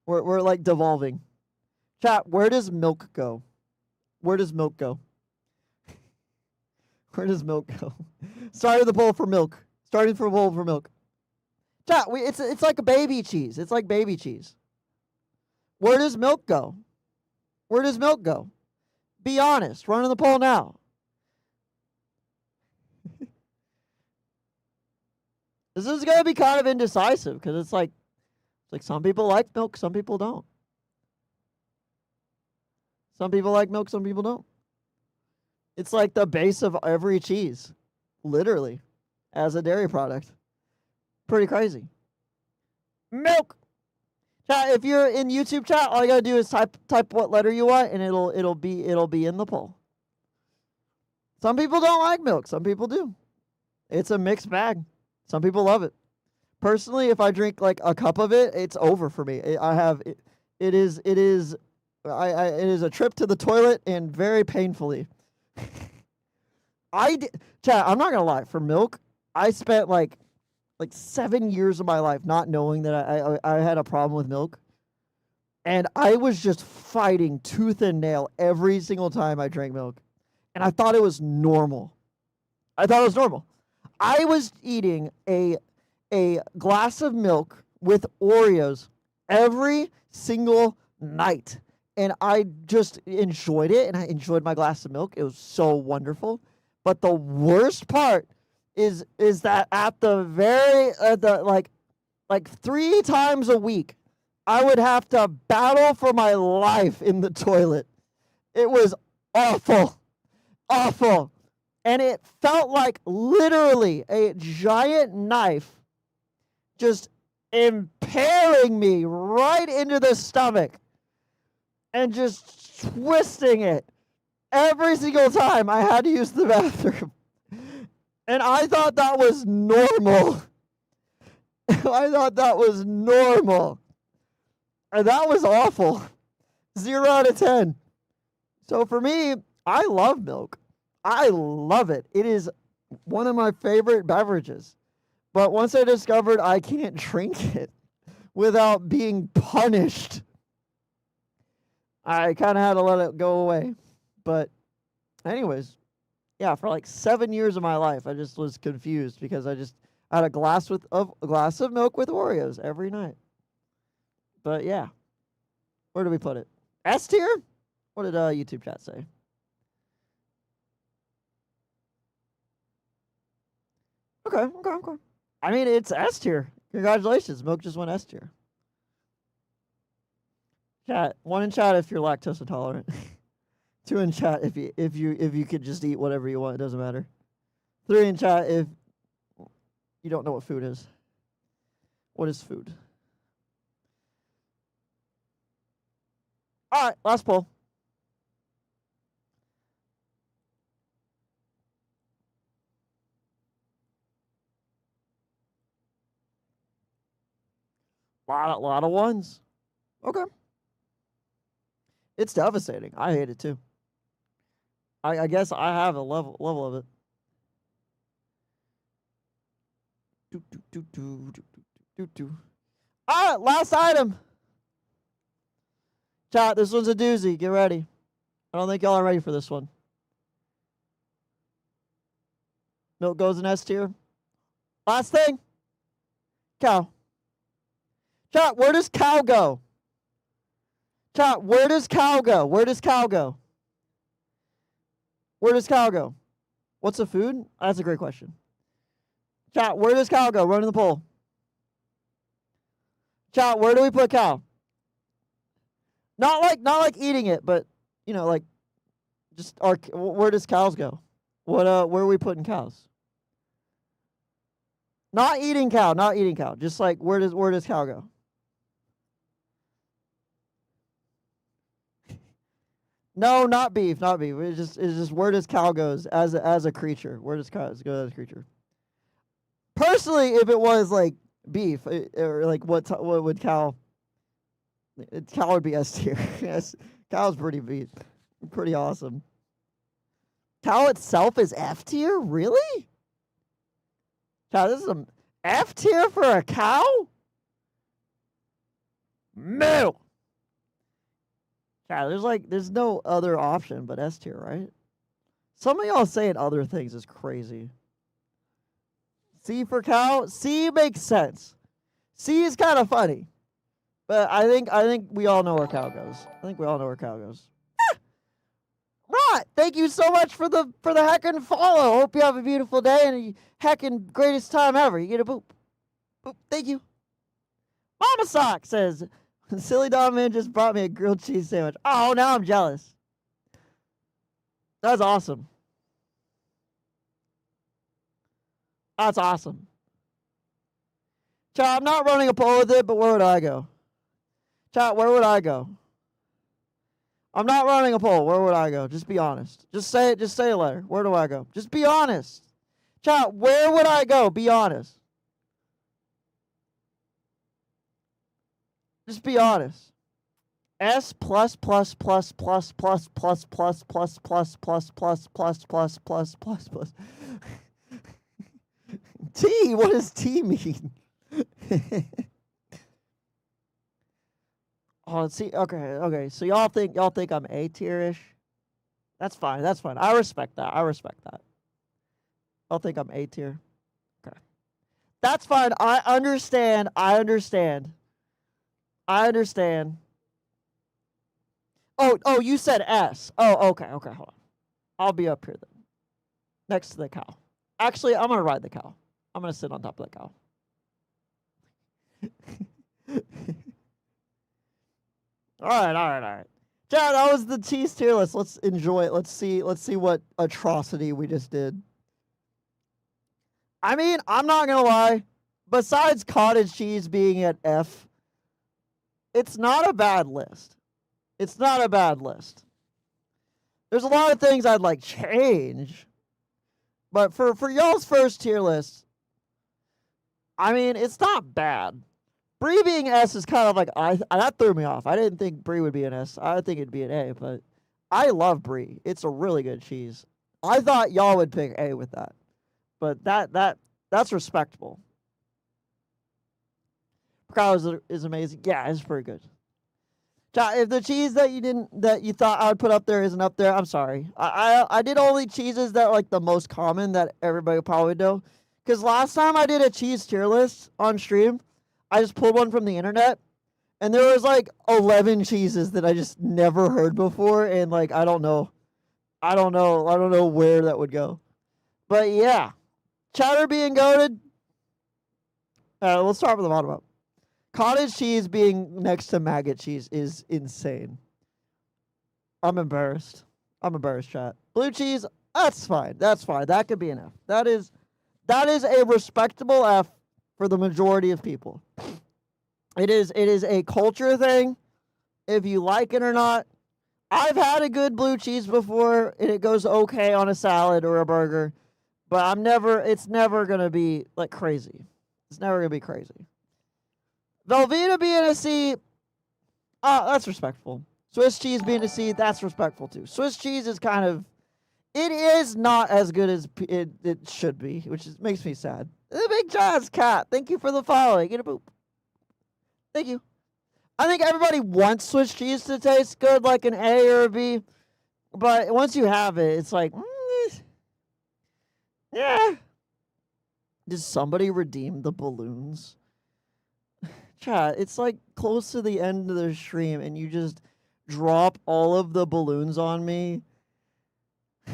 We're like devolving. Chat, where does milk go? Where does milk go? Where does milk go? Starting the poll for milk. Starting for poll for milk. Chat, it's like a baby cheese. It's like baby cheese. Where does milk go? Where does milk go? Be honest. Running the poll now. This is going to be kind of indecisive because it's like some people like milk, some people don't. Some people like milk, some people don't. It's like the base of every cheese, literally, as a dairy product. Pretty crazy. Milk. Chat, if you're in YouTube chat, all you gotta do is type what letter you want, and it'll be in the poll. Some people don't like milk, some people do. It's a mixed bag. Some people love it. Personally, if I drink like a cup of it, it's over for me. It is a trip to the toilet and very painfully. Chat, I'm not gonna lie. For milk, I spent like 7 years of my life not knowing that I had a problem with milk, and I was just fighting tooth and nail every single time I drank milk, and I thought it was normal. I was eating a glass of milk with Oreos every single night, and I just enjoyed it, and I enjoyed my glass of milk. It was so wonderful. But the worst part is that at like 3 times a week, I would have to battle for my life in the toilet. It was awful. Awful. And it felt like literally a giant knife just impaling me right into the stomach and just twisting it every single time I had to use the bathroom. And I thought that was normal. I thought that was normal. And that was awful. 0 out of 10. So for me, I love milk. I love it. It is one of my favorite beverages. But once I discovered I can't drink it without being punished, I kind of had to let it go away. But anyways, yeah, for like 7 years of my life, I just was confused because I had a glass of milk with Oreos every night. But yeah, where do we put it? S tier? What did YouTube chat say? Okay. I mean, it's S tier. Congratulations, milk just went S tier. Chat, 1 in chat if you're lactose intolerant. 2 in chat if you could just eat whatever you want, it doesn't matter. 3 in chat if you don't know what food is. What is food? All right, last poll. Lot of ones. Okay. It's devastating. I hate it too. I guess I have a level of it. All right, last item. Chat, this one's a doozy. Get ready. I don't think y'all are ready for this one. Milk goes in S tier. Last thing. Cow. Chat, where does cow go? Chat, where does cow go? Where does cow go? Where does cow go? What's a food? That's a great question. Chat, where does cow go? Run in the poll. Chat, where do we put cow? Not like eating it, but like just where does cows go? Where are we putting cows? Not eating cow. Just like where does cow go? No, not beef. It's just where does cow goes as a creature? Where does cow go as a creature? Personally, if it was like beef or like what would cow? Cow would be S tier. Yes, cow's pretty awesome. Cow itself is F tier, really? Cow, this is F tier for a cow? Moo. Yeah, there's no other option but S tier, right? Some of y'all saying other things is crazy. C for cow? C makes sense. C is kind of funny. But I think we all know where cow goes. I think we all know where cow goes. Rot, thank you so much for the heckin' follow. Hope you have a beautiful day and a heckin' greatest time ever. You get a boop. Boop. Thank you. Mama Sock says, Silly Dog Man just brought me a grilled cheese sandwich. Oh, now I'm jealous. That's awesome. That's awesome. Chat, I'm not running a poll with it, but where would I go? Chat, where would I go? I'm not running a poll. Where would I go? Just be honest. Just say it. Just say a letter. Where do I go? Just be honest. Chat, where would I go? Be honest. Just be honest. S plus plus plus plus plus plus plus plus plus plus plus plus plus plus plus plus. T, what does T mean? Oh, see, okay. So y'all think I'm A tier-ish? That's fine. I respect that. Y'all think I'm A tier? Okay. That's fine. I understand. Oh, you said S. Oh, okay, hold on. I'll be up here then. Next to the cow. Actually, I'm gonna ride the cow. I'm gonna sit on top of the cow. All right. Chad, that was the cheese tier list. Let's enjoy it. Let's see what atrocity we just did. I mean, I'm not gonna lie. Besides cottage cheese being at F, it's not a bad list. There's a lot of things I'd like change. But for y'all's first tier list, I mean, it's not bad. Brie being S is kind of like, that threw me off. I didn't think Brie would be an S. I think it'd be an A, but I love Brie. It's a really good cheese. I thought y'all would pick A with that. But that's respectable. Pecorino is amazing. Yeah, it's pretty good. If the cheese that you thought I would put up there isn't up there, I'm sorry. I did only cheeses that are like the most common that everybody would probably know. Because last time I did a cheese tier list on stream, I just pulled one from the internet, and there was like 11 cheeses that I just never heard before, and like I don't know where that would go. But yeah, cheddar being goated. Let's start from the bottom up. Cottage cheese being next to maggot cheese is insane. I'm embarrassed, chat. Blue cheese, that's fine. That could be an F. That is a respectable F for the majority of people. It is a culture thing. If you like it or not. I've had a good blue cheese before, and it goes okay on a salad or a burger. But it's never gonna be like crazy. It's never gonna be crazy. Velveeta being a C, that's respectful. Swiss cheese being a C, that's respectful too. Swiss cheese is it is not as good as it should be, which makes me sad. The Big Jazz Cat, thank you for the follow. Get a boop. Thank you. I think everybody wants Swiss cheese to taste good, like an A or a B. But once you have it, it's like, yeah. Did somebody redeem the balloons? Chat, it's like close to the end of the stream and you just drop all of the balloons on me. You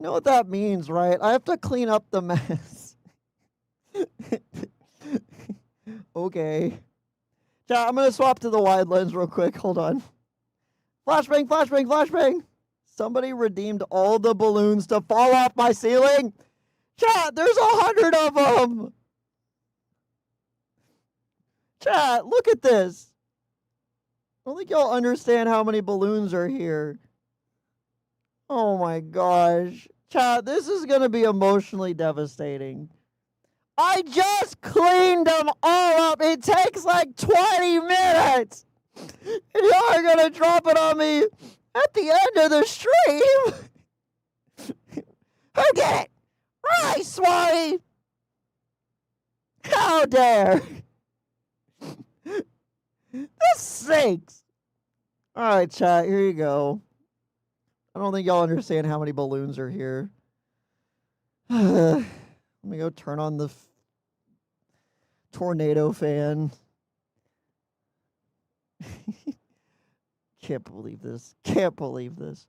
know what that means, right? I have to clean up the mess. Okay. Chat, I'm going to swap to the wide lens real quick. Hold on. Flashbang. Somebody redeemed all the balloons to fall off my ceiling. Chat, there's 100 of them. Chat, look at this. I don't think y'all understand how many balloons are here. Oh my gosh. Chat, this is going to be emotionally devastating. I just cleaned them all up. It takes like 20 minutes. And y'all are going to drop it on me at the end of the stream. Who did it? Right, Swatty. How dare! This sinks. All right, chat. Here you go. I don't think y'all understand how many balloons are here. Let me go turn on the tornado fan. Can't believe this. Can't believe this.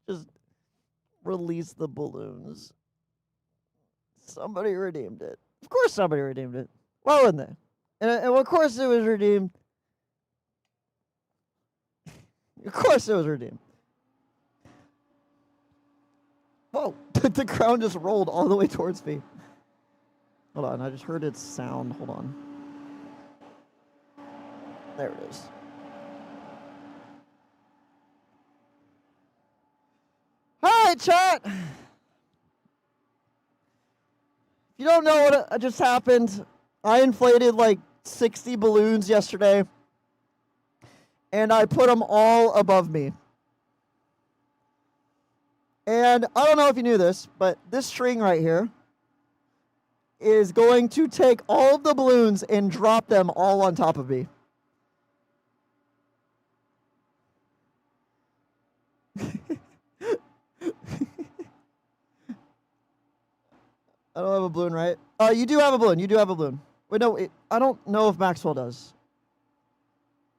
Just release the balloons. Somebody redeemed it. Of course somebody redeemed it. Why wouldn't they? And of course it was redeemed. Of course it was redeemed. Whoa. The ground just rolled all the way towards me. Hold on. I just heard its sound. Hold on. There it is. All right, chat. If you don't know what just happened, I inflated like 60 balloons yesterday, and I put them all above me. And I don't know if you knew this, but this string right here is going to take all of the balloons and drop them all on top of me. I don't have a balloon, right? You do have a balloon. You do have a balloon. Wait, no, I don't know if Maxwell does.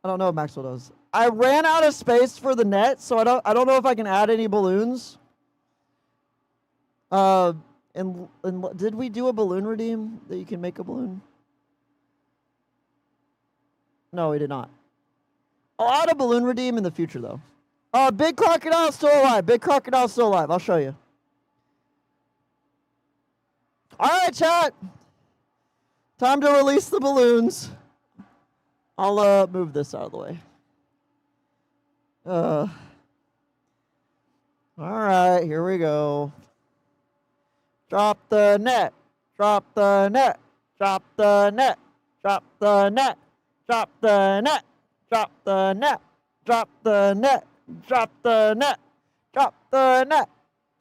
I don't know if Maxwell does. I ran out of space for the net, so I don't know if I can add any balloons. And did we do a balloon redeem that you can make a balloon? No, we did not. I'll add a balloon redeem in the future, though. Big crocodile's still alive. Big crocodile's still alive. I'll show you. All right, chat. Time to release the balloons. I'll move this out of the way. All right, here we go. Drop the net. Drop the net. Drop the net. Drop the net. Drop the net. Drop the net. Drop the net. Drop the net. Drop the net.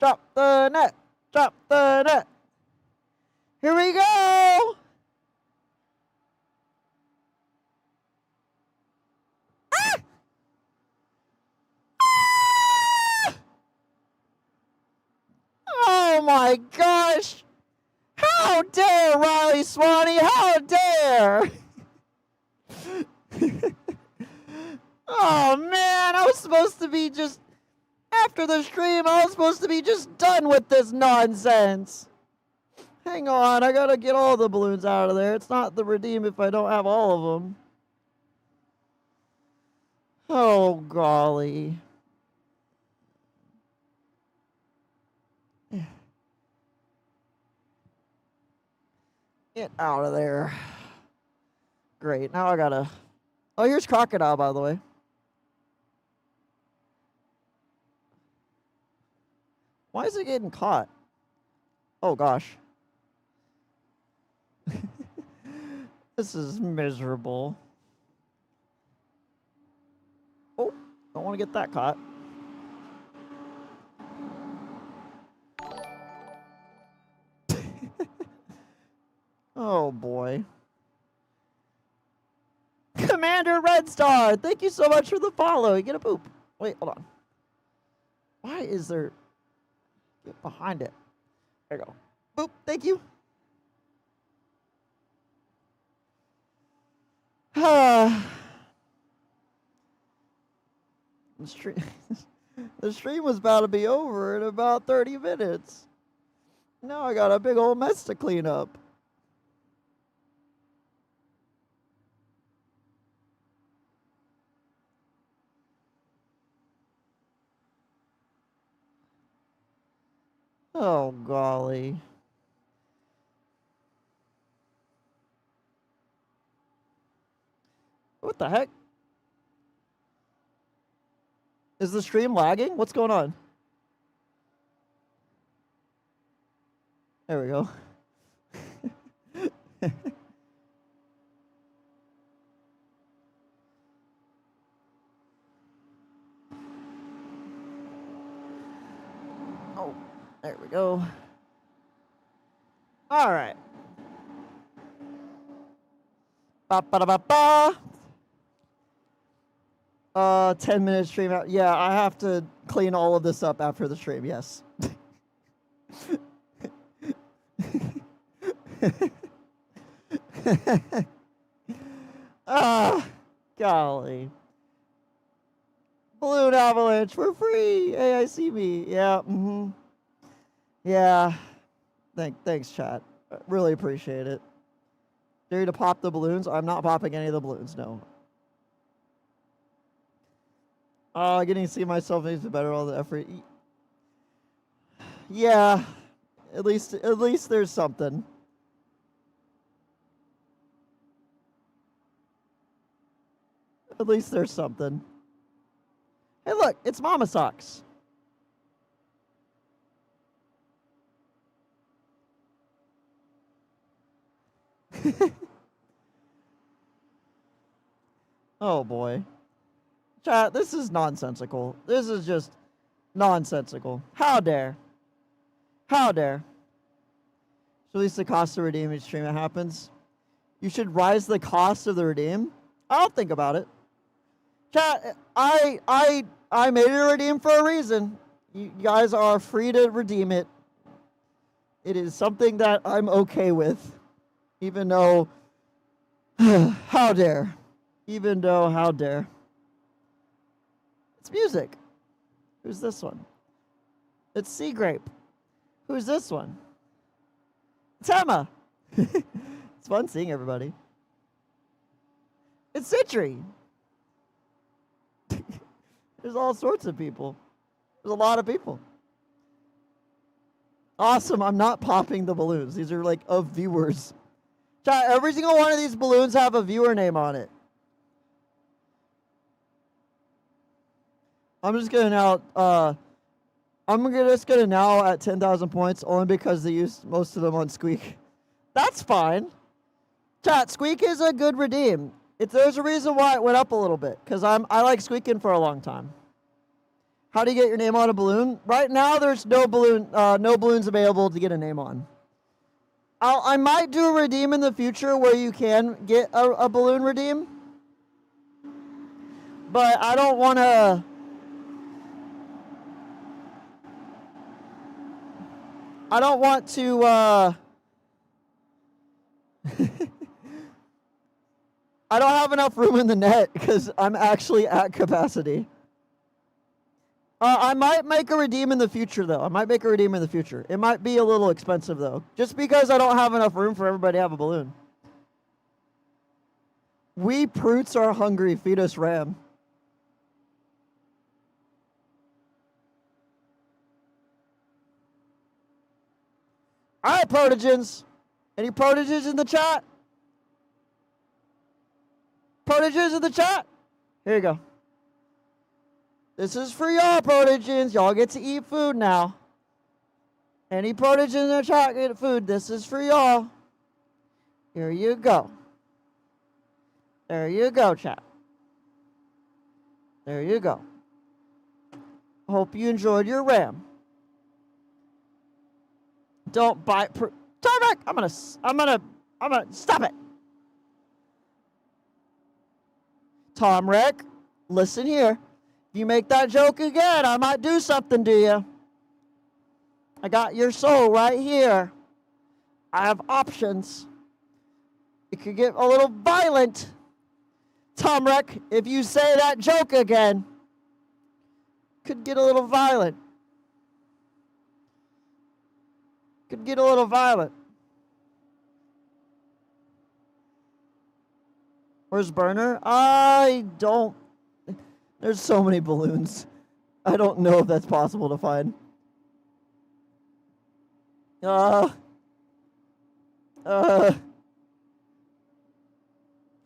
Drop the net. Drop the net. Here we go. Ah! Ah! Oh my gosh. How dare Riley Swanee? How dare? Oh man, I was supposed to be just, after the stream, I was supposed to be just done with this nonsense. Hang on, I gotta get all the balloons out of there. It's not the redeem if I don't have all of them. Oh, golly. Get out of there. Great, now I gotta... Oh, here's Crocodile, by the way. Why is it getting caught? Oh, gosh. This is miserable. Oh, don't want to get that caught. Oh, boy. Commander Red Star, thank you so much for the follow. You get a poop. Wait, hold on. Why is there... Get behind it. There you go. Boop, thank you. The stream was about to be over in about 30 minutes. Now I got a big old mess to clean up. Oh, golly. What the heck? Is the stream lagging? What's going on? There we go. Oh, there we go. All right. Ba ba da ba ba. 10-minute stream out. Yeah, I have to clean all of this up after the stream. Yes. Ah, golly. Balloon avalanche for free. Hey, I see me. Yeah. Yeah. Thanks, chat. Really appreciate it. Dare you to pop the balloons? I'm not popping any of the balloons. No. Getting to see myself makes it better. All the effort. Yeah. At least there's something. At least there's something. Hey, look, it's Mama Socks. Oh boy. Chat, this is nonsensical. This is just nonsensical. How dare? How dare? So at least the cost to redeem each stream that happens. You should rise the cost of the redeem. I'll think about it. Chat, I made it a redeem for a reason. You guys are free to redeem it. It is something that I'm okay with. Even though, how dare. Even though, how dare. It's music. Who's this one? It's Sea Grape. Who's this one? It's Emma. It's fun seeing everybody. It's Citry. There's all sorts of people. There's a lot of people. Awesome. I'm not popping the balloons. These are like of viewers. Chat, every single one of these balloons have a viewer name on it. I'm just gonna now just gonna now at 10,000 points only because they used most of them on Squeak. That's fine. Chat, Squeak is a good redeem. There's a reason why it went up a little bit, because I like squeaking for a long time. How do you get your name on a balloon? Right now, there's no balloons available to get a name on. I might do a redeem in the future where you can get a balloon redeem, but I don't want to. I don't want to. I don't have enough room in the net because I'm actually at capacity. I might make a redeem in the future, though. It might be a little expensive, though. Just because I don't have enough room for everybody to have a balloon. We Proots are hungry. Feed us ram. All right, Protogens. Any Protogens in the chat? Protogens in the chat? Here you go. This is for y'all, Protogens. Y'all get to eat food now. Any Protogens in the chat get food. This is for y'all. Here you go. There you go, chat. There you go. Hope you enjoyed your ram. Don't bite. Tarmac! I'm gonna stop it. Tom Rick, listen here. If you make that joke again, I might do something to you. I got your soul right here. I have options. It could get a little violent. Tom Rick, if you say that joke again, could get a little violent. Could get a little violent. Where's Burner? I don't. There's so many balloons. I don't know if that's possible to find. I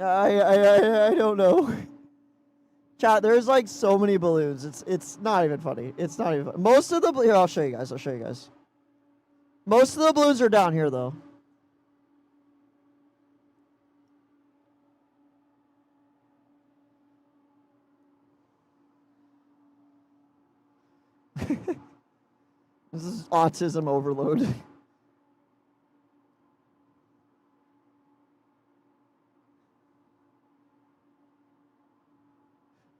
don't know. Chat, there's like so many balloons. It's not even funny. It's not even funny. Most of the here, I'll show you guys. Most of the balloons are down here though. This is autism overload.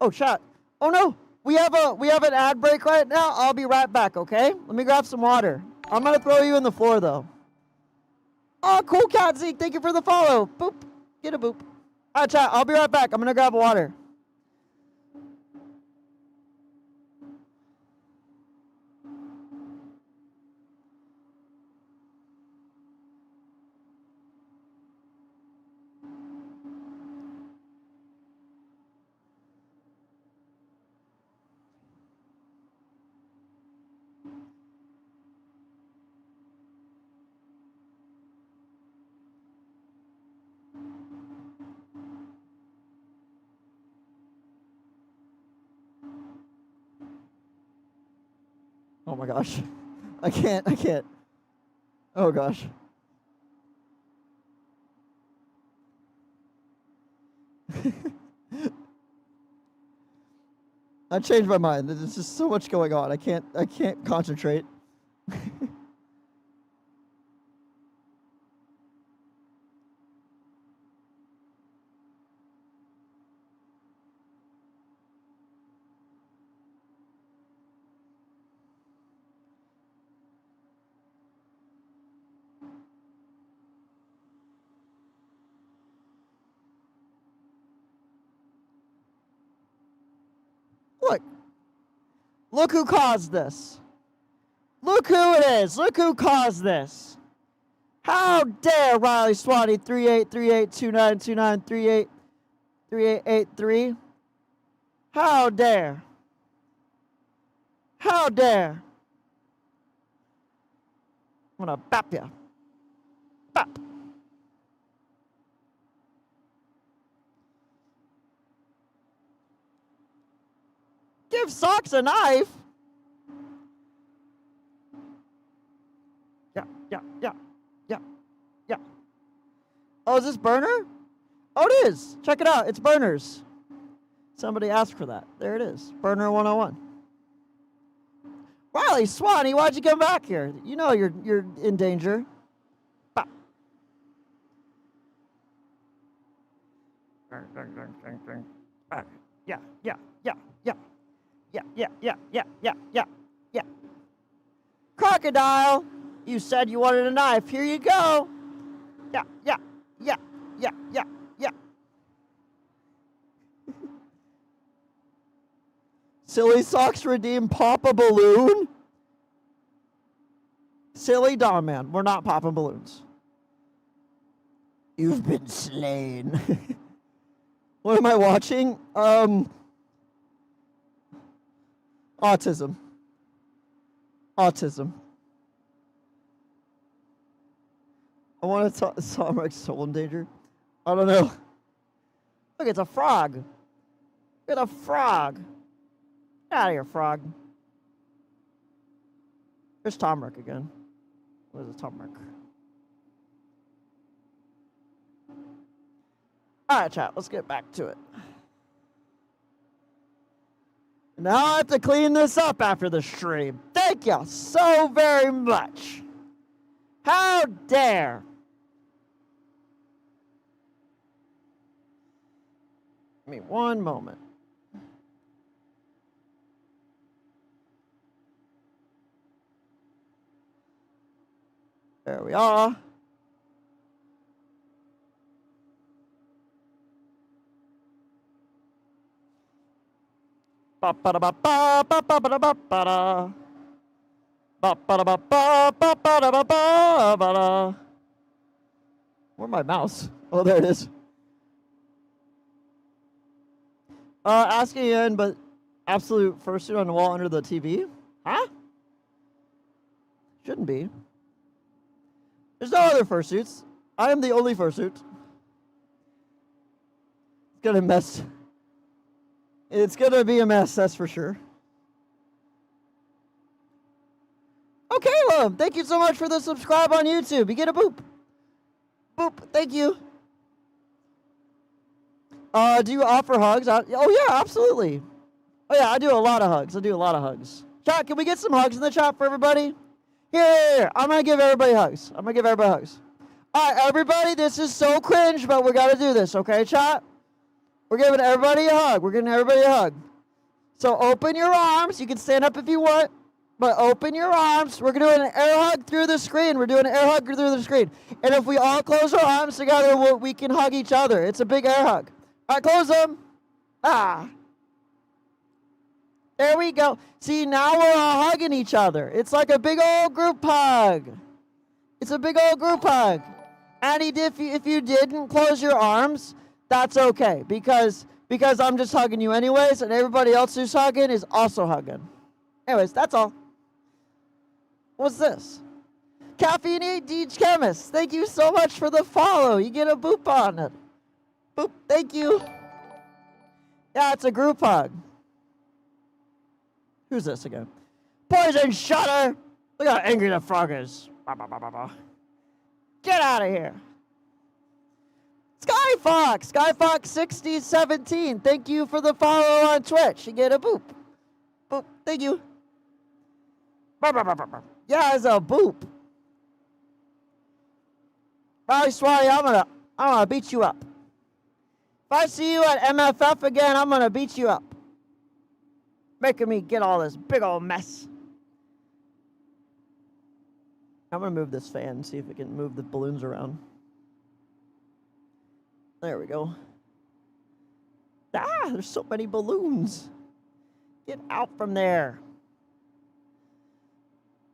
Oh, chat. Oh no, we have an ad break right now. I'll be right back. Okay, let me grab some water. I'm gonna throw you in the floor though. Oh, cool, Cat Zeke. Thank you for the follow. Boop. Get a boop. All right, chat. I'll be right back. I'm gonna grab water. Oh my gosh. I can't. Oh gosh. I changed my mind. There's just so much going on. I can't concentrate. Look who caused this. Look who it is. Look who caused this. How dare Riley Swanee 38382929383883. How dare. How dare. I'm gonna bap ya. Bap. Give Socks a knife. Yeah. Oh, is this Burner? Oh, it is. Check it out. It's Burners. Somebody asked for that. There it is. Burner 101. Riley Swanee, why'd you come back here? You know you're in danger. Bop. Yeah. Crocodile, you said you wanted a knife. Here you go. Yeah. Silly Socks redeem Papa Balloon. Silly Don Man, we're not popping balloons. You've been slain. What am I watching? Autism. I want to talk Somrex Soul in Danger. I don't know. Look, it's a frog. Look at a frog. Get out of here, frog. There's Tomrick again. What is it, Tomrick? All right, chat. Let's get back to it. Now I have to clean this up after the stream. Thank you so very much. How dare. Give me one moment. There we are. Where's my mouse? Oh, there it is. Asking again, but absolute fursuit on the wall under the TV? Huh? Shouldn't be. There's no other fursuits. I am the only fursuit. It's gonna mess. It's gonna be a mess, that's for sure. Oh, Caleb, thank you so much for the subscribe on YouTube. You get a boop. Boop, thank you. Do you offer hugs? Oh, yeah, absolutely. Oh, yeah, I do a lot of hugs. Chat, can we get some hugs in the chat for everybody? Here. I'm going to give everybody hugs. All right, everybody, this is so cringe, but we got to do this, okay, chat? We're giving everybody a hug. We're giving everybody a hug. So open your arms. You can stand up if you want, but open your arms. We're doing an air hug through the screen. We're doing an air hug through the screen. And if we all close our arms together, we can hug each other. It's a big air hug. All right, close them. Ah. There we go. See, now we're all hugging each other. It's like a big old group hug. It's a big old group hug. And if you didn't close your arms, that's okay. Because I'm just hugging you anyways, and everybody else who's hugging is also hugging. Anyways, that's all. What's this? Caffeine Deej Chemist. Thank you so much for the follow. You get a boop on it. Boop. Thank you. Yeah, it's a group hug. Who's this again? Poison Shutter. Look how angry the frog is. Get out of here. Skyfox 6017. Thank you for the follow on Twitch. You get a boop. Boop. Thank you. Yeah, it's a boop. Probably Swatty, I'm gonna beat you up. If I see you at MFF again, I'm gonna beat you up. Making me get all this big old mess. I'm gonna move this fan and see if it can move the balloons around. There we go. Ah, there's so many balloons. Get out from there.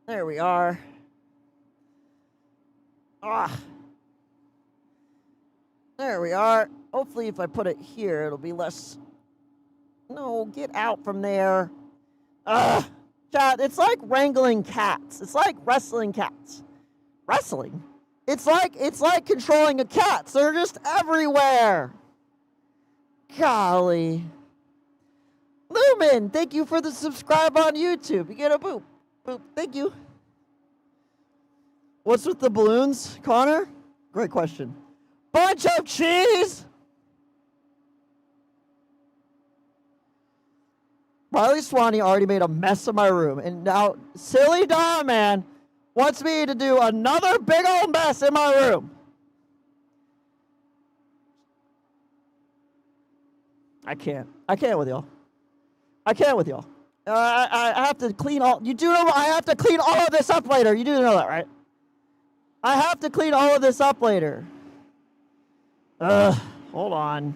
There we are. Ah. There we are. Hopefully if I put it here, it'll be less. No, get out from there. Ugh. Chat, it's like wrangling cats. It's like wrestling cats. Wrestling? It's like controlling a cat. So they're just everywhere. Golly. Lumen, thank you for the subscribe on YouTube. You get a boop. Boop. Thank you. What's with the balloons, Connor? Great question. Bunch of cheese. Riley Swanee already made a mess of my room, and now Silly Don Man wants me to do another big old mess in my room. I can't with y'all. I can't with y'all. I have to clean all. You do know I have to clean all of this up later. You do know that, right? I have to clean all of this up later. Hold on.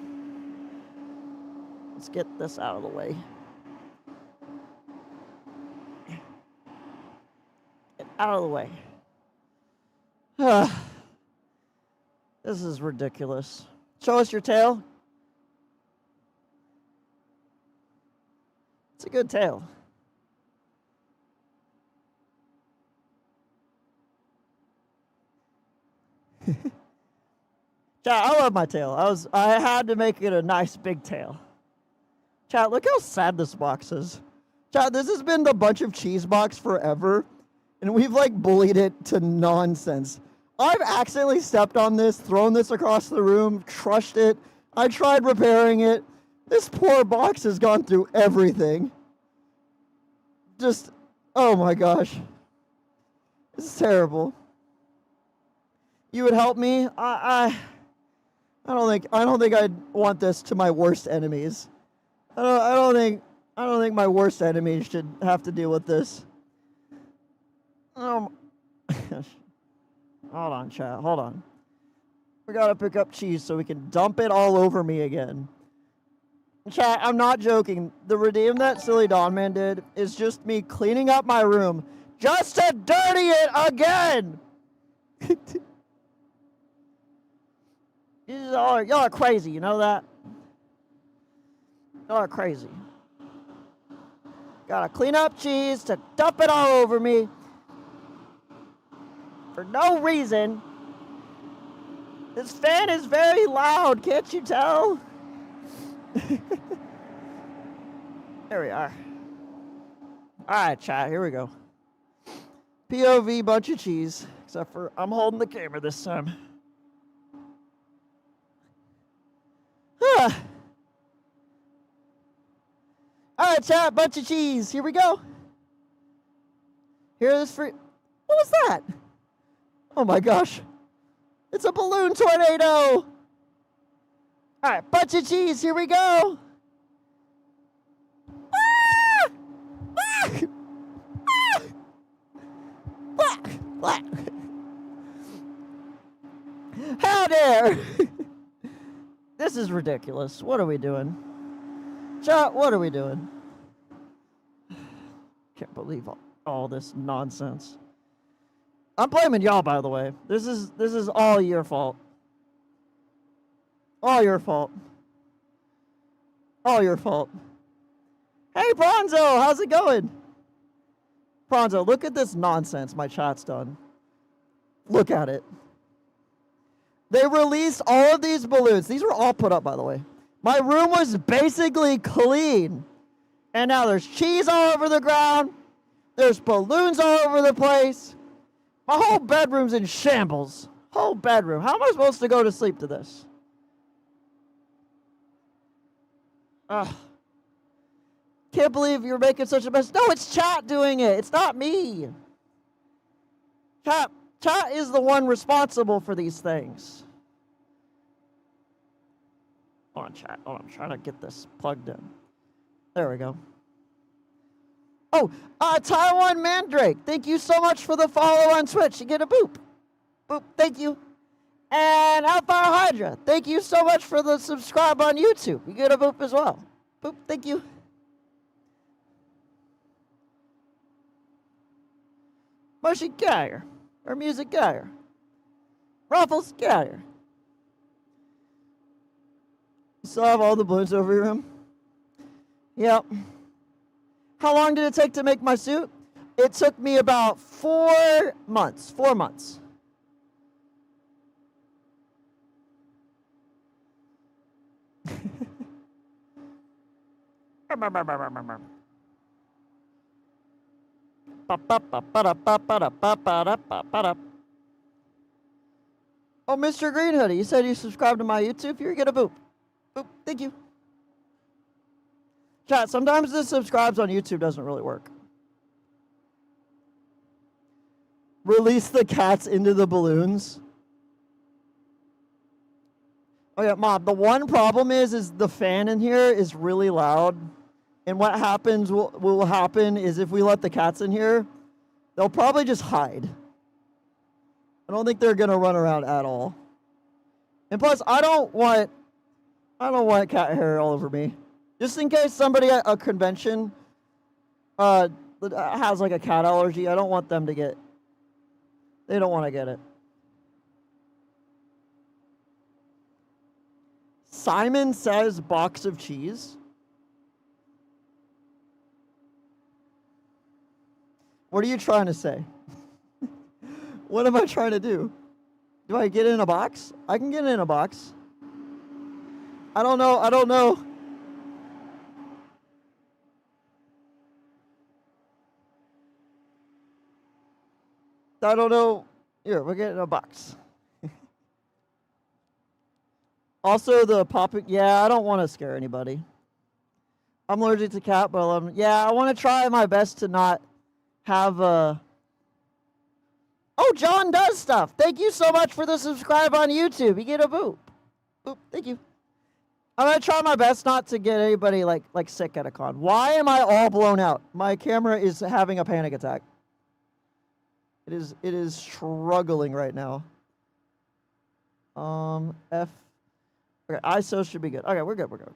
Let's get this out of the way. Get out of the way. This is ridiculous. Show us your tail. It's a good tail. Chat, I love my tail. I had to make it a nice big tail. Chat, look how sad this box is. Chat, this has been the bunch of cheese box forever, and we've like bullied it to nonsense. I've accidentally stepped on this, thrown this across the room, crushed it. I tried repairing it. This poor box has gone through everything. Just, oh my gosh. This is terrible. You would help me? I don't think I'd want this to my worst enemies. I don't think my worst enemies should have to deal with this. Hold on, chat. Hold on. We gotta pick up cheese so we can dump it all over me again. Chat, I'm not joking. The redeem that Silly Don Man did is just me cleaning up my room just to dirty it again. Y'all are crazy, you know that? Y'all are crazy. Gotta clean up cheese to dump it all over me for no reason. This fan is very loud, can't you tell? There we are. Alright, chat, here we go. POV bunch of cheese, except for I'm holding the camera this time. Alright, chat, bunch of cheese. Here we go. Here is free. What was that? Oh my gosh. It's a balloon tornado. All right, bunch of cheese. Here we go. Ah! Ah! Ah! Ah! How dare! This is ridiculous. What are we doing? Chat, what are we doing? Can't believe all this nonsense. I'm blaming y'all, by the way. This is all your fault. All your fault. All your fault. Hey, Bronzo, how's it going? Bronzo, look at this nonsense my chat's done. Look at it. They released all of these balloons. These were all put up, by the way. My room was basically clean. And now there's cheese all over the ground. There's balloons all over the place. My whole bedroom's in shambles. Whole bedroom. How am I supposed to go to sleep to this? Ugh. Can't believe you're making such a mess. No, it's chat doing it. It's not me. Chat is the one responsible for these things. Hold on, chat. Hold on, I'm trying to get this plugged in. There we go. Oh, Taiwan Mandrake, thank you so much for the follow on Twitch. You get a boop. Boop, thank you. And Outfire Hydra, thank you so much for the subscribe on YouTube. You get a boop as well. Boop, thank you. Moshi Geyer, or Music Geyer. Ruffles Geyer. You still have all the balloons over your room? Yep. How long did it take to make my suit? It took me about 4 months. 4 months. Oh, Mr. Green Hoodie, you said you subscribed to my YouTube. You get a boop. Boop, thank you. Chat, sometimes the subscribes on YouTube doesn't really work. Release the cats into the balloons. Oh yeah, Mom, the one problem is the fan in here is really loud. And what happens will happen is if we let the cats in here, they'll probably just hide. I don't think they're gonna run around at all. And plus, I don't want cat hair all over me. Just in case somebody at a convention has like a cat allergy, I don't want them to get. They don't want to get it. Simon Says box of cheese. What are you trying to say? What am I trying to do? Do I get in a box? I can get in a box. I don't know. I don't know. I don't know. Here, we're getting a box. Also, the popping. Yeah, I don't want to scare anybody. I'm allergic to cat, but yeah, I want to try my best to not have a. Oh, John does stuff. Thank you so much for the subscribe on YouTube. You get a boop. Boop. Thank you. I'm gonna try my best not to get anybody like sick at a con. Why am I all blown out? My camera is having a panic attack. It is struggling right now. F. Okay, ISO should be good. Okay, we're good. We're good.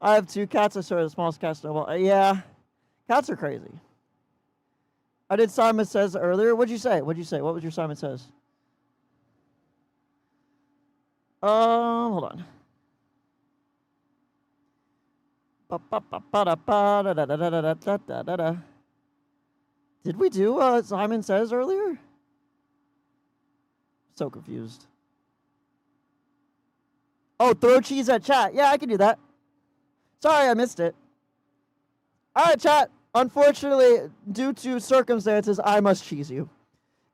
I have 2 cats. I started the smallest cat snowball. Yeah, cats are crazy. I did Simon Says earlier. What'd you say? What'd you say? What was your Simon Says? Hold on. Did we do Simon Says earlier? So confused. Oh, throw cheese at chat. Yeah, I can do that. Sorry, I missed it. All right, chat. Unfortunately, due to circumstances, I must cheese you.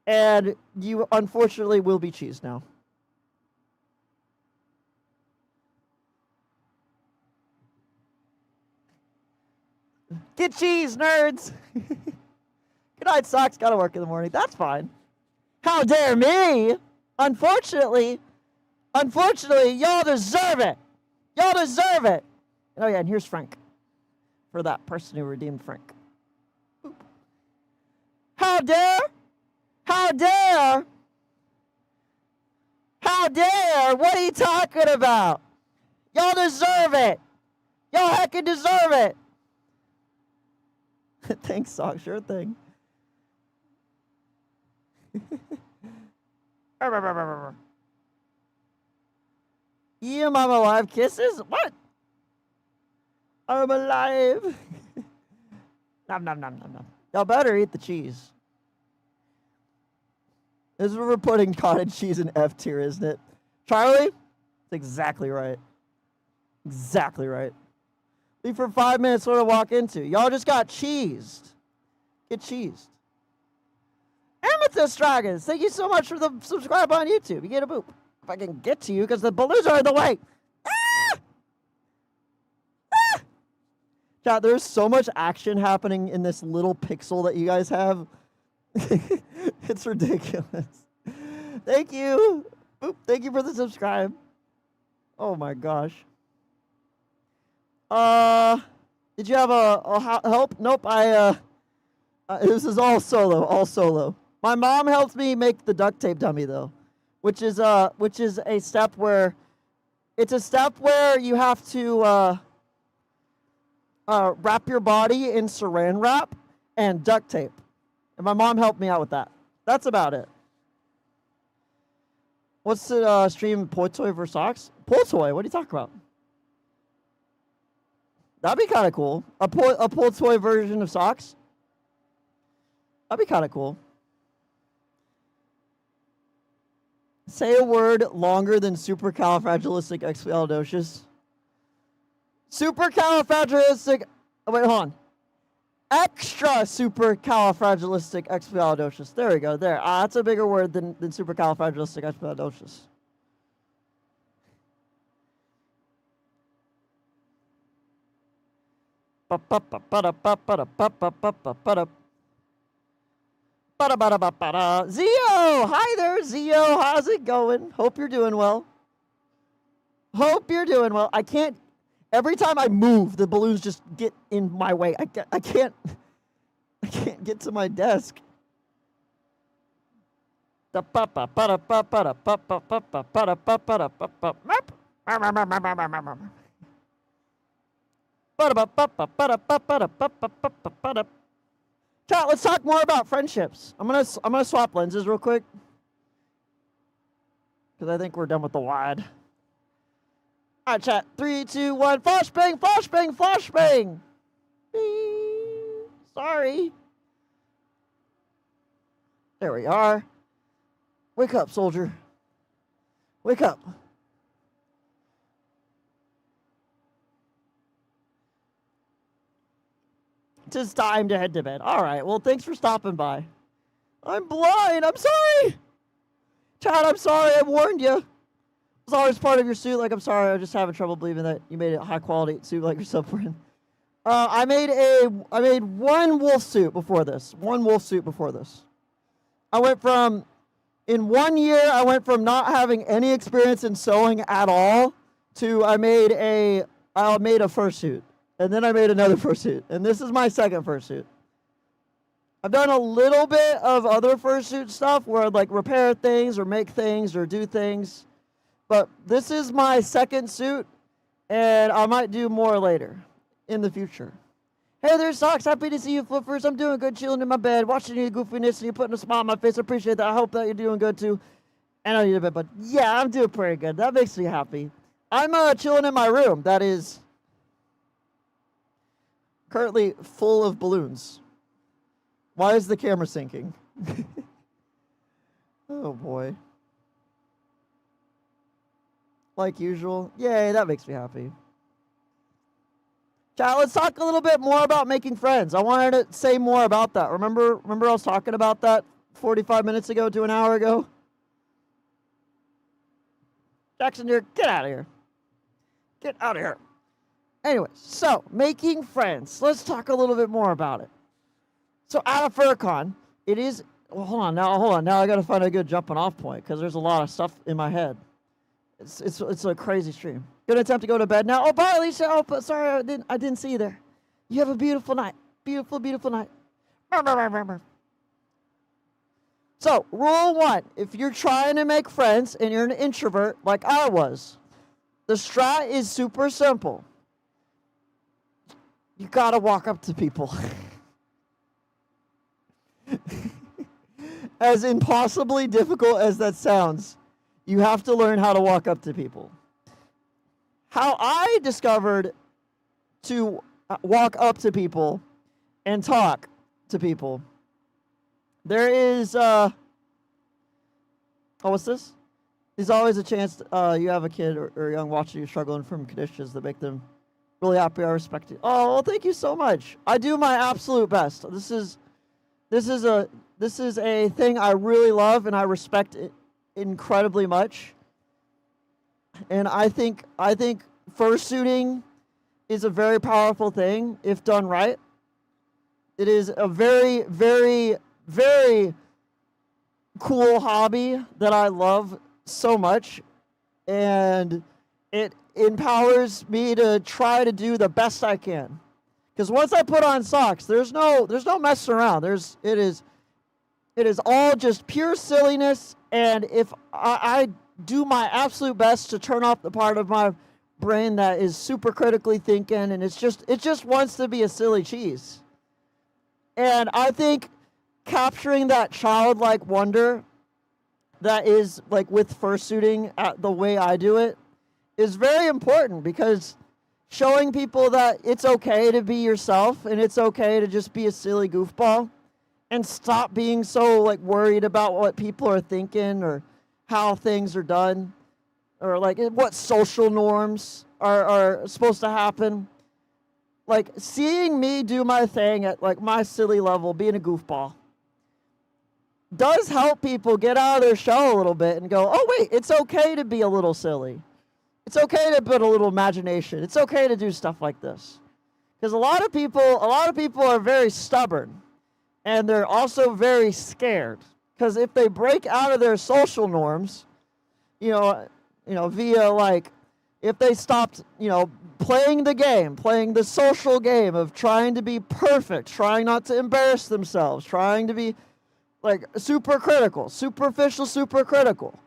And you, unfortunately, will be cheesed now. Get cheese, nerds! Good night, socks. Gotta work in the morning. That's fine. How dare me? Unfortunately, Unfortunately, y'all deserve it. Y'all deserve it. Oh, yeah, and here's Frank for that person who redeemed Frank. Boop. How dare? How dare? How dare? What are you talking about? Y'all deserve it. Y'all heckin' deserve it. Thanks, Sock. Sure thing. Yeah, I'm alive. Kisses? What? I'm alive. Nom, nom, nom, nom, nom. Y'all better eat the cheese. This is where we're putting cottage cheese in F tier, isn't it? Charlie? That's exactly right. Exactly right. Leave for 5 minutes for to walk into. Y'all just got cheesed. Get cheesed. Amethyst Dragons, thank you so much for the subscribe on YouTube. You get a boop. If I can get to you, because the balloons are in the way. Ah! Ah! Chat, there's so much action happening in this little pixel that you guys have. It's ridiculous. Thank you. Boop. Thank you for the subscribe. Oh my gosh. Did you have a help? Nope. This is all solo. All solo. My mom helped me make the duct tape dummy though, which is a step where, it's a step where you have to wrap your body in saran wrap and duct tape, and my mom helped me out with that. That's about it. What's the stream? Poi toy for socks? Poi toy? What are you talking about? That'd be kind of cool. A poi toy version of socks. That'd be kind of cool. Say a word longer than supercalifragilisticexpialidocious. Supercalifragilistic. Oh, wait, hold on. Extra supercalifragilisticexpialidocious. There we go. There. That's a bigger word than supercalifragilisticexpialidocious. Zio! Hi there, Zio. How's it going? Hope you're doing well. Hope you're doing well. I can't... Every time I move, the balloons just get in my way. I can't get to my desk. Chat, let's talk more about friendships. I'm gonna swap lenses real quick, because I think we're done with the wide. All right, chat. 3, 2, 1. Flashbang! Flashbang! Flashbang! Sorry. There we are. Wake up, soldier. Wake up. It's time to head to bed. All right. Well, thanks for stopping by. I'm blind. I'm sorry. Chad, I'm sorry. I warned you. It was always part of your suit. Like, I'm sorry. I'm just having trouble believing that you made a high quality suit like yourself were in. I made one wolf suit before this. One wolf suit before this. In 1 year, I went from not having any experience in sewing at all to I made a fursuit. And then I made another fursuit. And this is my second fursuit. I've done a little bit of other fursuit stuff where I'd like repair things or make things or do things. But this is my second suit, and I might do more later in the future. Hey there, Socks. Happy to see you, Flippers. I'm doing good, chilling in my bed, watching your goofiness, and you putting a smile on my face. I appreciate that. I hope that you're doing good, too. I know you're a bit, but yeah, I'm doing pretty good. That makes me happy. I'm chilling in my room. That is currently full of balloons. Why is the camera sinking? Oh, boy. Like usual. Yay, that makes me happy. Chat, let's talk a little bit more about making friends. I wanted to say more about that. Remember I was talking about that 45 minutes ago to an hour ago? Jackson, get out of here. Get out of here. Anyways, so, making friends. Let's talk a little bit more about it. So, at a FurCon, it is... Well, hold on. Now I got to find a good jumping off point, because there's a lot of stuff in my head. It's a crazy stream. Gonna attempt to go to bed now. Oh, bye, Alicia. Oh, sorry, I didn't see you there. You have a beautiful night. Beautiful, beautiful night. So, rule 1, if you're trying to make friends and you're an introvert like I was, the strat is super simple. You gotta walk up to people. As impossibly difficult as that sounds, you have to learn how to walk up to people. How I discovered to walk up to people and talk to people. There is, what's this? There's always a chance you have a kid or young watcher you're struggling from conditions that make them really happy. I respect it. Oh, well, thank you so much. I do my absolute best. This is a thing I really love and I respect it incredibly much. And I think fursuiting is a very powerful thing if done right. It is a very, very, very cool hobby that I love so much, and it empowers me to try to do the best I can. Because once I put on socks, there's no messing around. It is all just pure silliness, and if I do my absolute best to turn off the part of my brain that is super critically thinking, and it just wants to be a silly cheese. And I think capturing that childlike wonder that is like with fursuiting the way I do it is very important, because showing people that it's okay to be yourself and it's okay to just be a silly goofball and stop being so like worried about what people are thinking or how things are done or like what social norms are supposed to happen. Like seeing me do my thing at like my silly level, being a goofball, does help people get out of their shell a little bit and go, oh wait, it's okay to be a little silly. It's okay to put a little imagination. It's okay to do stuff like this. Because a lot of people are very stubborn, and they're also very scared. Because if they break out of their social norms, via like, if they stopped, playing the social game of trying to be perfect, trying not to embarrass themselves, trying to be like super critical, superficial, super critical,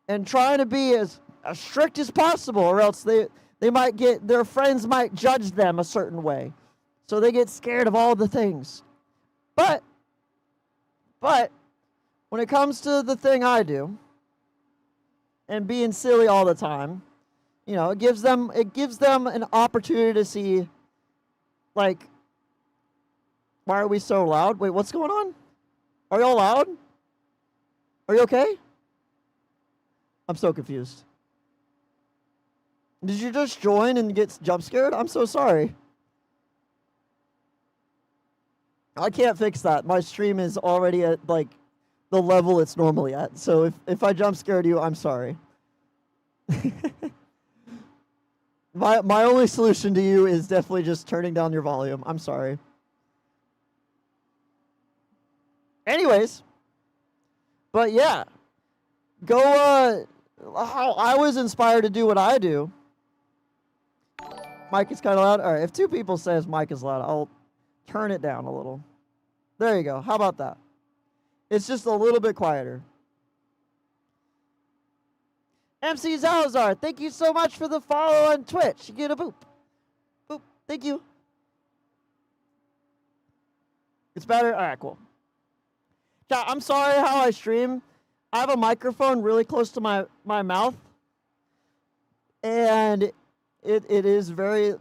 and trying to be as strict as possible, or else they might get, their friends might judge them a certain way. So they get scared of all the things. But when it comes to the thing I do and being silly all the time, it gives them an opportunity to see, like, why are we so loud? Wait, what's going on? Are y'all loud? Are you okay? I'm so confused. Did you just join and get jump scared? I'm so sorry. I can't fix that. My stream is already at like the level it's normally at. So if I jump scared you, I'm sorry. My only solution to you is definitely just turning down your volume. I'm sorry. Anyways, but yeah, go how I was inspired to do what I do. Mic is kind of loud. All right, if two people says mic is loud, I'll turn it down a little. There you go. How about that? It's just a little bit quieter. MC Zalazar, thank you so much for the follow on Twitch. You get a boop. Boop. Thank you. It's better? All right, cool. Yeah, I'm sorry how I stream. I have a microphone really close to my mouth. And it is very,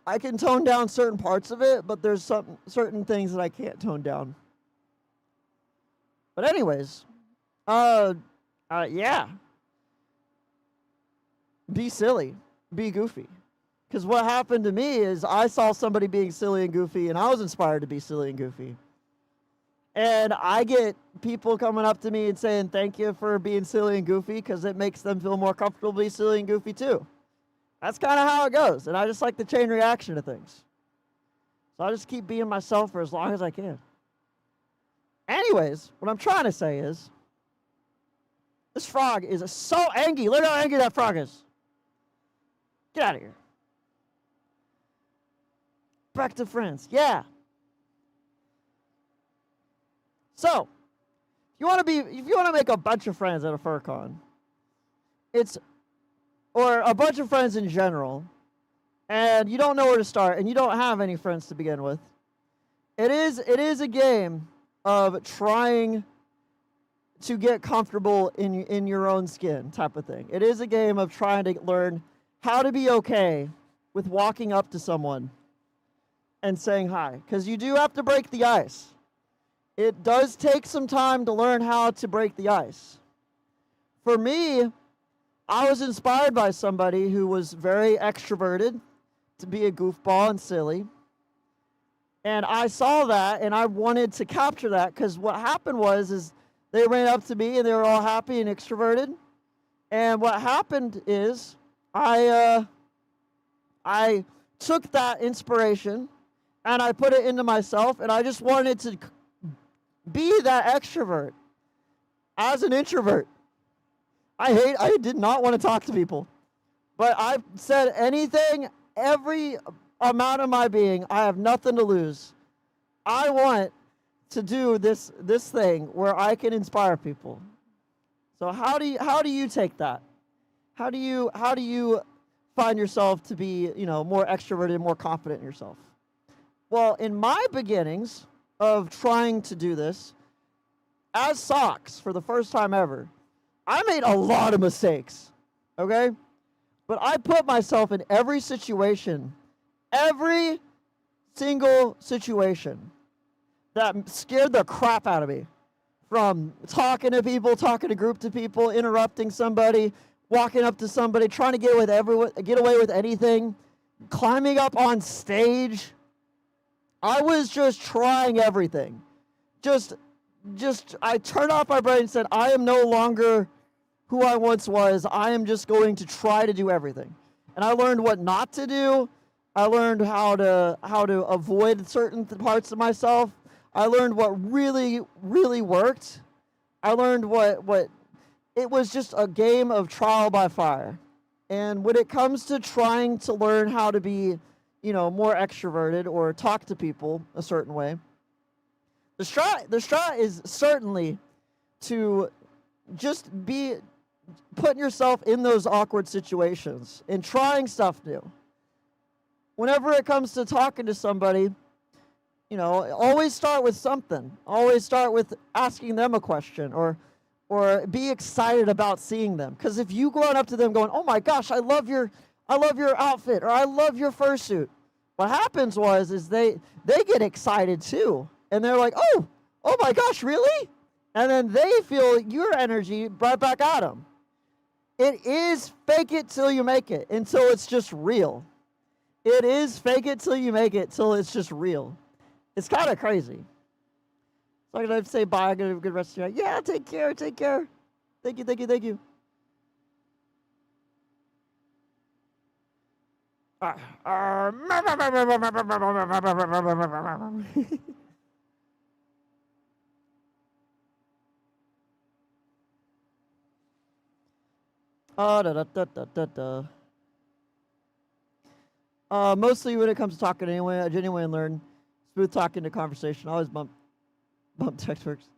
I can tone down certain parts of it, but there's certain things that I can't tone down. But anyways, yeah. Be silly. Be goofy. Because what happened to me is I saw somebody being silly and goofy, and I was inspired to be silly and goofy. And I get people coming up to me and saying, thank you for being silly and goofy, because it makes them feel more comfortable being silly and goofy too. That's kind of how it goes. And I just like the chain reaction of things. So I just keep being myself for as long as I can. Anyways, what I'm trying to say is, This frog is so angry. Look how angry that frog is. Get out of here. Back to friends. Yeah. So, if you want to make a bunch of friends at a fur con, or a bunch of friends in general, and you don't know where to start, and you don't have any friends to begin with, it is a game of trying to get comfortable in your own skin type of thing. It is a game of trying to learn how to be okay with walking up to someone and saying hi, because you do have to break the ice. It does take some time to learn how to break the ice. For me, I was inspired by somebody who was very extroverted, to be a goofball and silly. And I saw that, and I wanted to capture that, because what happened is they ran up to me, and they were all happy and extroverted. And what happened is I took that inspiration, and I put it into myself, and I just wanted to be that extrovert as an introvert. I did not want to talk to people, but I said anything, every amount of my being, I have nothing to lose. I want to do this thing where I can inspire people. So how do you take that? How do you find yourself to be, more extroverted, more confident in yourself? Well, in my beginnings of trying to do this, as Socks for the first time ever, I made a lot of mistakes, okay? But I put myself in every situation, every single situation that scared the crap out of me. From talking to people, talking to group of people, interrupting somebody, walking up to somebody, trying to get away with anything, climbing up on stage. I was just trying everything. I turned off my brain and said, I am no longer who I once was. I am just going to try to do everything. And I learned what not to do. I learned how to avoid certain parts of myself. I learned what really, really worked. I learned what it was just a game of trial by fire. And when it comes to trying to learn how to be, more extroverted or talk to people a certain way, the strat is certainly to just be putting yourself in those awkward situations and trying stuff new. Whenever it comes to talking to somebody, always start with something. Always start with asking them a question or be excited about seeing them. Because if you go up to them going, "Oh my gosh, I love your outfit," or "I love your fursuit," what happens is they get excited too, and they're like, "Oh my gosh, really?" And then they feel your energy right back at them. It is fake it till you make it, until it's just real. It is fake it till you make it, till it's just real. It's kind of crazy. So I'm going to say bye. I'm going to have a good rest of your night. Yeah, take care. Thank you. Mostly when it comes to talking anyway, I genuinely learn smooth talking to conversation. I always bump text works.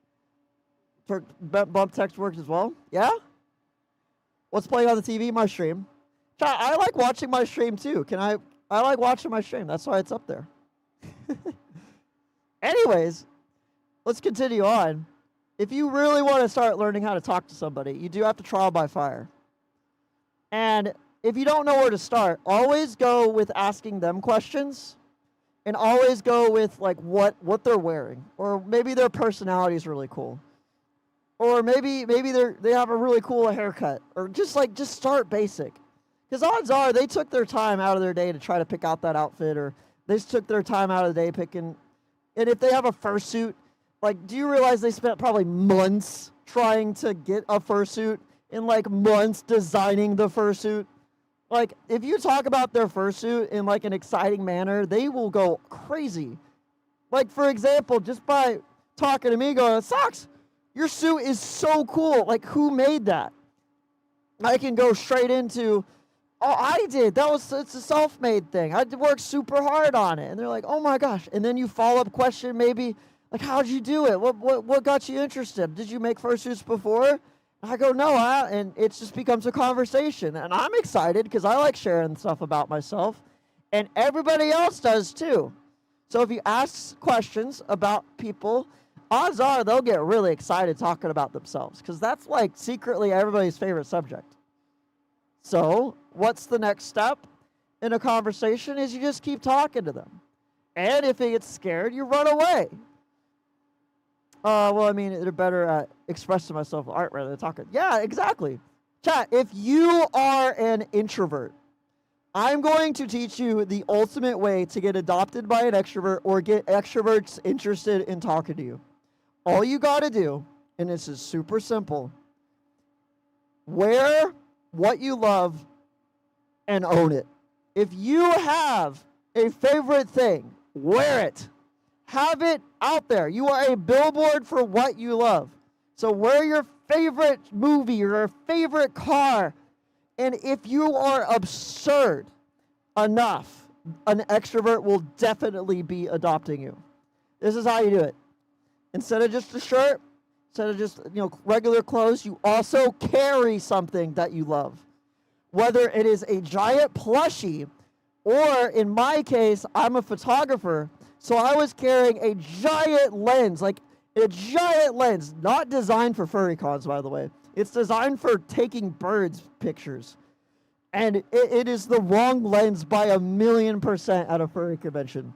Bump text works as well. Yeah. What's playing on the TV? My stream. I like watching my stream too. I like watching my stream. That's why it's up there. Anyways, let's continue on. If you really want to start learning how to talk to somebody, you do have to trial by fire. And if you don't know where to start, always go with asking them questions, and always go with what they're wearing, or maybe their personality is really cool, or maybe they have a really cool haircut, or just start basic, because odds are they took their time out of their day to try to pick out that outfit, or they just took their time out of the day picking. And if they have a fursuit, do you realize they spent probably months trying to get a fursuit, and months designing the fursuit? If you talk about their fursuit in an exciting manner, they will go crazy. For example, just by talking to me, going, "Socks, Your suit is so cool. Like, who made that? I can go straight into, oh, I did. It's a self-made thing. I worked super hard on it. And they're like, oh my gosh. And then you follow-up question maybe, like, how'd you do it? What got you interested? Did you make fursuits before? I go, no, and it just becomes a conversation. And I'm excited because I like sharing stuff about myself. And everybody else does too. So if you ask questions about people, odds are they'll get really excited talking about themselves because that's like secretly everybody's favorite subject. So what's the next step in a conversation is you just keep talking to them. And if they get scared, you run away. Well, I mean, they're better at expressing myself with art rather than talking. Yeah, exactly. Chat, if you are an introvert, I'm going to teach you the ultimate way to get adopted by an extrovert or get extroverts interested in talking to you. All you got to do, and this is super simple, wear what you love and own it. If you have a favorite thing, wear it. Have it out there. You are a billboard for what you love. So wear your favorite movie or your favorite car. And if you are absurd enough, an extrovert will definitely be adopting you. This is how you do it. Instead of just a shirt, instead of just regular clothes, you also carry something that you love. Whether it is a giant plushie, or in my case, I'm a photographer, so I was carrying a giant lens, not designed for furry cons, by the way. It's designed for taking birds pictures. And it is the wrong lens by 1,000,000% at a furry convention.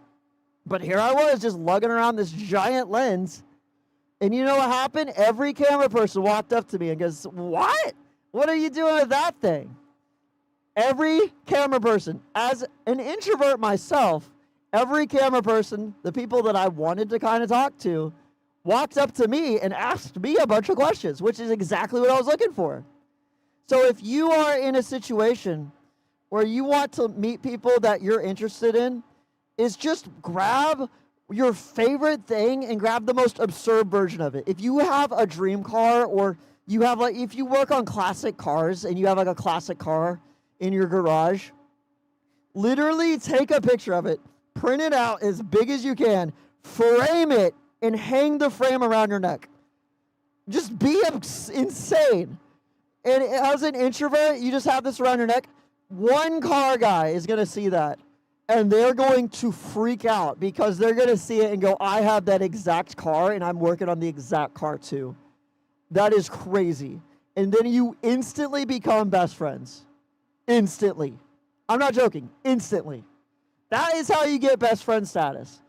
But here I was just lugging around this giant lens. And you know what happened? Every camera person walked up to me and goes, what? What are you doing with that thing? Every camera person, as an introvert myself, every camera person, the people that I wanted to kind of talk to, walked up to me and asked me a bunch of questions, which is exactly what I was looking for. So if you are in a situation where you want to meet people that you're interested in, is just grab your favorite thing and grab the most absurd version of it. If you have a dream car, or you have if you work on classic cars and you have a classic car in your garage, literally take a picture of it, print it out as big as you can, frame it, and hang the frame around your neck. Just be insane. And as an introvert, you just have this around your neck. One car guy is going to see that, and they're going to freak out because they're going to see it and go, I have that exact car, and I'm working on the exact car too. That is crazy. And then you instantly become best friends. Instantly. I'm not joking. Instantly. That is how you get best friend status.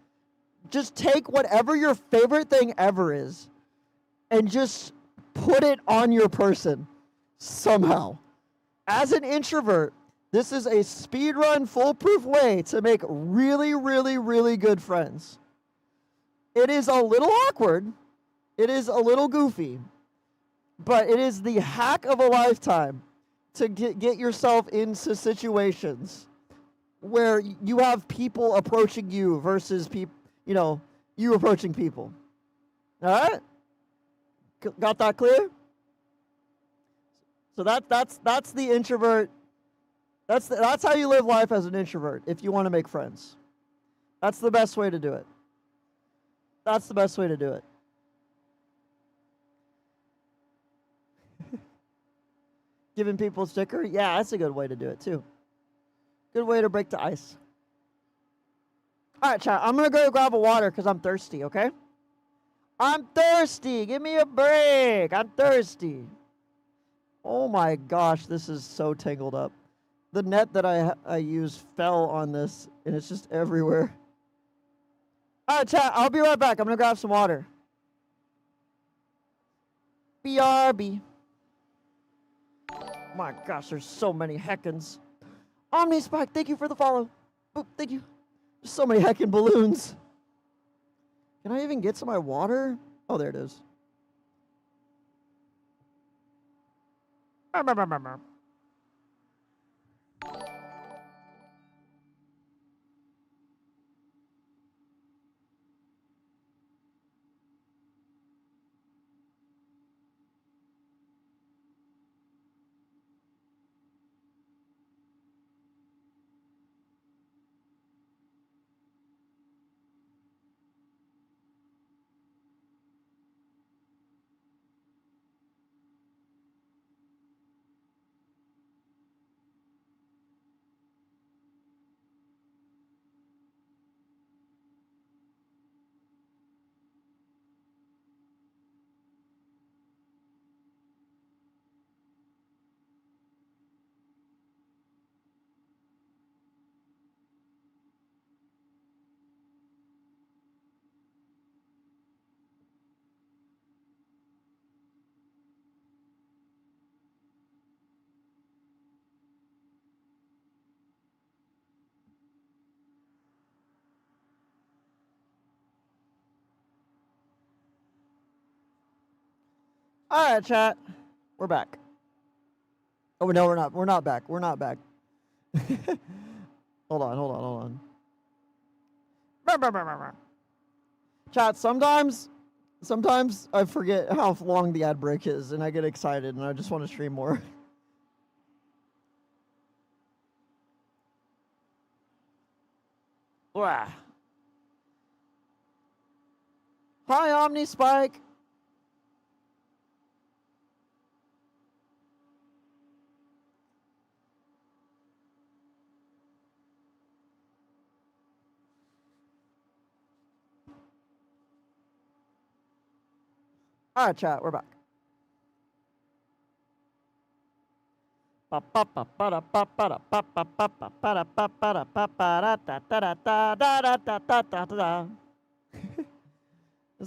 Just take whatever your favorite thing ever is and just put it on your person somehow. As an introvert, this is a speedrun, foolproof way to make really, really, really good friends. It is a little awkward. It is a little goofy. But it is the hack of a lifetime to get yourself into situations where you have people approaching you versus you approaching people. All right? Got that clear? So that's the introvert. That's how you live life as an introvert if you want to make friends. That's the best way to do it. That's the best way to do it. Giving people a sticker? Yeah, that's a good way to do it too. Good way to break the ice. All right, chat. I'm going to go grab a water because I'm thirsty, okay? I'm thirsty. Give me a break. I'm thirsty. Oh my gosh, this is so tangled up. The net that I used fell on this, and it's just everywhere. All right, chat. I'll be right back. I'm going to grab some water. BRB. My gosh, there's so many heckins. Omni Spike, thank you for the follow. Boop, thank you. There's so many heckin' balloons. Can I even get to my water? Oh, there it is. All right, chat. We're back. Oh no, we're not. We're not back. We're not back. Hold on. Chat. Sometimes I forget how long the ad break is, and I get excited, and I just want to stream more. Hi, Omni Spike. All right, chat. We're back. It's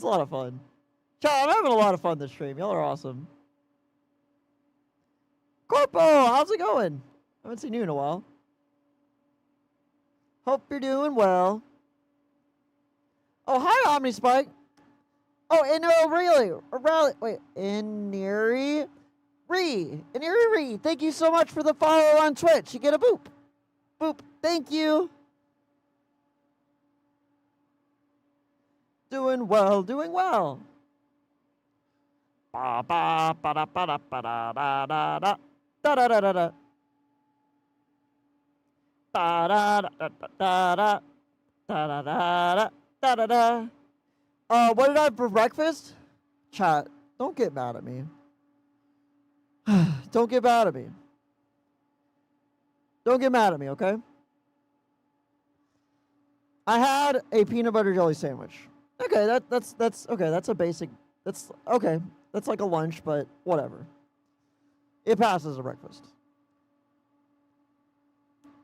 a lot of fun. Chat, I'm having a lot of fun this stream. Y'all are awesome. Corpo, how's it going? I haven't seen you in a while. Hope you're doing well. Oh, hi, Omni Spike. Oh, and really, wait, Iniri Re. Thank you so much for the follow on Twitch. You get a boop. Boop. Thank you. Doing well. Ba ba ba da ba da ba da da da da da da da da da. Da da da da da da da da da da da. What did I have for breakfast? Chat, don't get mad at me. Don't get mad at me. Don't get mad at me, okay? I had a peanut butter jelly sandwich. Okay, that's okay. That's a basic. That's okay. That's like a lunch, but whatever. It passes as a breakfast.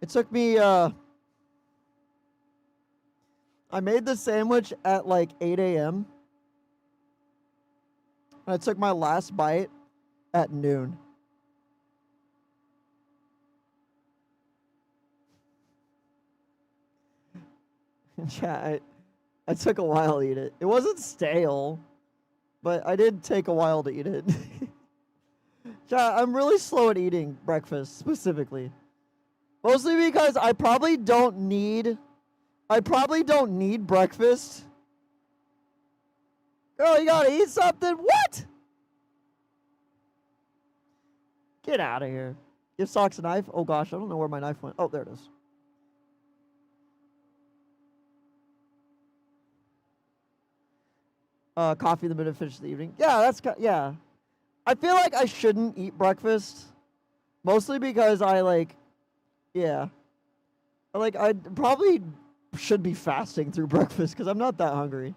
It took me. I made the sandwich at like 8 a.m. And I took my last bite at noon. Yeah, I took a while to eat it. It wasn't stale, but I did take a while to eat it. Yeah, I'm really slow at eating breakfast specifically. Mostly because I probably don't need breakfast. Girl, you gotta eat something? What? Get out of here. Give Socks a knife? Oh gosh, I don't know where my knife went. Oh, there it is. Coffee in the middle of finish the evening. Yeah, yeah. I feel like I shouldn't eat breakfast. Mostly because I probably should be fasting through breakfast because I'm not that hungry.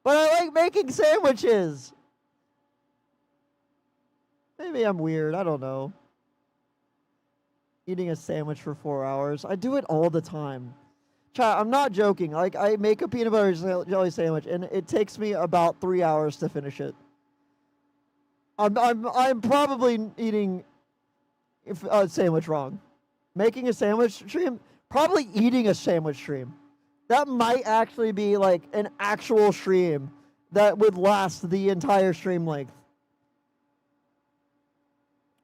But I like making sandwiches. Maybe I'm weird. I don't know. Eating a sandwich for 4 hours. I do it all the time. Chat, I'm not joking. Like, I make a peanut butter jelly sandwich, and it takes me about 3 hours to finish it. I'm probably eating a sandwich wrong. Making a sandwich stream, probably eating a sandwich stream. That might actually be like an actual stream that would last the entire stream length.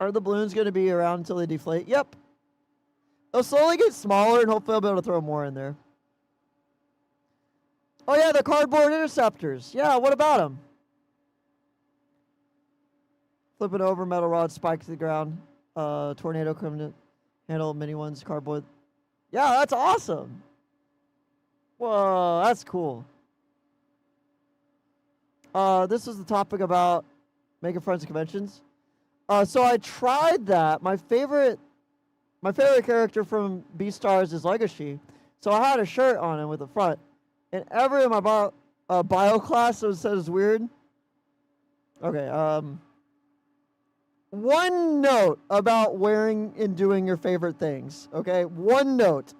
Are the balloons going to be around until they deflate? Yep. They'll slowly get smaller, and hopefully I'll be able to throw more in there. Oh yeah, the cardboard interceptors. Yeah, what about them? Flipping over, metal rod, spike to the ground. Tornado coming handle, mini ones, cardboard. Yeah, that's awesome. Whoa, that's cool. This is the topic about making friends at conventions. So I tried that. My favorite character from Beastars is Legacy. So I had a shirt on him with the front. And ever in my bio class it says weird. Okay, one note about wearing and doing your favorite things. Okay, one note.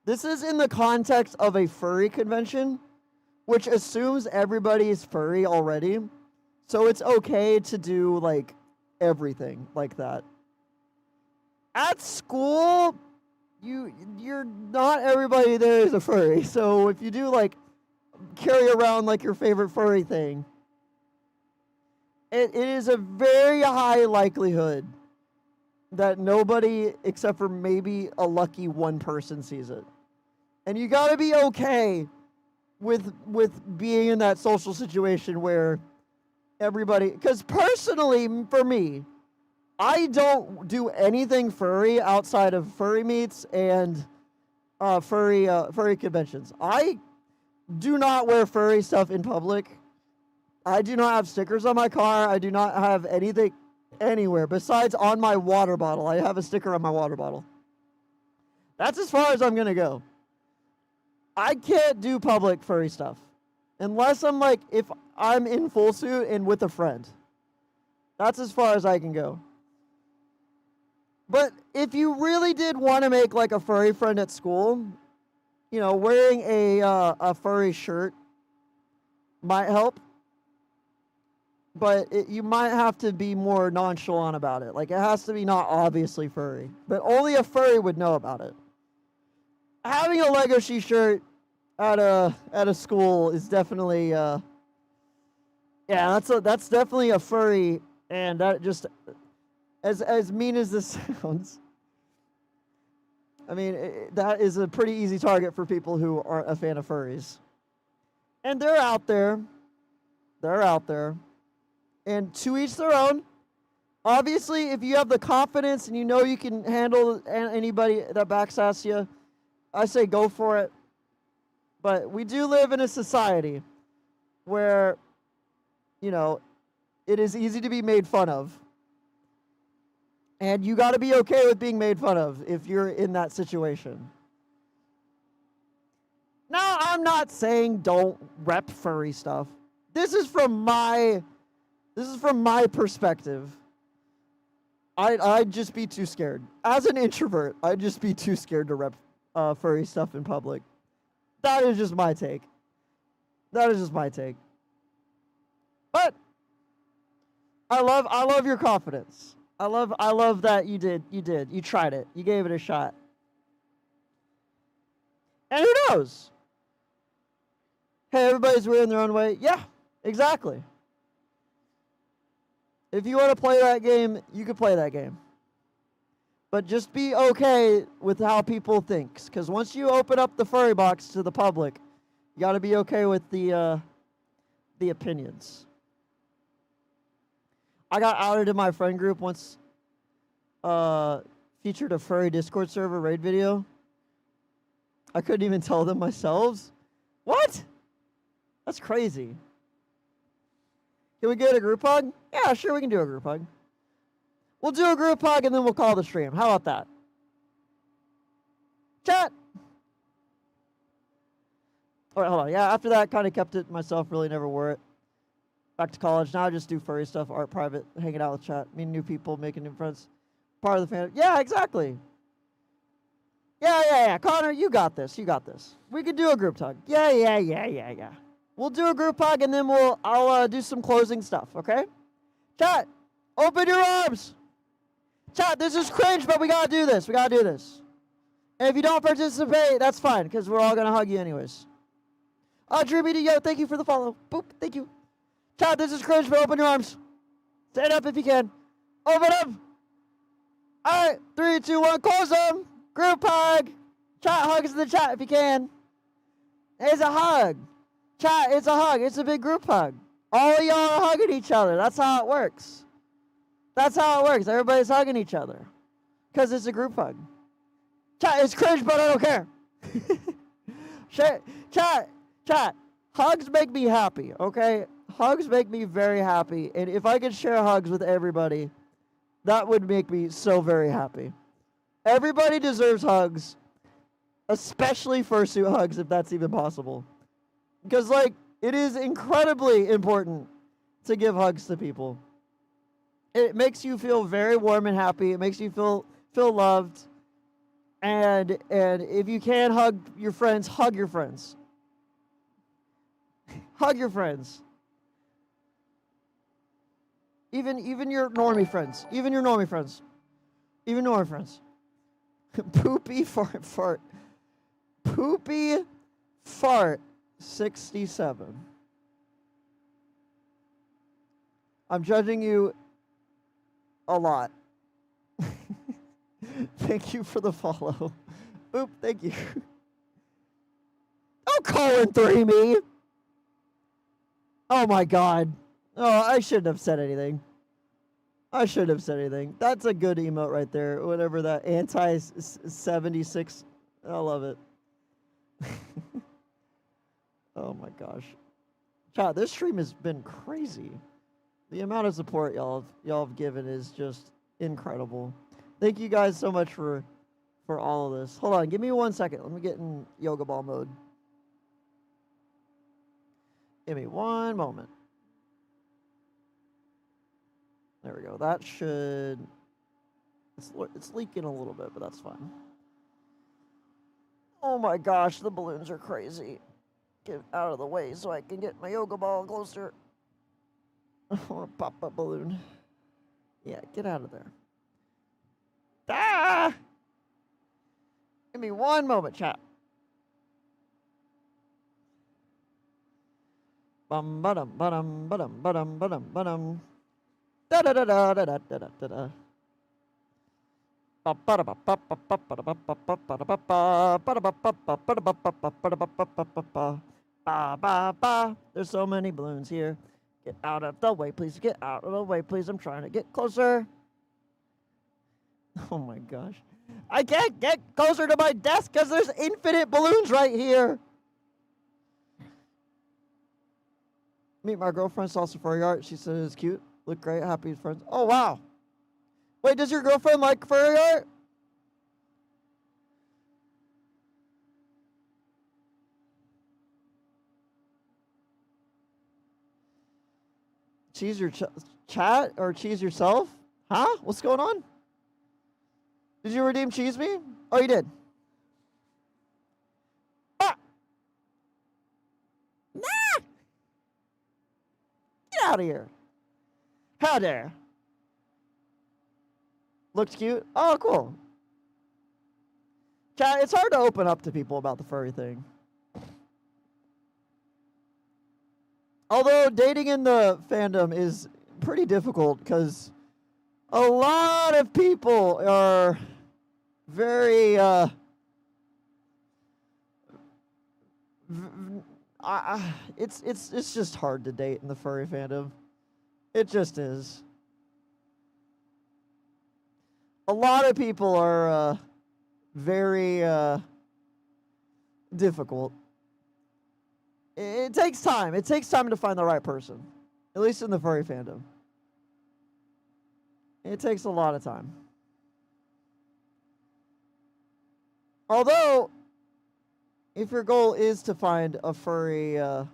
This is in the context of a furry convention, which assumes everybody is furry already. So it's okay to do, like, everything like that. At school, you're not everybody there is a furry. So if you do, like, carry around, like, your favorite furry thing, it is a very high likelihood that nobody except for maybe a lucky one person sees it. And you got to be okay with being in that social situation where everybody, cuz personally for me, I don't do anything furry outside of furry meets and furry conventions. I do not wear furry stuff in public. I do not have stickers on my car. I do not have anything anywhere besides on my water bottle. I have a sticker on my water bottle. That's as far as I'm going to go. I can't do public furry stuff unless I'm like, if I'm in full suit and with a friend. That's as far as I can go. But if you really did want to make like a furry friend at school, you know, wearing a furry shirt might help. But you might have to be more nonchalant about it. Like, it has to be not obviously furry. But only a furry would know about it. Having a Lego shirt at a school is definitely yeah, that's definitely a furry, and that just as mean as this sounds, I mean, that is a pretty easy target for people who aren't a fan of furries. And they're out there. They're out there. And to each their own. Obviously, if you have the confidence and you know you can handle anybody that backstabs you, I say go for it. But we do live in a society where, you know, it is easy to be made fun of. And you got to be okay with being made fun of if you're in that situation. Now, I'm not saying don't rep furry stuff. This is from my perspective. I'd just be too scared. As an introvert, I'd just be too scared to rep furry stuff in public. That is just my take. That is just my take. But I love your confidence. I love that you did. You tried it. You gave it a shot. And who knows? Hey, everybody's weird in their own way. Yeah, exactly. If you want to play that game, you can play that game. But just be okay with how people think. Because once you open up the furry box to the public, you got to be okay with the opinions. I got outed in my friend group once. Featured a furry Discord server raid video. I couldn't even tell them myself. What? That's crazy. Can we get a group hug? Yeah, sure, we can do a group hug. We'll do a group hug and then we'll call the stream. How about that? Chat. All right, hold on. Yeah, after that, kind of kept it myself. Really never wore it. Back to college. Now I just do furry stuff, art private, hanging out with chat, meeting new people, making new friends. Part of the fan. Yeah, exactly. Yeah. Connor, you got this. You got this. We could do a group hug. Yeah. We'll do a group hug and then I'll do some closing stuff, okay? Chat, open your arms. Chat, this is cringe, but we gotta do this. We gotta do this. And if you don't participate, that's fine, because we're all gonna hug you anyways. Drew Media, yo, thank you for the follow. Boop, thank you. Chat, this is cringe, but open your arms. Stand up if you can. Open up. All right, 3, 2, 1, close them. Group hug. Chat, hugs in the chat if you can. It's a hug. Chat, it's a hug. It's a big group hug. All of y'all are hugging each other. That's how it works. That's how it works. Everybody's hugging each other. Because it's a group hug. Chat, it's cringe, but I don't care. Chat, hugs make me happy, okay? Hugs make me very happy. And if I could share hugs with everybody, that would make me so very happy. Everybody deserves hugs. Especially fursuit hugs, if that's even possible. Because, like, it is incredibly important to give hugs to people. It makes you feel very warm and happy. It makes you feel loved. And if you can hug your friends, hug your friends. Hug your friends. Even your normie friends. Even your normie friends. Even normie friends. Poopy fart. Poopy fart 67. I'm judging you a lot. Thank you for the follow. Boop, thank you. Don't call and 3 me. Oh my god. Oh, I shouldn't have said anything. I shouldn't have said anything. That's a good emote right there. Whatever that anti-76. I love it. Oh my gosh. Chat, this stream has been crazy. The amount of support y'all have given is just incredible. Thank you guys so much for all of this. Hold on, give me 1 second. Let me get in yoga ball mode. Give me 1 moment. There we go. That should... It's leaking a little bit, but that's fine. Oh my gosh, the balloons are crazy. Get out of the way so I can get my yoga ball closer. I want to pop a balloon. Yeah, get out of there. Ah! Give me 1 moment, chat. Bum ba-dum ba-dum ba-dum ba-dum ba-dum ba-dum. Da da da da da da da da da. There's so many balloons here. Get out of the way, please. Get out of the way, please. I'm trying to get closer. Oh my gosh. I can't get closer to my desk because there's infinite balloons right here. Meet my girlfriend, saw furry art. She said it's cute. Look great. Happy friends. Oh, wow. Wait, does your girlfriend like furry art? Cheese your chat or cheese yourself? Huh? What's going on? Did you redeem cheese me? Oh, you did. Ah! Nah! Get out of here. How dare? Looks cute. Oh, cool. Chat, it's hard to open up to people about the furry thing. Although dating in the fandom is pretty difficult because a lot of people are very it's just hard to date in the furry fandom. It just is. A lot of people are very difficult. It takes time. It takes time to find the right person, at least in the furry fandom. It takes a lot of time. Although, if your goal is to find a furry... Dead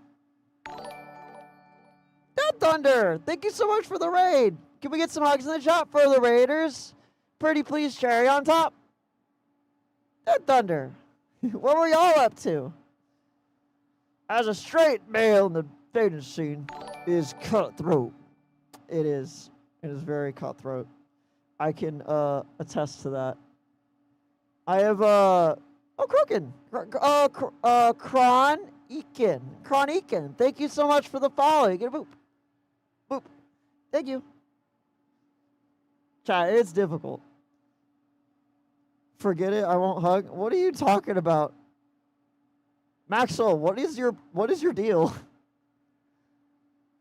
Thunder! Thank you so much for the raid! Can we get some hugs in the chat for the raiders? Pretty please, cherry on top. Dead Thunder! What were y'all up to? As a straight male in the dating scene is cutthroat. It is. It is very cutthroat. I can attest to that. I have Kroken. Kron Ekin. Thank you so much for the follow. You get a boop. Boop. Thank you. Chat, it's difficult. Forget it, I won't hug. What are you talking about? Maxwell, what is your deal?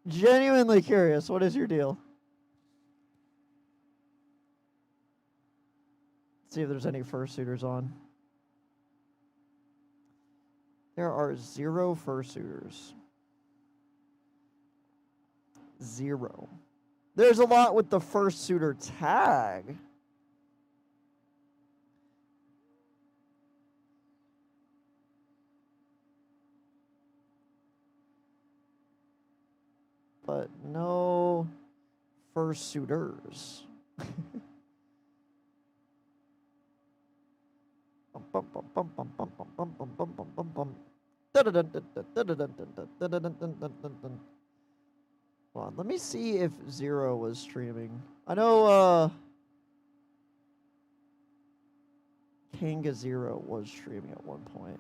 Genuinely curious, what is your deal? Let's see if there's any fursuiters on. There are 0 fursuiters. 0. There's a lot with the fursuiter tag. But no fursuiters. Hold on, let me see if 0 was streaming. I know Kanga 0 was streaming at one point.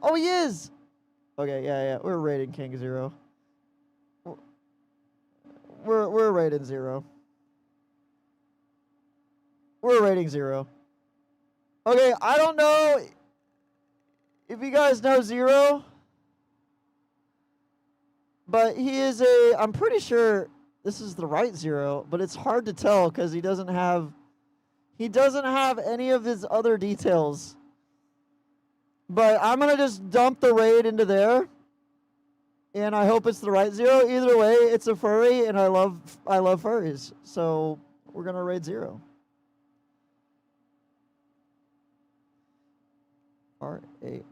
Oh, he is. Okay, yeah. We're rating King 0. We're rating 0. We're rating 0. Okay, I don't know if you guys know 0, but he is I'm pretty sure this is the right 0, but it's hard to tell because he doesn't have any of his other details. But I'm going to just dump the raid into there. And I hope it's the right 0. Either way, it's a furry, and I love furries. So we're going to raid 0. RAID.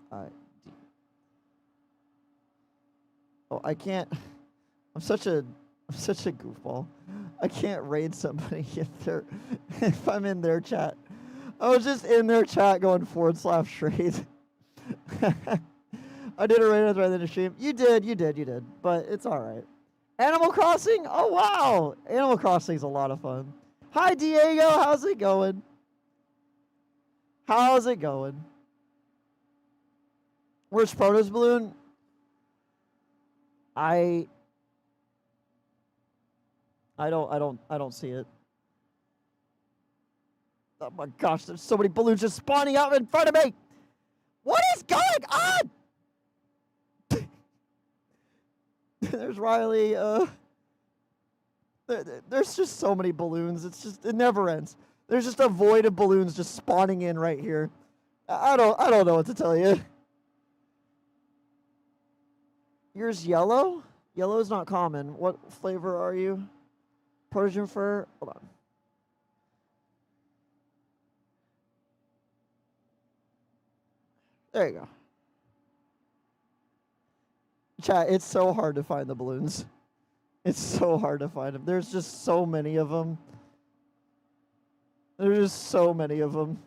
Oh, I can't. I'm such a goofball. I can't raid somebody if I'm in their chat. I was just in their chat going /raid. I did a raid right in the stream. You did. But it's all right. Animal Crossing? Oh, wow. Animal Crossing's a lot of fun. Hi, Diego. How's it going? Where's Proto's balloon? I don't see it. Oh my gosh, there's so many balloons just spawning out in front of me. What is going on? There's Riley. There's just so many balloons. It never ends. There's just a void of balloons just spawning in right here. I don't know what to tell you. Yours yellow? Yellow is not common. What flavor are you? Persian fur? Hold on. There you go. Chat, it's so hard to find the balloons. It's so hard to find them. There's just so many of them. There's just so many of them.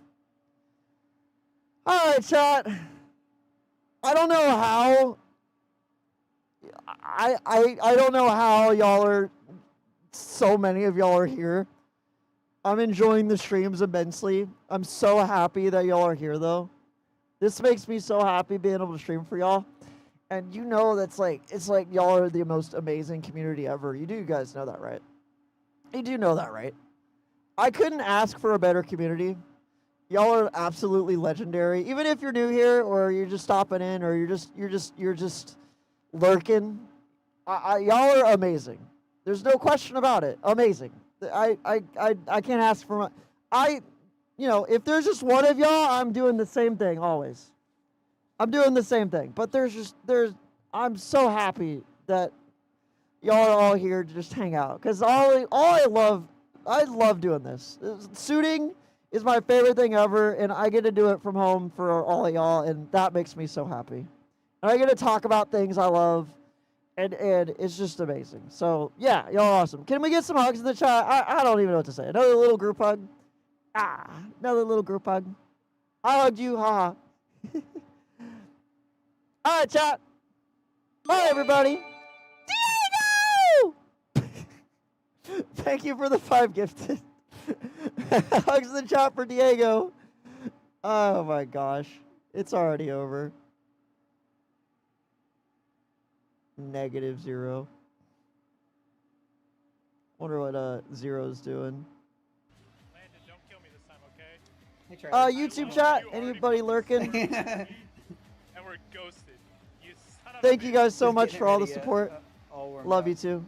All right, chat. I don't know how. I don't know how y'all are. So many of y'all are here. I'm enjoying the streams immensely. I'm so happy that y'all are here, though. This makes me so happy being able to stream for y'all. And you know it's like y'all are the most amazing community ever. You guys know that, right? You do know that, right? I couldn't ask for a better community. Y'all are absolutely legendary. Even if you're new here or you're just stopping in or you're just lurking, y'all are amazing. There's no question about it. Amazing. I can't ask for if there's just one of y'all, I'm doing the same thing always. I'm doing the same thing. But I'm so happy that y'all are all here to just hang out. Because I love doing this. Suiting is my favorite thing ever, and I get to do it from home for all of y'all, and that makes me so happy. And I get to talk about things I love. And it's just amazing. So, yeah, y'all are awesome. Can we get some hugs in the chat? I don't even know what to say. Another little group hug? Another little group hug. I hugged you, haha. All right, chat. Bye, everybody. Diego! Thank you for the 5 gifted. Hugs in the chat for Diego. Oh, my gosh. It's already over. -0. Wonder what 0's doing. Landon, don't kill me this time, okay? YouTube chat, anybody lurking? And we're ghosted. You son of Thank a you bitch. guys so much for all the support. Love you too.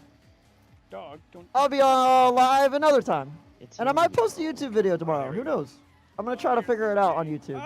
Dog, don't. I'll be live another time. And I might post a YouTube video tomorrow. Who knows? I'm gonna try to figure it out on YouTube.